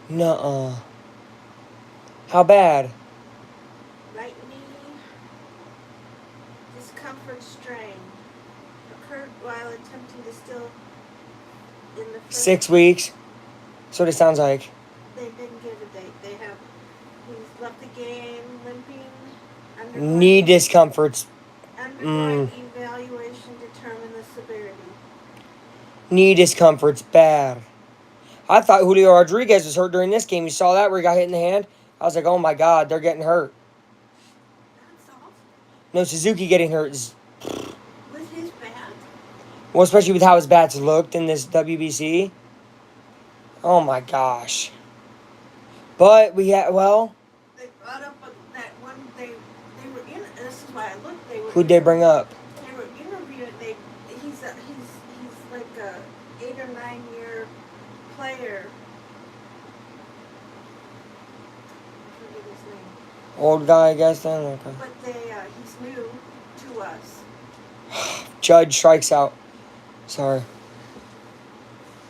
Nuh-uh. How bad? Right knee, discomfort strain, occurred while attempting to still in the first 6 weeks. That's what it sounds like. They didn't give a date. He's left the game limping. Knee discomforts. Undergoing evaluation determine the severity. Knee discomfort's bad. I thought Julio Rodriguez was hurt during this game. You saw that where he got hit in the hand? I was like, oh my God, they're getting hurt. That's awful. No, Suzuki getting hurt is... With his bat? Well, especially with how his bats looked in this WBC. Oh my gosh. But we had, well... They brought up that one, they were in, this is why I looked, they were... Who'd they bring up? They were interviewing, he's like a 8 or 9 year player. I forget his name. Old guy, I guess, then? Okay. But he's new to us. Judge strikes out. Sorry.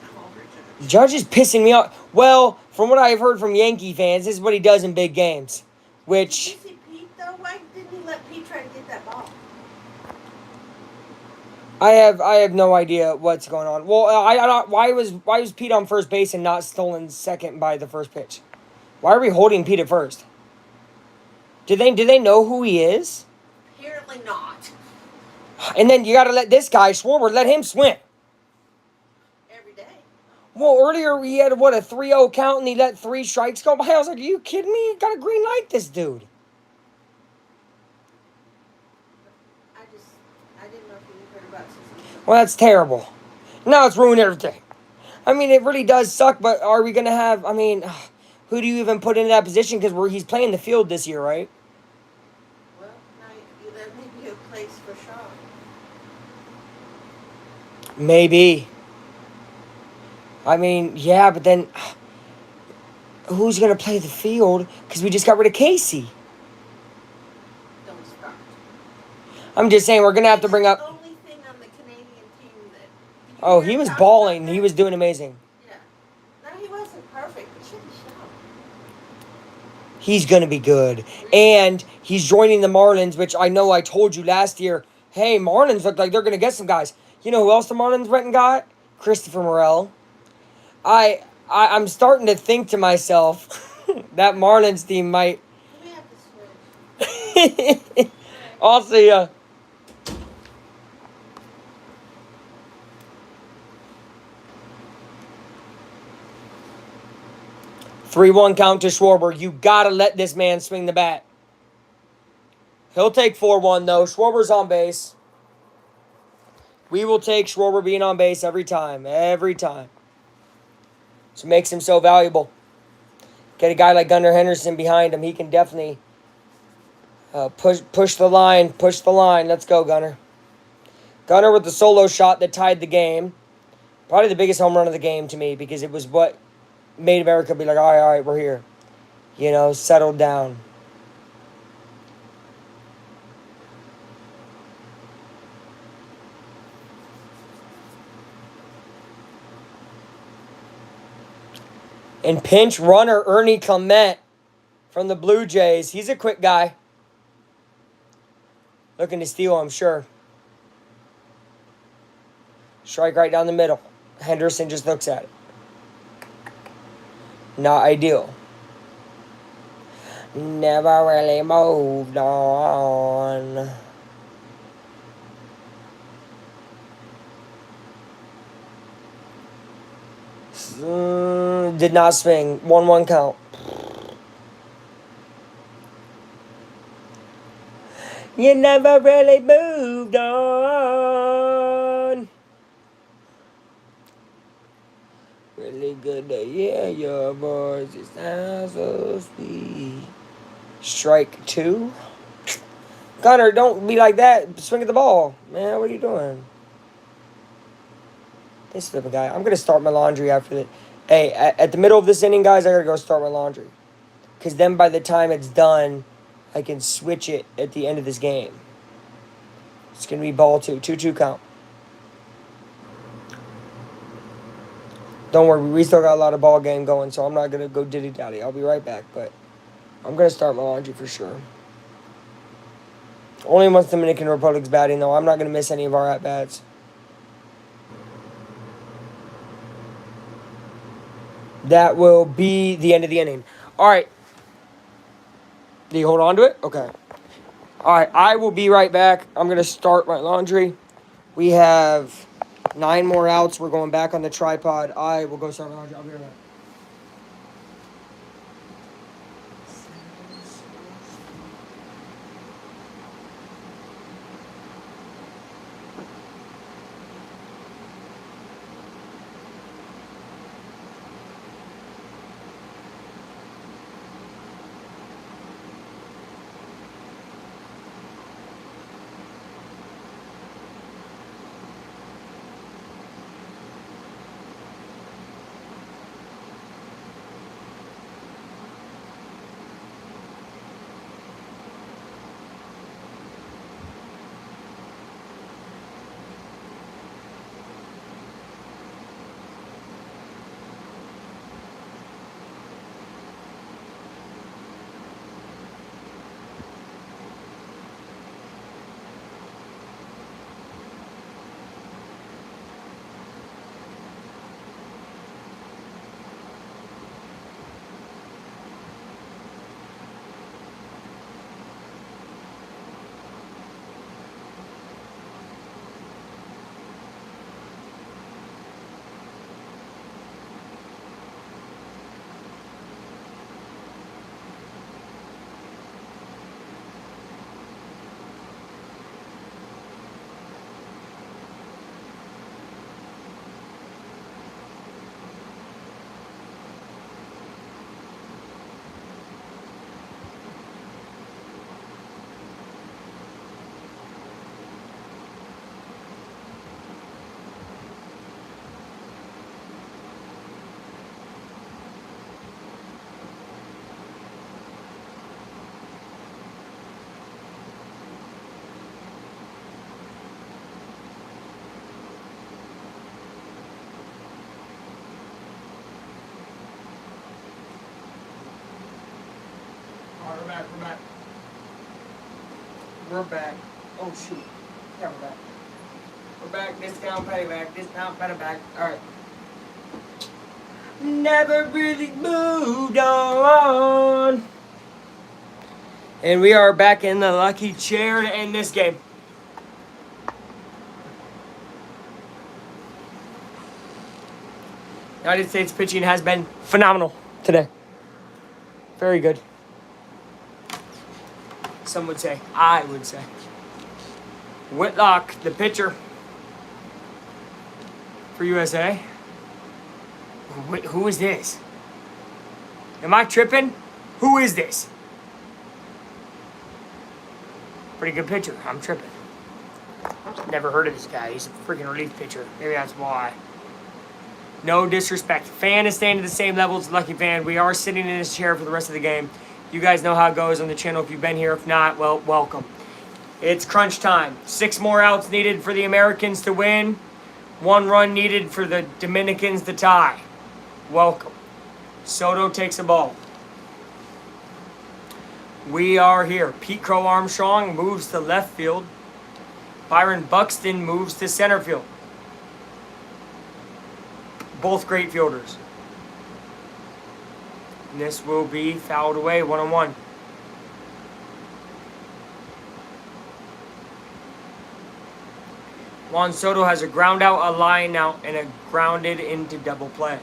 I'm over Judge. Judge is pissing me off. Well, from what I've heard from Yankee fans, this is what he does in big games. Which... Did you see Pete, though? Why didn't he let Pete try to get that ball? I have no idea what's going on. Well, I don't. Why was Pete on first base and not stolen second by the first pitch? Why are we holding Pete at first? Do they know who he is? Apparently not. And then you got to let this guy Schwarber let him swim. Every day. Well, earlier he had a 3-0 count and he let 3 strikes go by. I was like, are you kidding me? You got a green light, this dude. I didn't know if you heard about Suzuki. Well, that's terrible. Now it's ruined everything. I mean, it really does suck, but are we going to have... I mean, who do you even put into that position? Because he's playing the field this year, right? Well, now that may be a place for Shaw. Maybe. I mean, yeah, but then who's going to play the field? Because we just got rid of Casey. Don't start. I'm just saying we're going to have to bring The up. only thing on the Canadian team that. Did you Oh, hear he was talk balling. about He that? was doing amazing. Yeah. No, he wasn't perfect, but shouldn't shout. He's going to be good. And he's joining the Marlins, which I know I told you last year. Hey, Marlins look like they're going to get some guys. You know who else the Marlins went and got? Christopher Morel. I'm starting to think to myself that Marlins team might. We have to switch. I'll see ya. 3-1 count to Schwarber. You gotta let this man swing the bat. He'll take 4-1 though. Schwarber's on base. We will take Schwarber being on base every time. Every time. Which makes him so valuable. Get a guy like Gunnar Henderson behind him. He can definitely push the line. Push the line. Let's go, Gunnar. Gunnar with the solo shot that tied the game. Probably the biggest home run of the game to me because it was what made America be like, all right, we're here. You know, settled down. And pinch runner Ernie Clement from the Blue Jays. He's a quick guy. Looking to steal, I'm sure. Strike right down the middle. Henderson just looks at it. Not ideal. Never really moved on. Did not swing. 1-1 count. You never really moved on. Really good to hear your voice. It sounds so sweet. Strike 2. Gunnar, don't be like that. Swing at the ball. Man, what are you doing? This type of guy. I'm going to start my laundry after that. Hey, at the middle of this inning, guys, I got to go start my laundry. Because then by the time it's done, I can switch it at the end of this game. It's going to be ball 2. 2-2 count. Don't worry, we still got a lot of ball game going, so I'm not going to go diddy-daddy. I'll be right back, but I'm going to start my laundry for sure. Only once Dominican Republic's batting, though. I'm not going to miss any of our at-bats. That will be the end of the inning. All right. Do you hold on to it? Okay. All right, I will be right back. I'm going to start my laundry. We have 9 more outs. We're going back on the tripod. I will go start my laundry. I'll be right back. Alright, we're back. We're back. Oh, shoot. Yeah, we're back. We're back. Discount petty back. Discount petty back. Alright. Never really moved on. And we are back in the lucky chair to end this game. United States pitching has been phenomenal today. Very good. Some would say. I would say. Whitlock, the pitcher for USA. Who is this? Am I tripping? Who is this? Pretty good pitcher. I'm tripping. Never heard of this guy. He's a freaking relief pitcher. Maybe that's why. No disrespect. Fan is staying at the same level as Lucky Fan. We are sitting in this chair for the rest of the game. You guys know how it goes on the channel if you've been here. If not, well, welcome. It's crunch time. 6 more outs needed for the Americans to win. 1 run needed for the Dominicans to tie. Welcome. Soto takes a ball. We are here. Pete Crow Armstrong moves to left field. Byron Buxton moves to center field. Both great fielders. And this will be fouled away 1-1. Juan Soto has a ground out, a line out, and a grounded into double play.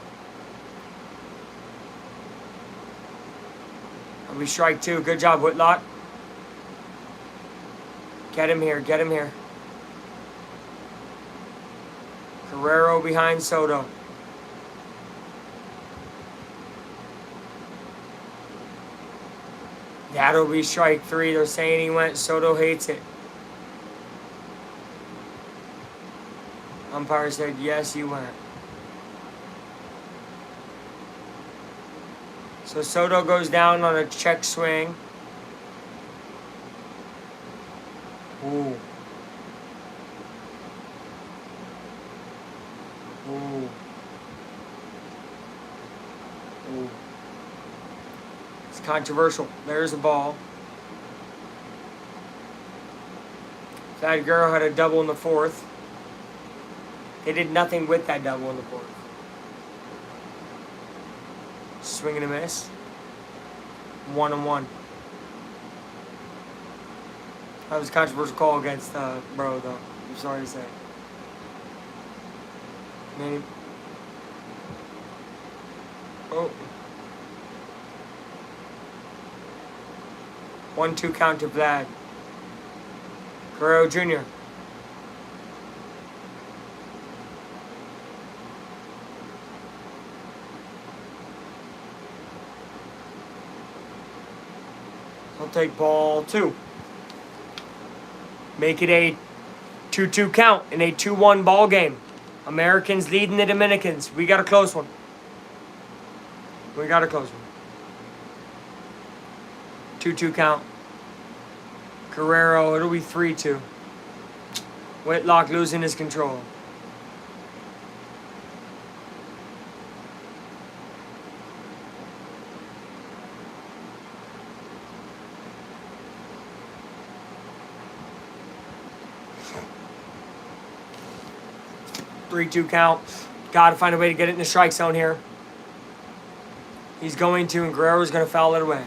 And we strike 2. Good job, Whitlock. Get him here. Get him here. Guerrero behind Soto. That'll be strike 3. They're saying he went. Soto hates it. Umpire said, yes, he went. So Soto goes down on a check swing. Ooh. Ooh. Ooh. It's controversial. There's a ball. That girl had a double in the 4th. They did nothing with that double in the 4th. Swing and a miss. 1-1. That was a controversial call against Bro, though. I'm sorry to say. Maybe. Oh. 1-2 count to Vlad. Guerrero Jr. He'll take ball 2. Make it a 2-2 count in a 2-1 ball game. Americans leading the Dominicans. We got a close one. We got a close one. 2-2 count. Guerrero, it'll be 3-2. Whitlock losing his control. Three-two count. Got to find a way to get it in the strike zone here. He's going to, and Guerrero's going to foul it away.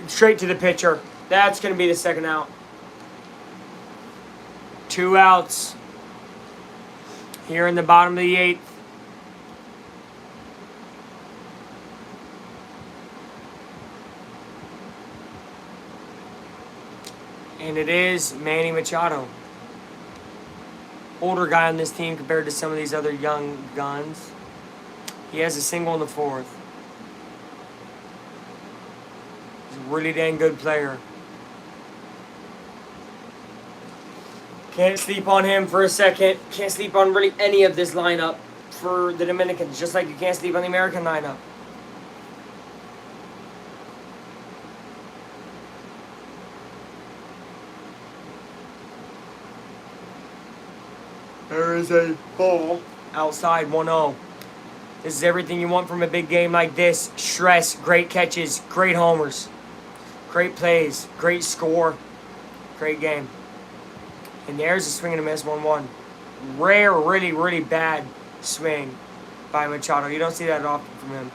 Straight to the pitcher. That's going to be the second out. 2 outs. Here in the bottom of the 8th. And it is Manny Machado. Older guy on this team compared to some of these other young guns. He has a single in the 4th. He's a really dang good player. Can't sleep on him for a second. Can't sleep on really any of this lineup for the Dominicans, just like you can't sleep on the American lineup. There is a ball outside 1-0. This is everything you want from a big game like this. Stress, great catches, great homers, great plays, great score, great game. And there's a swing and a miss, 1-1. Rare, really, really bad swing by Machado. You don't see that often from him.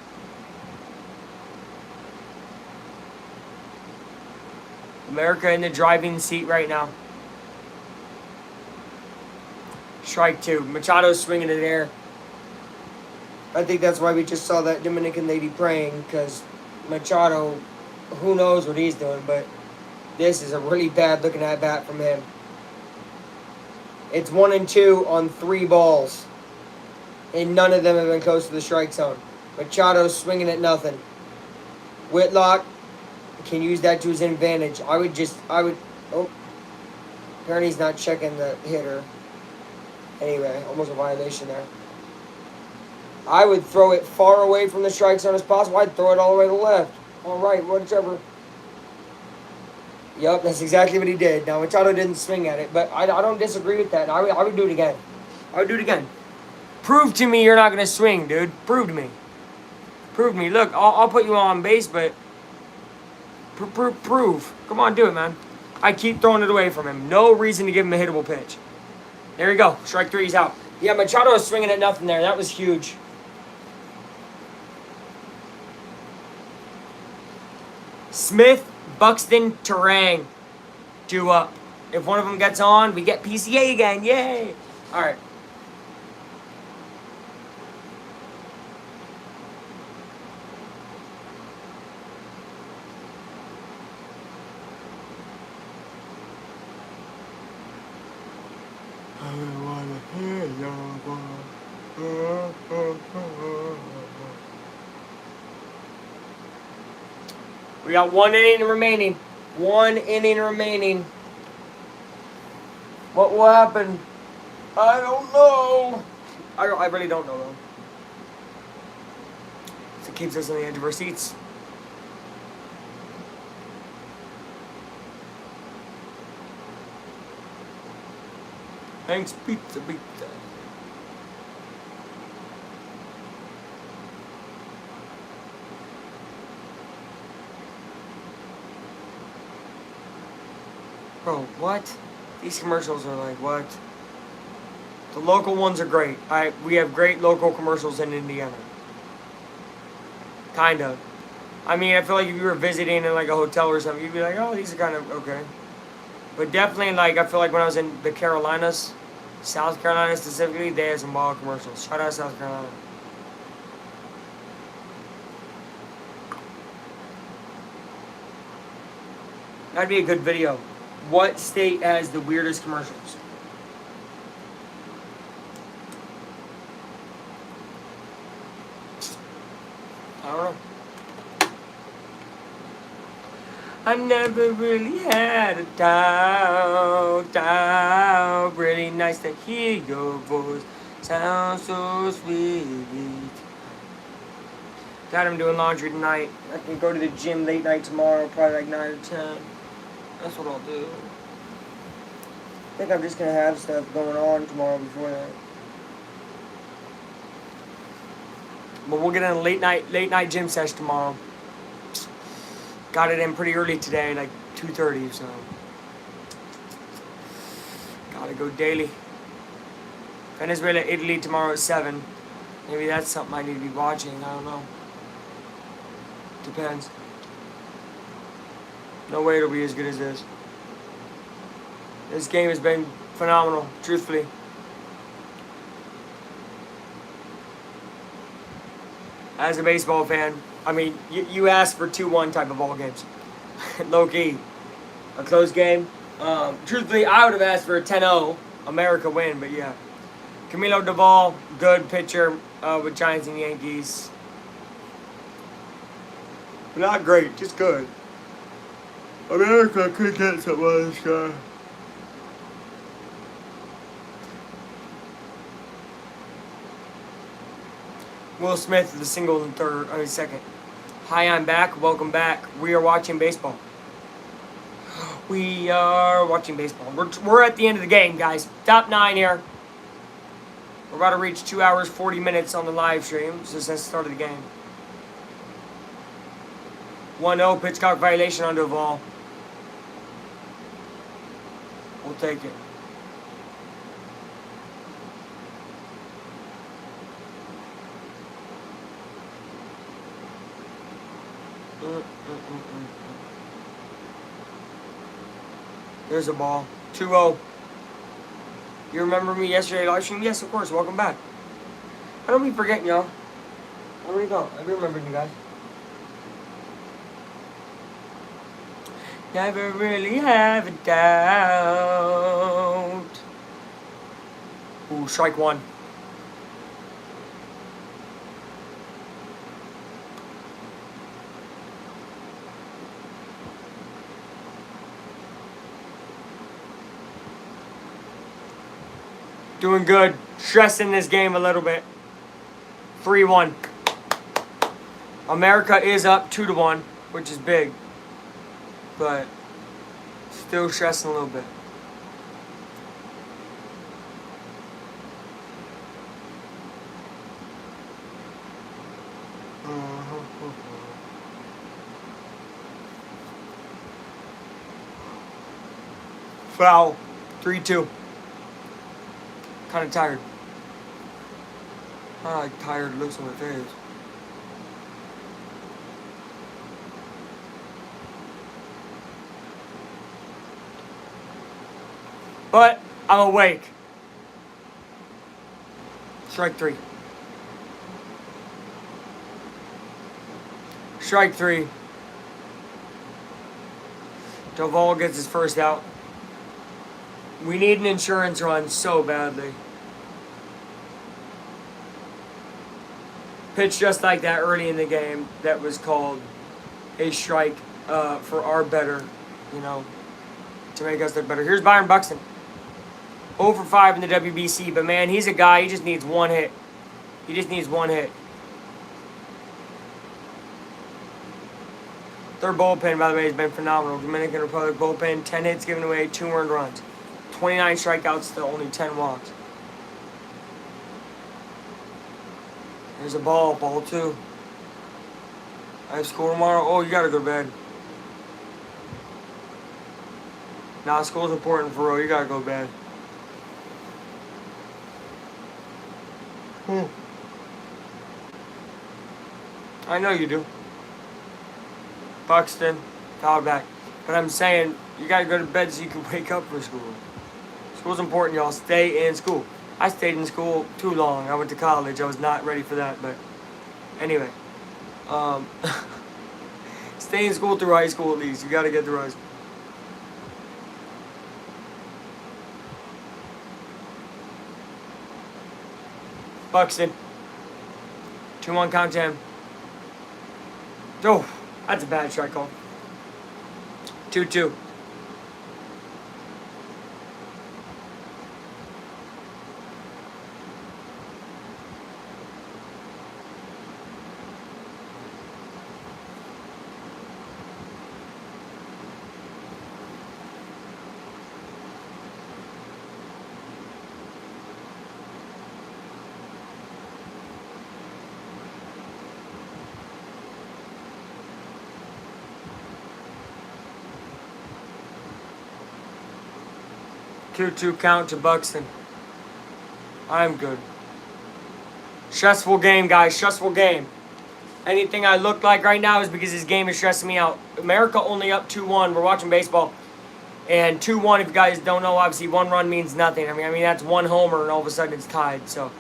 America in the driving seat right now. Strike 2. Machado's swinging it there. I think that's why we just saw that Dominican lady praying, because Machado, who knows what he's doing, but this is a really bad looking at bat from him. It's 1-2 on 3 balls, and none of them have been close to the strike zone. Machado's swinging at nothing. Whitlock can use that to his advantage. Oh, apparently he's not checking the hitter. Anyway, almost a violation there. I would throw it far away from the strike zone as possible. I'd throw it all the way to the left. All right, whichever. Yup, that's exactly what he did. Now, Machado didn't swing at it, but I don't disagree with that. I would do it again. I would do it again. Prove to me you're not going to swing, dude. Prove to me. Prove to me. Look, I'll put you on base, but prove. Come on, do it, man. I keep throwing it away from him. No reason to give him a hittable pitch. There you go. Strike 3, he's out. Yeah, Machado was swinging at nothing there. That was huge. Smith, Buxton, Terang, due up. If one of them gets on, we get PCA again. Yay! All right. I wanna hear your voice. We got 1 inning remaining. 1 inning remaining. What will happen? I don't know. I really don't know, though. So it keeps us on the edge of our seats. Thanks, pizza. Bro, what? These commercials are like, what? The local ones are great. We have great local commercials in Indiana. Kind of. I mean, I feel like if you were visiting in like a hotel or something, you'd be like, oh, these are kind of okay. But definitely, like, I feel like when I was in the Carolinas, South Carolina specifically, they had some wild commercials. Shout out South Carolina. That'd be a good video. What state has the weirdest commercials? I don't know. I never really had a doubt. Really nice to hear your voice. Sounds so sweet. God, I'm doing laundry tonight. I can go to the gym late night tomorrow, probably like 9 or 10. That's what I'll do. I think I'm just going to have stuff going on tomorrow before that. But we'll get in a late night gym session tomorrow. Got it in pretty early today, like 2:30, so. Gotta go daily. Venezuela, Italy tomorrow at 7. Maybe that's something I need to be watching. I don't know. Depends. No way it'll be as good as this. This game has been phenomenal, truthfully. As a baseball fan, I mean, you ask for 2-1 type of ball games. Low key. A close game. Truthfully, I would have asked for a 10-0 America win, but yeah. Camilo Duvall, good pitcher with Giants and Yankees. Not great, just good. America could get some of this guy. Will Smith with the single in second. Hi, I'm back. Welcome back. We are watching baseball. We are watching baseball. We're at the end of the game, guys. Top 9 here. We're about to reach 2 hours, 40 minutes on the live stream since the start of the game. 1-0 pitch clock violation on Duval. We'll take it. There's a ball. 2-0. You remember me yesterday live stream? Yes, of course. Welcome back. I don't be forgetting y'all. I really don't. I be remembering you guys. Never really have a doubt. Ooh, strike one. Doing good. Stressing this game a little bit. 3-1. America is up 2-1, which is big. But still stressing a little bit. Foul. 3-2. Kind of tired. Tired looks on my face. But I'm awake. Strike three. Strike three. Duval gets his first out. We need an insurance run so badly. Pitch just like that early in the game that was called a strike for our better, to make us look better. Here's Byron Buxton. 0 for 5 in the WBC, but man, he's a guy, he just needs one hit. He just needs one hit. Their bullpen, by the way, has been phenomenal. Dominican Republic bullpen, 10 hits given away, 2 earned runs. 29 strikeouts to only 10 walks. There's a ball 2. I have school tomorrow. Oh, you gotta go to bed. Nah, school's important for real. You gotta go to bed. I know you do. Buxton, foul back. But I'm saying, you gotta go to bed so you can wake up for school. School's important, y'all. Stay in school. I stayed in school too long. I went to college. I was not ready for that, but anyway. Stay in school through high school at least. You gotta get through high school. Buxton. 2-1 count to him. Oh, that's a bad strike call. 2-2. 2-2 count to Buxton. I'm good. Stressful game, guys. Stressful game. Anything I look like right now is because this game is stressing me out. America only up 2-1. We're watching baseball. And 2-1, if you guys don't know, obviously 1 run means nothing. I mean that's 1 homer and all of a sudden it's tied. So,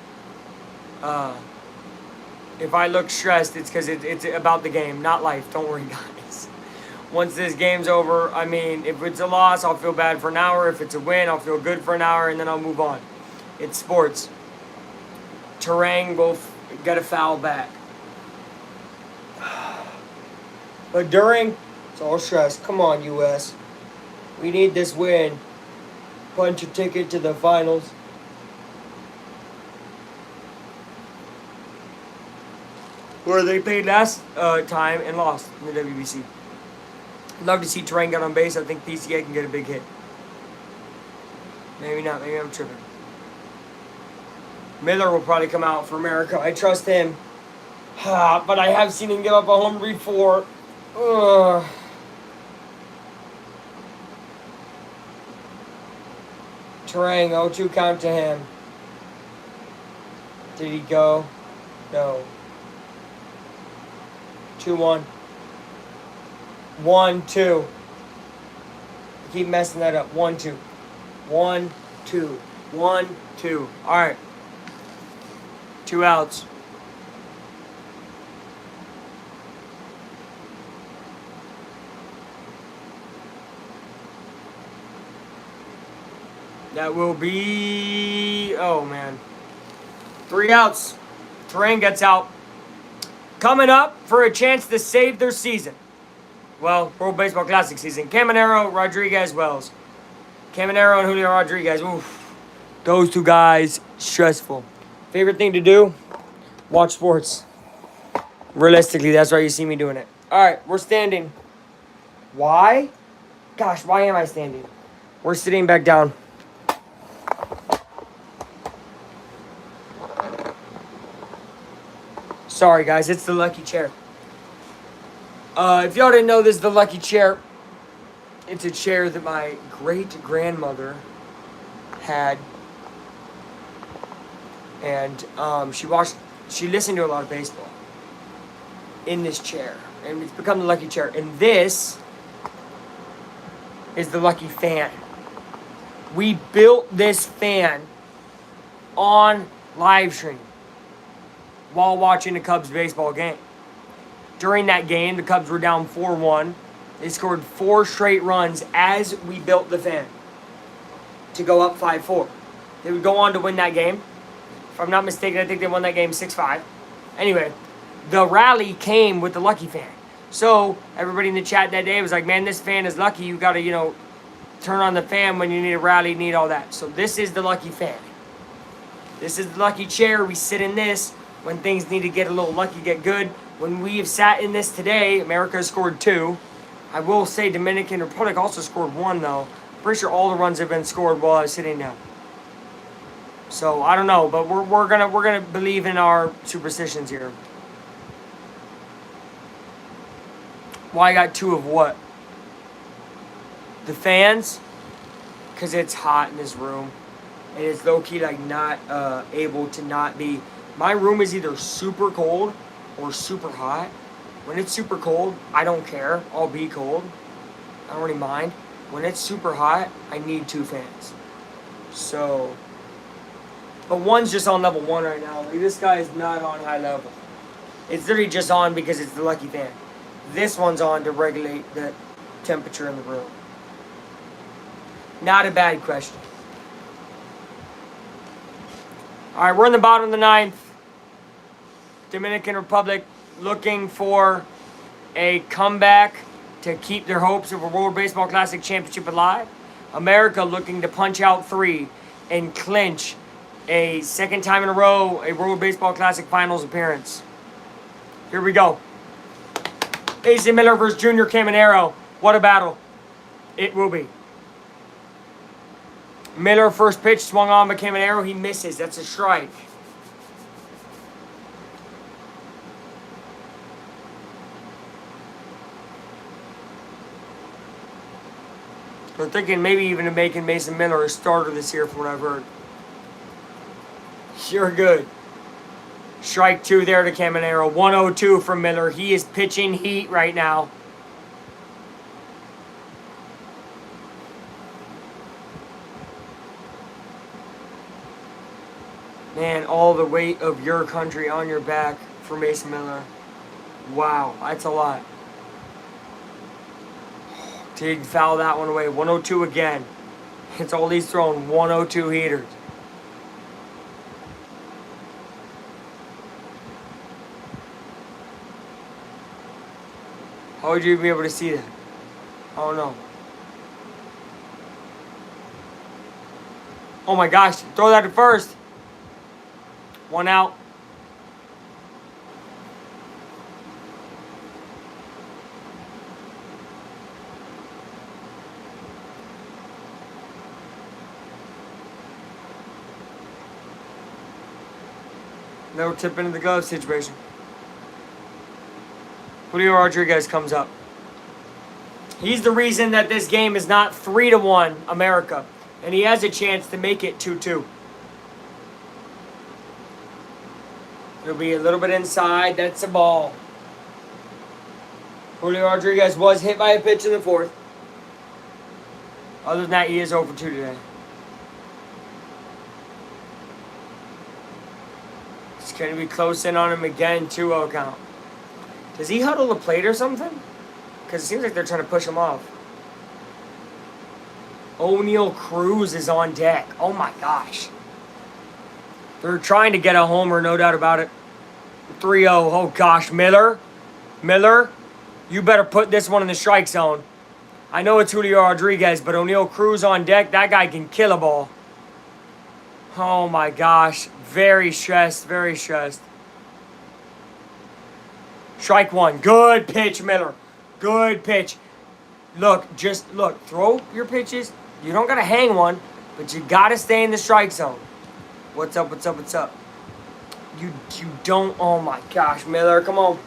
if I look stressed, it's because it's about the game, not life. Don't worry, guys. Once this game's over, I mean, if it's a loss, I'll feel bad for an hour. If it's a win, I'll feel good for an hour, and then I'll move on. It's sports. Terang will get a foul back. But during, it's all stress. Come on, U.S. We need this win. Punch a ticket to the finals. Where they played last time and lost in the WBC. Love to see Terang get on base. I think PCA can get a big hit. Maybe not. Maybe I'm tripping. Miller will probably come out for America. I trust him. But I have seen him give up a home before. Ugh. Terang, 0-2 count to him. Did he go? No. 2-1. 1-2. I keep messing that up. 1-2. 1-2. 1-2. All right. 2 outs. That will be, oh man, 3 outs. Terrain gets out. Coming up for a chance to save their season. Well, World Baseball Classic season. Caminero, Rodriguez, Wells. Caminero and Julio Rodriguez. Oof. Those 2 guys, stressful. Favorite thing to do? Watch sports. Realistically, that's why you see me doing it. All right, we're standing. Why? Gosh, why am I standing? We're sitting back down. Sorry, guys, it's the lucky chair. If y'all didn't know, this is the lucky chair. It's a chair that my great-grandmother had. And she listened to a lot of baseball in this chair. And it's become the lucky chair. And this is the lucky fan. We built this fan on live stream while watching the Cubs baseball game. During that game, the Cubs were down 4-1. They scored 4 straight runs as we built the fan to go up 5-4. They would go on to win that game. If I'm not mistaken, I think they won that game 6-5. Anyway, the rally came with the lucky fan. So everybody in the chat that day was like, man, this fan is lucky. You got to, turn on the fan when you need a rally, need all that. So this is the lucky fan. This is the lucky chair. We sit in this when things need to get a little lucky, get good. When we have sat in this today, America has scored 2. I will say Dominican Republic also scored 1, though. Pretty sure all the runs have been scored while I was sitting down. So I don't know, but we're gonna believe in our superstitions here. Why I got 2 of what? The fans, because it's hot in this room. And it's low-key like not able to not be. My room is either super cold or super hot. When it's super cold, I don't care. I'll be cold. I don't really mind. When it's super hot, I need 2 fans. So, but one's just on level 1 right now. Like, this guy is not on high level. It's literally just on because it's the lucky fan. This one's on to regulate the temperature in the room. Not a bad question. All right, we're in the bottom of the 9th. Dominican Republic looking for a comeback to keep their hopes of a World Baseball Classic championship alive. America looking to punch out 3 and clinch a second time in a row a World Baseball Classic Finals appearance. Here we go. AC Miller versus Junior Caminero. What a battle it will be. Miller first pitch swung on by Caminero. He misses. That's a strike. We're thinking maybe even of making Mason Miller a starter this year from what I've heard. You're good. Strike 2 there to Caminero. 1-0-2 from Miller. He is pitching heat right now. Man, all the weight of your country on your back for Mason Miller. Wow, that's a lot. Did foul that one away. 1-0-2 again. It's all he's thrown. 1-0-2 heaters. How would you be able to see that? I don't know. Oh my gosh, throw that at first. 1 out. No tip into the glove situation. Julio Rodriguez comes up. He's the reason that this game is not 3-1 America. And he has a chance to make it 2-2. It'll be a little bit inside. That's a ball. Julio Rodriguez was hit by a pitch in the fourth. Other than that, he is over 2 today. It's going to be close in on him again. 2-0 count. Does he huddle the plate or something? Because it seems like they're trying to push him off. O'Neal Cruz is on deck. Oh my gosh. They're trying to get a homer, no doubt about it. 3-0. Oh gosh. Miller, you better put this one in the strike zone. I know it's Julio Rodriguez, but O'Neal Cruz on deck. That guy can kill a ball. Oh my gosh. Very stressed. Very stressed. Strike one. Good pitch, Miller. Good pitch. Look, just look. Throw your pitches. You don't got to hang one, but you got to stay in the strike zone. What's up, what's up, what's up? You don't. Oh, my gosh, Miller. Come on.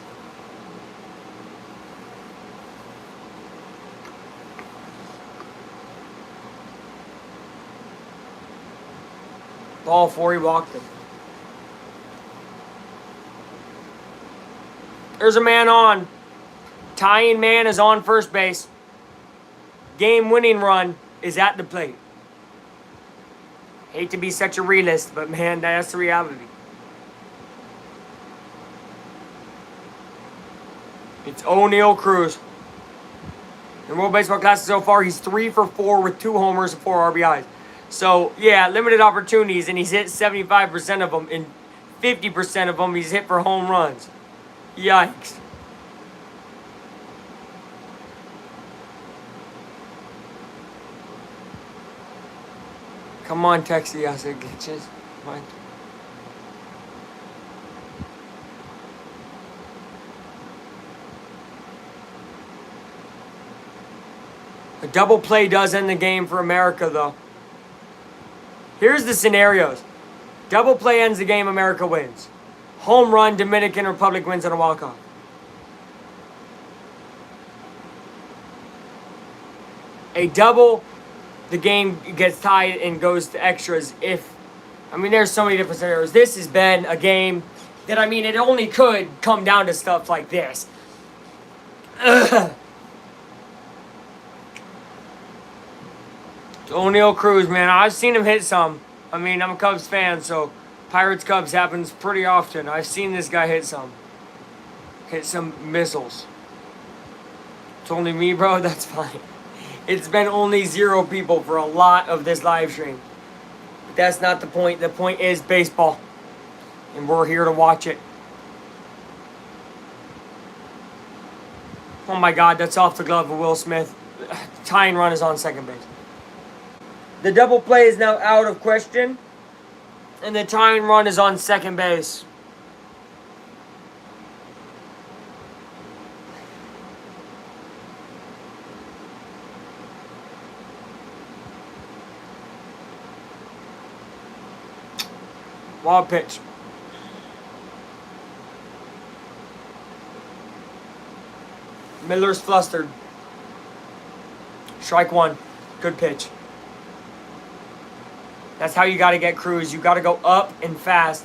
Ball 4, he walked him. There's a man on. Tying man is on first base. Game-winning run is at the plate. Hate to be such a realist, but man, that's the reality. It's O'Neal Cruz. In World Baseball Classic so far, he's 3 for 4 with 2 homers and 4 RBIs. So, yeah, limited opportunities, and he's hit 75% of them, and 50% of them he's hit for home runs. Yikes. Come on, Texas. I said, glitches. Come on. A double play does end the game for America, though. Here's the scenarios. Double play ends the game, America wins. Home run, Dominican Republic wins on a walk-off. A double, the game gets tied and goes to extras if... I mean, there's so many different scenarios. This has been a game that, I mean, it only could come down to stuff like this. O'Neal Cruz, man, I've seen him hit some. I mean, I'm a Cubs fan, so Pirates-Cubs happens pretty often. I've seen this guy hit some. Hit some missiles. It's only me, bro? That's fine. It's been only 0 people for a lot of this live stream. But that's not the point. The point is baseball. And we're here to watch it. Oh my God, that's off the glove of Will Smith. Tying run is on second base. The double play is now out of question. And the tying run is on second base. Wild pitch. Miller's flustered. Strike one. Good pitch. That's how you got to get Cruz. You got to go up and fast.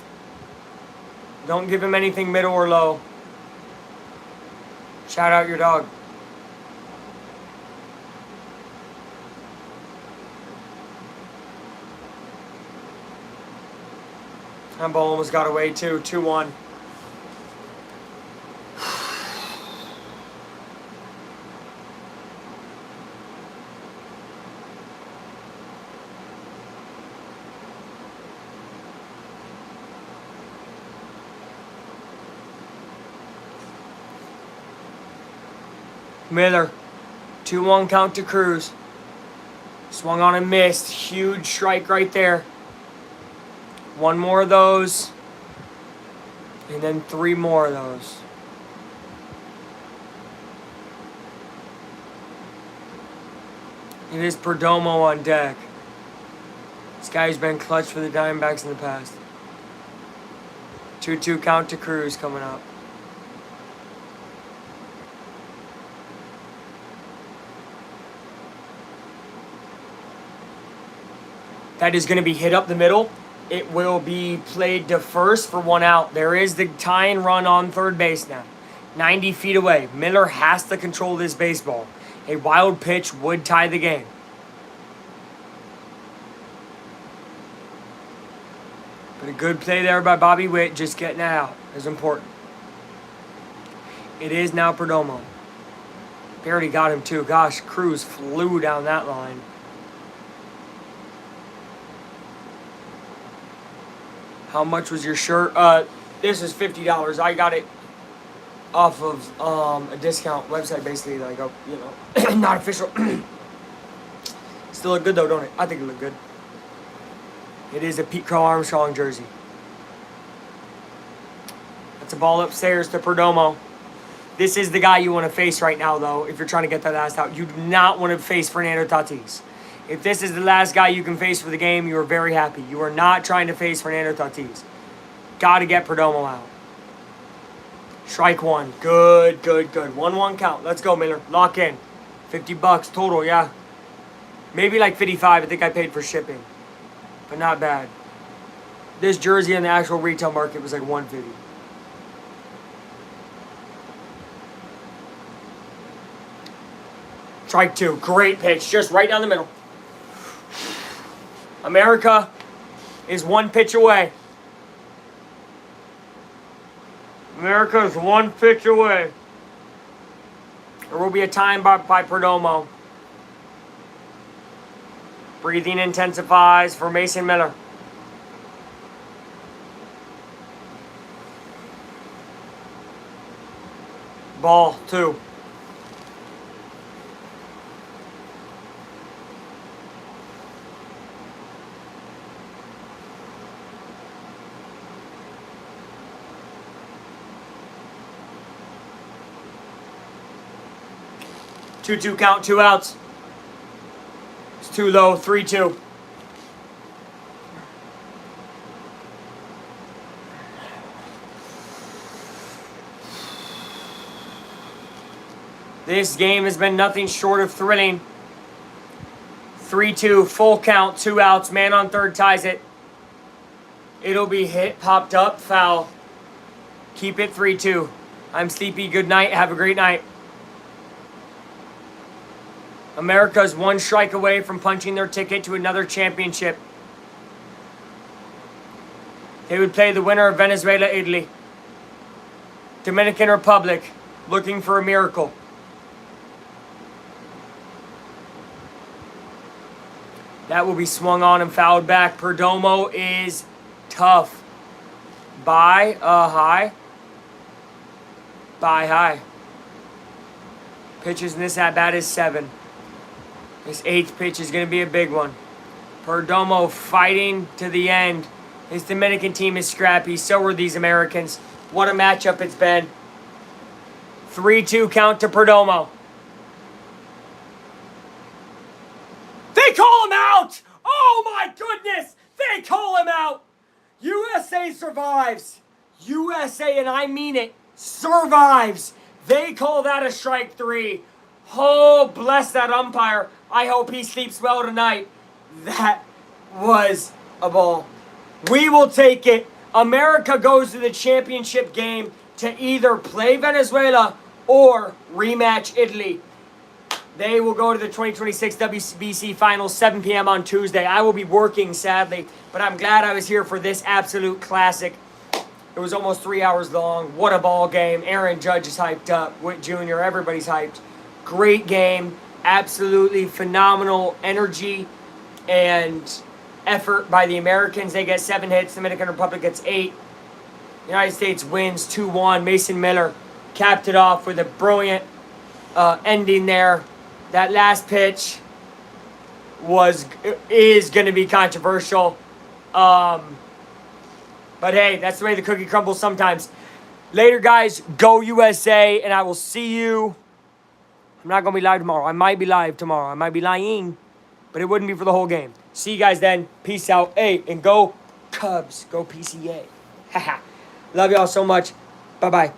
Don't give him anything middle or low. Shout out your dog. That ball almost got away too. 2-1. Miller, 2-1 count to Cruz. Swung on and missed. Huge strike right there. One more of those. And then 3 more of those. It is Perdomo on deck. This guy's been clutch for the Diamondbacks in the past. 2-2 count to Cruz coming up. That is going to be hit up the middle. It will be played to first for 1 out. There is the tie and run on third base now. 90 feet away. Miller has to control this baseball. A wild pitch would tie the game. But a good play there by Bobby Witt, just getting it out is important. It is now Perdomo. Barely got him too. Gosh, Cruz flew down that line. How much was your shirt? This is $50. I got it off of a discount website, basically. Like, you know, not official. Still look good though, don't it? I think it looked good. It is a Pete Crow Armstrong jersey. That's a ball upstairs to Perdomo. This is the guy you want to face right now, though, if you're trying to get that last out. You do not want to face Fernando Tatis. If this is the last guy you can face for the game, you are very happy. You are not trying to face Fernando Tatis. Got to get Perdomo out. Strike one. Good, good, good. 1-1 count. Let's go, Miller. Lock in. $50 total, yeah. Maybe like 55. I think I paid for shipping. But not bad. This jersey on the actual retail market was like $150. Strike two. Great pitch. Just right down the middle. America is 1 pitch away. America is 1 pitch away. There will be a time by Perdomo. Breathing intensifies for Mason Miller. Ball 2. Two count, 2 outs. It's too low, 3-2. This game has been nothing short of thrilling. 3-2, full count, 2 outs. Man on third ties it. It'll be hit, popped up, foul. Keep it 3-2. I'm Sleepy. Good night. Have a great night. America's 1 strike away from punching their ticket to another championship. They would play the winner of Venezuela, Italy. Dominican Republic, looking for a miracle. That will be swung on and fouled back. Perdomo is tough. By high. By high. Pitches in this at-bat is 7. This 8th pitch is going to be a big one. Perdomo fighting to the end. His Dominican team is scrappy. So are these Americans. What a matchup it's been. 3-2 count to Perdomo. They call him out! Oh my goodness! They call him out! USA survives. USA, and I mean it, survives. They call that a strike 3. Oh, bless that umpire. I hope he sleeps well tonight. That was a ball. We will take it. America goes to the championship game to either play Venezuela or rematch Italy. They will go to the 2026 WBC Finals, 7 p.m. on Tuesday. I will be working, sadly, but I'm glad I was here for this absolute classic. It was almost 3 hours long. What a ball game. Aaron Judge is hyped up. Witt Jr., everybody's hyped. Great game. Absolutely phenomenal energy and effort by the Americans. They get 7 hits. Dominican Republic gets 8. United States wins 2-1. Mason Miller capped it off with a brilliant ending there. That last pitch is going to be controversial. But hey, that's the way the cookie crumbles sometimes. Later, guys. Go USA, and I will see you. I'm not going to be live tomorrow. I might be live tomorrow. I might be lying, but it wouldn't be for the whole game. See you guys then. Peace out. Hey, and go Cubs. Go PCA. Haha. Love y'all so much. Bye bye.